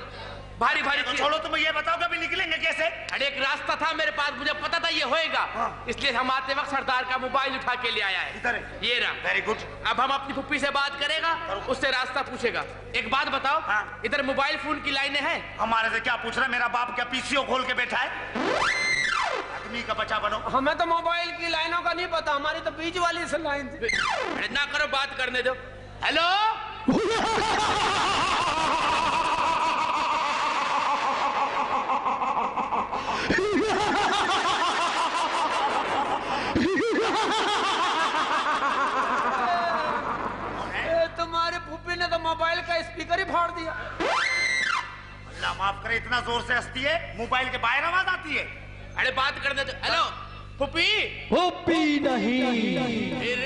Speaker 3: भारी भारी
Speaker 8: तो छोड़ो, तुम ये बताओ कभी निकलेंगे कैसे?
Speaker 3: अरे एक रास्ता था मेरे पास, मुझे पता था ये होएगा। इसलिए हम आते वक्त सरदार का मोबाइल उठा के ले आया है।
Speaker 8: इधर है।
Speaker 3: ये रहा।
Speaker 8: Very good.
Speaker 3: अब हम अपनी फुप्पी से बात करेगा, उससे रास्ता पूछेगा। एक बात बताओ, इधर मोबाइल फोन की लाइनें हैं?
Speaker 8: हमारे से क्या पूछ रहा है? मेरा बाप क्या पीसीओ खोल के बैठा है? आदमी का बच्चा बनो।
Speaker 9: हमें तो मोबाइल की लाइनों का नहीं पता, हमारी तो बीच वाली से लाइन थी।
Speaker 3: अरे ना करो, बात करने दो। हेलो
Speaker 9: तुम्हारे फूफी ने तो मोबाइल का स्पीकर ही फाड़ दिया।
Speaker 8: अल्लाह माफ करे, इतना जोर से हंसती है मोबाइल के बाहर आवाज आती है।
Speaker 3: अरे बात करने दो। हेलो फुप्पी।
Speaker 10: फुप्पी नहीं,
Speaker 3: फिर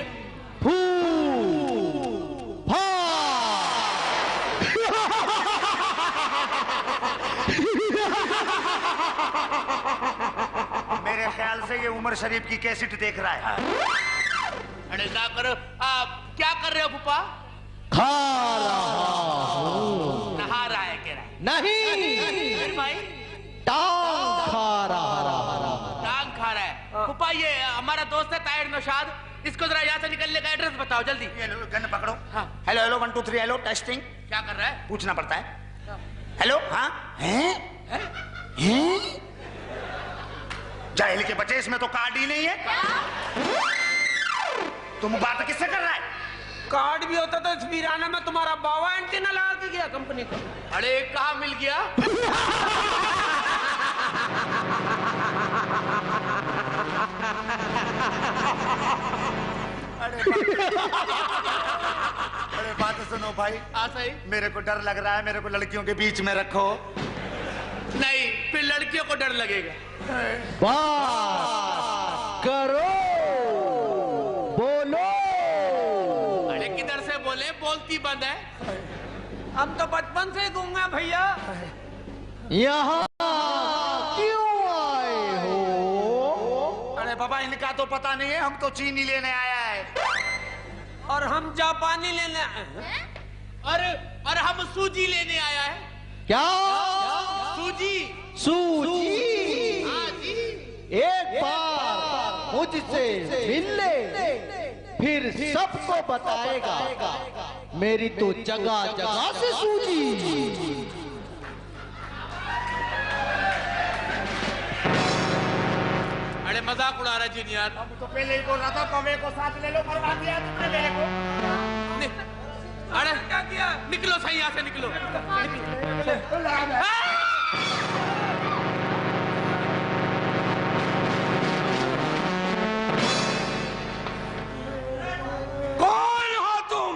Speaker 8: मेरे ख्याल से ये उमर शरीफ की कैसेट देख रहा है।
Speaker 3: अरे ना करो, आप क्या कर रहे हो फूफा?
Speaker 10: खा रहा हूँ।
Speaker 3: नहा रहा है कह रहा है।
Speaker 10: नहीं
Speaker 3: फिर भाई
Speaker 10: टांग खा रहा।
Speaker 3: टांग खा रहा है। फूफा ये हमारा दोस्त है ताहिर नौशाद, इसको जरा यहाँ से निकलने का एड्रेस बताओ जल्दी।
Speaker 8: ये लो, गन पकड़ो।
Speaker 3: हाँ।
Speaker 8: Hello hello 1 2 3 hello testing.
Speaker 3: क्या कर रहा है?
Speaker 8: पूछना पड़ता है। हेलो हाँ हैं? जाहिल के बच्चे, इसमें तो कार्ड ही नहीं है। तुम बात किससे कर रहा है?
Speaker 9: कार्ड भी होता तो इस वीराना में तुम्हारा बावा एंटीना लगा के गया कंपनी को।
Speaker 3: अरे कहाँ मिल गया?
Speaker 8: अरे बात सुनो भाई।
Speaker 3: हाँ सही।
Speaker 8: मेरे को डर लग रहा है, मेरे को लड़कियों के बीच में रखो।
Speaker 3: नहीं, फिर लड़कियों को डर लगेगा।
Speaker 10: बात करो, बोलो।
Speaker 3: अरे किधर से बोले, बोलती बंद है।
Speaker 9: हम तो बचपन से गूंगा भैया।
Speaker 10: यहाँ क्यों आए हो?
Speaker 8: अरे बाबा इनका तो पता नहीं है, हम तो चीनी लेने आया है।
Speaker 9: और हम जापानी लेने आए हैं।
Speaker 3: और हम सूजी लेने आया है।
Speaker 10: क्या?
Speaker 3: सूजी।
Speaker 10: सूजी?
Speaker 3: हाँ जी।
Speaker 10: एक बार मुझसे मिल ले, फिर सबको बताएगा। मेरी तो जगह जगह से सूजी।
Speaker 3: अरे मजाक उड़ा रहा जीन यार।
Speaker 8: अब तो पहले ही बोल रहा था पवे को साथ ले लो, मरवा दिया तुमने मेरे को।
Speaker 2: अरे क्या किया? निकलो सही, यहाँ से निकलो।
Speaker 10: कौन हो तुम?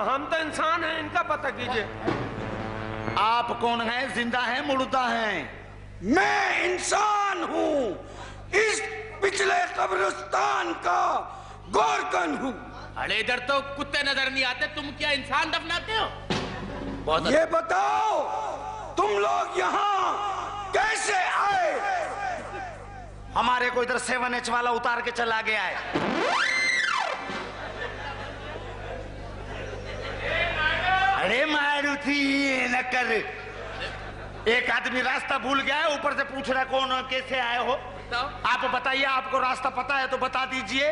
Speaker 9: हम तो इंसान हैं, इनका पता कीजिए।
Speaker 8: आप कौन हैं? जिंदा हैं मुर्दा हैं?
Speaker 10: मैं इंसान हूँ, इस पिछले कब्रिस्तान का गोरकन हूँ।
Speaker 2: अरे इधर तो कुत्ते नजर नहीं आते, तुम क्या इंसान दफनाते हो?
Speaker 10: ये बताओ तुम लोग यहाँ कैसे आए?
Speaker 8: हमारे को इधर 7H वाला उतार के चला गया है। अरे मारुति न कर, एक आदमी रास्ता भूल गया है, ऊपर से पूछ रहा कौन हो, कैसे आए हो? आप बताइए, आपको रास्ता पता है तो बता दीजिए।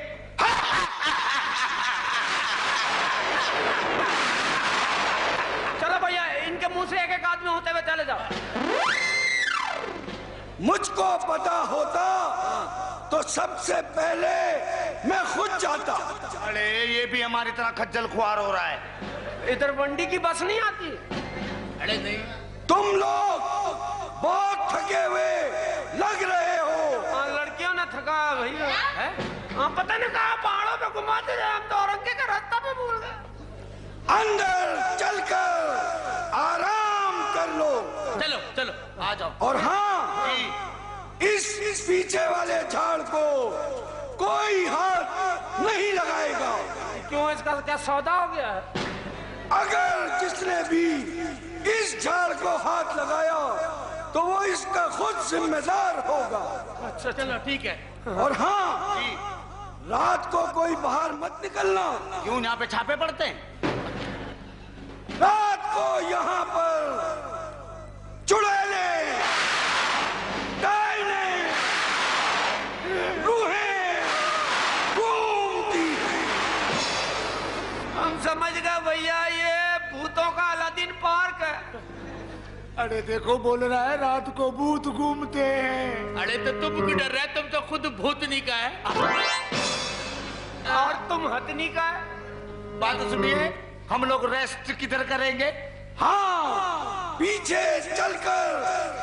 Speaker 9: चलो भैया, इनके मुंह से एक एक आदमी होते हुए चले जाओ।
Speaker 10: मुझको पता होता तो सबसे पहले मैं खुद जाता।
Speaker 8: अरे ये भी हमारी तरह खज्जल खुआर हो रहा है।
Speaker 9: इधर मंडी की बस नहीं आती?
Speaker 2: अरे नहीं,
Speaker 10: तुम लोग बहुत थके हुए लग रहे हो।
Speaker 9: लड़कियों ने थका भैया। पता नहीं कहा पहाड़ों पे घुमाते जाए, हम तो औरंगे का रास्ता पे भूल गए।
Speaker 10: अंदर चलकर आराम कर लो।
Speaker 2: चलो चलो आ जाओ।
Speaker 10: और हाँ, इस पीछे वाले झाड़ को कोई हाथ नहीं लगाएगा।
Speaker 9: क्यों, इसका क्या सौदा हो गया है?
Speaker 10: अगर जिसने भी इस झाड़ को हाथ लगाया तो वो इसका खुद जिम्मेदार होगा।
Speaker 2: अच्छा चलो ठीक है।
Speaker 10: और हाँ, रात को कोई बाहर मत निकलना।
Speaker 8: क्यों, यहाँ पे छापे पड़ते हैं?
Speaker 10: रात को यहाँ पर चुड़ैले, डायने, रूहें घूमती हैं।
Speaker 9: हम समझ गए भैया, ये भूतों का अलादीन पार्क है।
Speaker 10: अरे देखो, बोल रहा है रात को भूत घूमते हैं।
Speaker 2: अरे तो तुम क्यों डर रहे? तुम तो खुद भूतनी का है।
Speaker 9: और तुम हथनी का है।
Speaker 8: बात सुनिए, हम लोग रेस्ट किधर करेंगे?
Speaker 10: हाँ, पीछे चलकर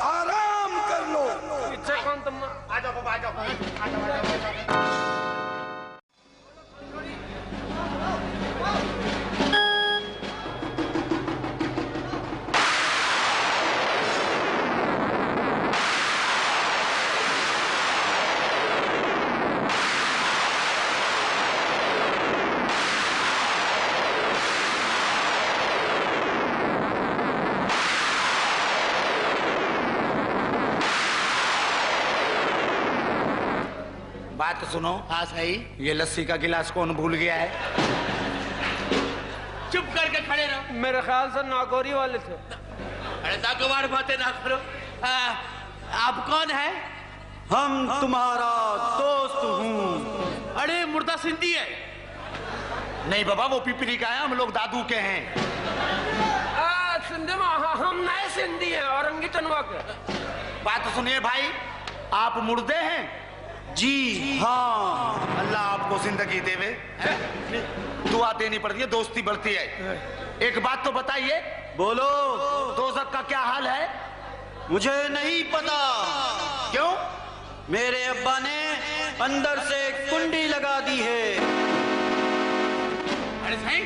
Speaker 10: आराम कर लो।
Speaker 9: पीछे कौन? तुम
Speaker 8: आ जाओ बाबा, आ जाओ। बात तो सुनो।
Speaker 2: हाँ सही।
Speaker 8: ये लस्सी का गिलास कौन भूल गया है?
Speaker 2: चुप करके खड़े रहो।
Speaker 9: मेरे ख्याल से नागौरी वाले थे।
Speaker 2: अरे नागवार बातें ना करो। आप कौन है?
Speaker 8: हम तुम्हारा दोस्त हूँ।
Speaker 2: अरे मुर्दा सिंधी है।
Speaker 8: नहीं बाबा, वो पिपरी का है, हम लोग दादू के हैं।
Speaker 9: सिंधी में हम नए सिंधी हैं, औरंगी टनवा के।
Speaker 8: बात तो सुनिए भाई, आप मुर्दे हैं? जी हाँ। अल्लाह आपको जिंदगी देवे। दुआ देनी पड़ती है, दोस्ती बढ़ती है। एक बात तो बताइए। बोलो। दोज़ख का क्या हाल है?
Speaker 12: मुझे नहीं पता।
Speaker 8: क्यों?
Speaker 12: मेरे अब्बा ने अंदर से कुंडी लगा दी है।
Speaker 2: अरे सही,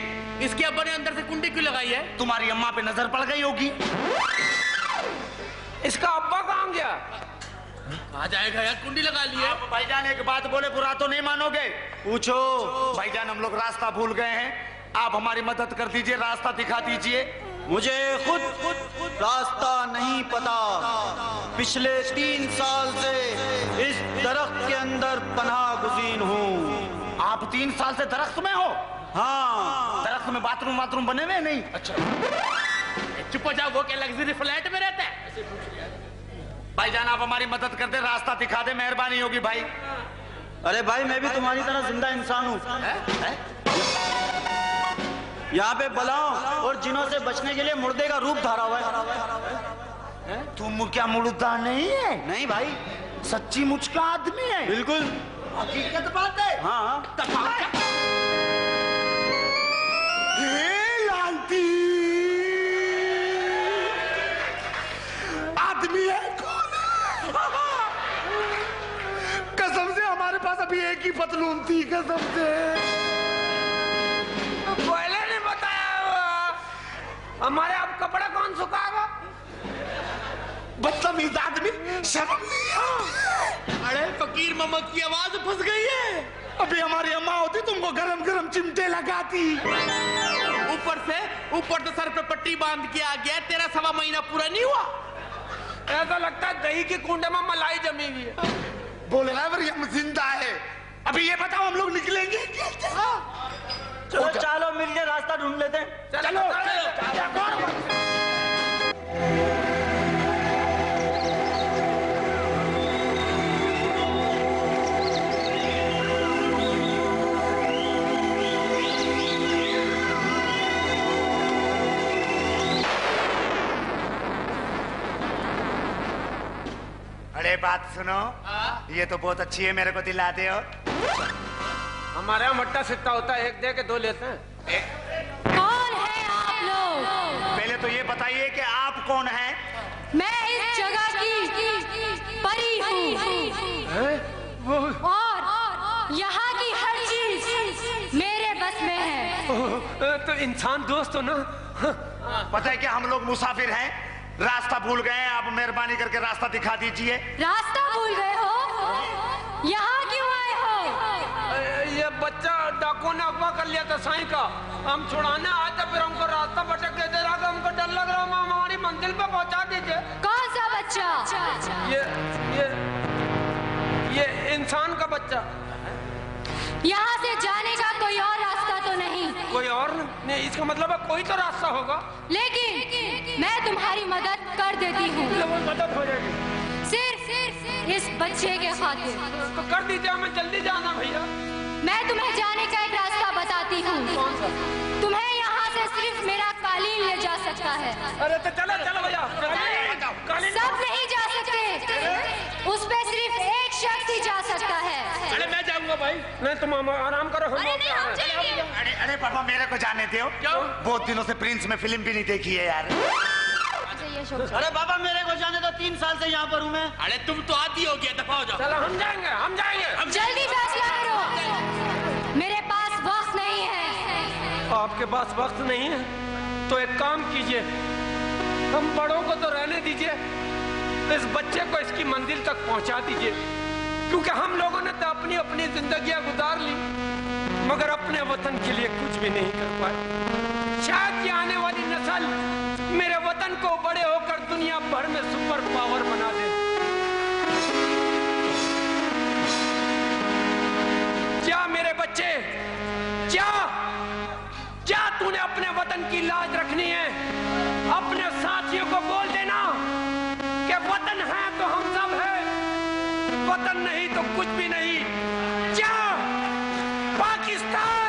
Speaker 2: इसके अब्बा ने अंदर से कुंडी क्यों लगाई है?
Speaker 8: तुम्हारी अम्मा पे नजर पड़ गई होगी।
Speaker 9: इसका अब्बा कहाँ गया?
Speaker 2: आ जाएगा यार, कुंडी लगा ली है।
Speaker 8: भाईजान एक बात बोले बुरा तो नहीं मानोगे?
Speaker 12: पूछो।
Speaker 8: भाईजान हम लोग रास्ता भूल गए हैं, आप हमारी मदद कर दीजिए, रास्ता दिखा दीजिए।
Speaker 12: मुझे खुद रास्ता नहीं पता। पिछले 3 साल से इस दरख्त के अंदर पनाह गुज़ीर हूँ।
Speaker 8: आप 3 साल से दरख्त में हो?
Speaker 12: हाँ।
Speaker 8: दरख्त में बाथरूम बने हुए नहीं?
Speaker 2: अच्छा चुप हो जाओ, वो क्या लग्जरी फ्लैट में रहता है?
Speaker 8: भाईजान आप हमारी मदद कर दे, रास्ता दिखा दे, मेहरबानी होगी भाई।
Speaker 12: अरे भाई, मैं भी तुम्हारी तरह जिंदा इंसान हूँ। यहाँ पे बलाओं और जिनों से बचने के लिए मुर्दे का रूप धारा हुआ है।
Speaker 8: तुम क्या मुर्दा नहीं है?
Speaker 12: नहीं भाई,
Speaker 8: सच्ची मुझ का आदमी है।
Speaker 12: बिल्कुल
Speaker 8: हकीकत बात है।
Speaker 12: हाँ।
Speaker 10: लानती पास अभी एक ही पतलून थी कसम से।
Speaker 9: पहले नहीं बताया हमारे अब कपड़ा कौन सुखाएगा?
Speaker 10: बदतमीज आदमी, शर्म नहीं है।
Speaker 4: अरे फकीर मोहम्मद की आवाज फंस गई है।
Speaker 10: अभी हमारी अम्मा होती तुमको गरम गरम चिमटे लगाती।
Speaker 4: ऊपर से सर पे पट्टी बांध के आ गया, तेरा 1.25 महीना पूरा नहीं हुआ।
Speaker 9: ऐसा लगता है दही की कुंडे में मलाई जमी हुई है।
Speaker 10: बोल रहा है हम जिंदा है। अभी ये बताओ हम लोग निकलेंगे?
Speaker 12: चलो चलो मिलके रास्ता ढूंढ लेते हैं।
Speaker 10: चलो अरे बात सुनो, ये तो बहुत अच्छी है, मेरे को दिला दे।
Speaker 9: हमारे यहाँ मट्टा सिट्टा होता है, एक दे के 2 लेते हैं।
Speaker 5: कौन है आप लोग?
Speaker 8: पहले तो ये बताइए कि आप कौन हैं?
Speaker 5: मैं इस जगह की परी हूँ और यहाँ की हर चीज मेरे बस में है।
Speaker 9: तो इंसान दोस्त हो ना?
Speaker 8: पता है कि हम लोग मुसाफिर हैं, रास्ता भूल गए। आप मेहरबानी करके रास्ता दिखा दीजिए।
Speaker 5: रास्ता भूल गए हो? यहाँ क्यों आए हो?
Speaker 9: ये बच्चा डाकू ने अगवा कर लिया था साईं का, हम छुड़ाने आए थे, फिर हमको रास्ता भटक दे रहा था, हमको डर लग रहा है, हमारी मंजिल पे पहुंचा दीजिए।
Speaker 5: कौन सा बच्चा?
Speaker 9: ये इंसान का बच्चा।
Speaker 5: यहाँ से जाने का कोई और रास्ता तो नहीं?
Speaker 9: कोई और नहीं, इसका मतलब है कोई तो रास्ता होगा।
Speaker 5: लेकिन मैं तुम्हारी मदद कर देती हूँ।
Speaker 9: मदद हो जाएगी
Speaker 5: सिर्फ इस बच्चे के खातिर।
Speaker 9: तो कर दीजिए, हमें जल्दी जाना भैया।
Speaker 5: मैं तुम्हें जाने का एक रास्ता बताती हूँ। तुम्हें यहाँ से सिर्फ मेरा कालीन ले जा सकता है।
Speaker 9: अरे तो चलो चलो भैया।
Speaker 5: सब नहीं जा सकते, उस पे सिर्फ एक शख्स ही जा सकता है।
Speaker 4: अरे मैं जाऊंगा भाई।
Speaker 9: नहीं तुम आराम करो, हम
Speaker 8: अरे पापा मेरे को जाने दो।
Speaker 4: क्यों?
Speaker 8: बहुत दिनों से प्रिंस में फिल्म भी नहीं देखी है यार।
Speaker 12: अरे बाबा मेरे को जाने दो, 3 साल से यहाँ पर हूँ मैं।
Speaker 4: अरे तुम तो आती हो गया, दफा हो जाओ।
Speaker 9: चलो हम जाएंगे।
Speaker 5: जल्दी फैसला करो, मेरे पास वक्त नहीं है।
Speaker 9: आपके पास वक्त नहीं है तो एक काम कीजिए, हम बड़ों को तो रहने दीजिए, इस बच्चे को इसकी मंजिल तक पहुंचा दीजिए, क्योंकि हम लोगों ने तो अपनी अपनी जिंदगियां गुजार ली, मगर अपने वतन के लिए कुछ भी नहीं कर पाए। शायद ये आने वाली नस्ल मेरे वतन को बड़े होकर दुनिया भर में सुपर पावर बना दे। क्या मेरे बच्चे, क्या तूने अपने वतन की लाज रखनी है? अपने साथियों को बोल देना कि वतन है तो हम सब हैं, वतन नहीं तो कुछ भी नहीं। क्या पाकिस्तान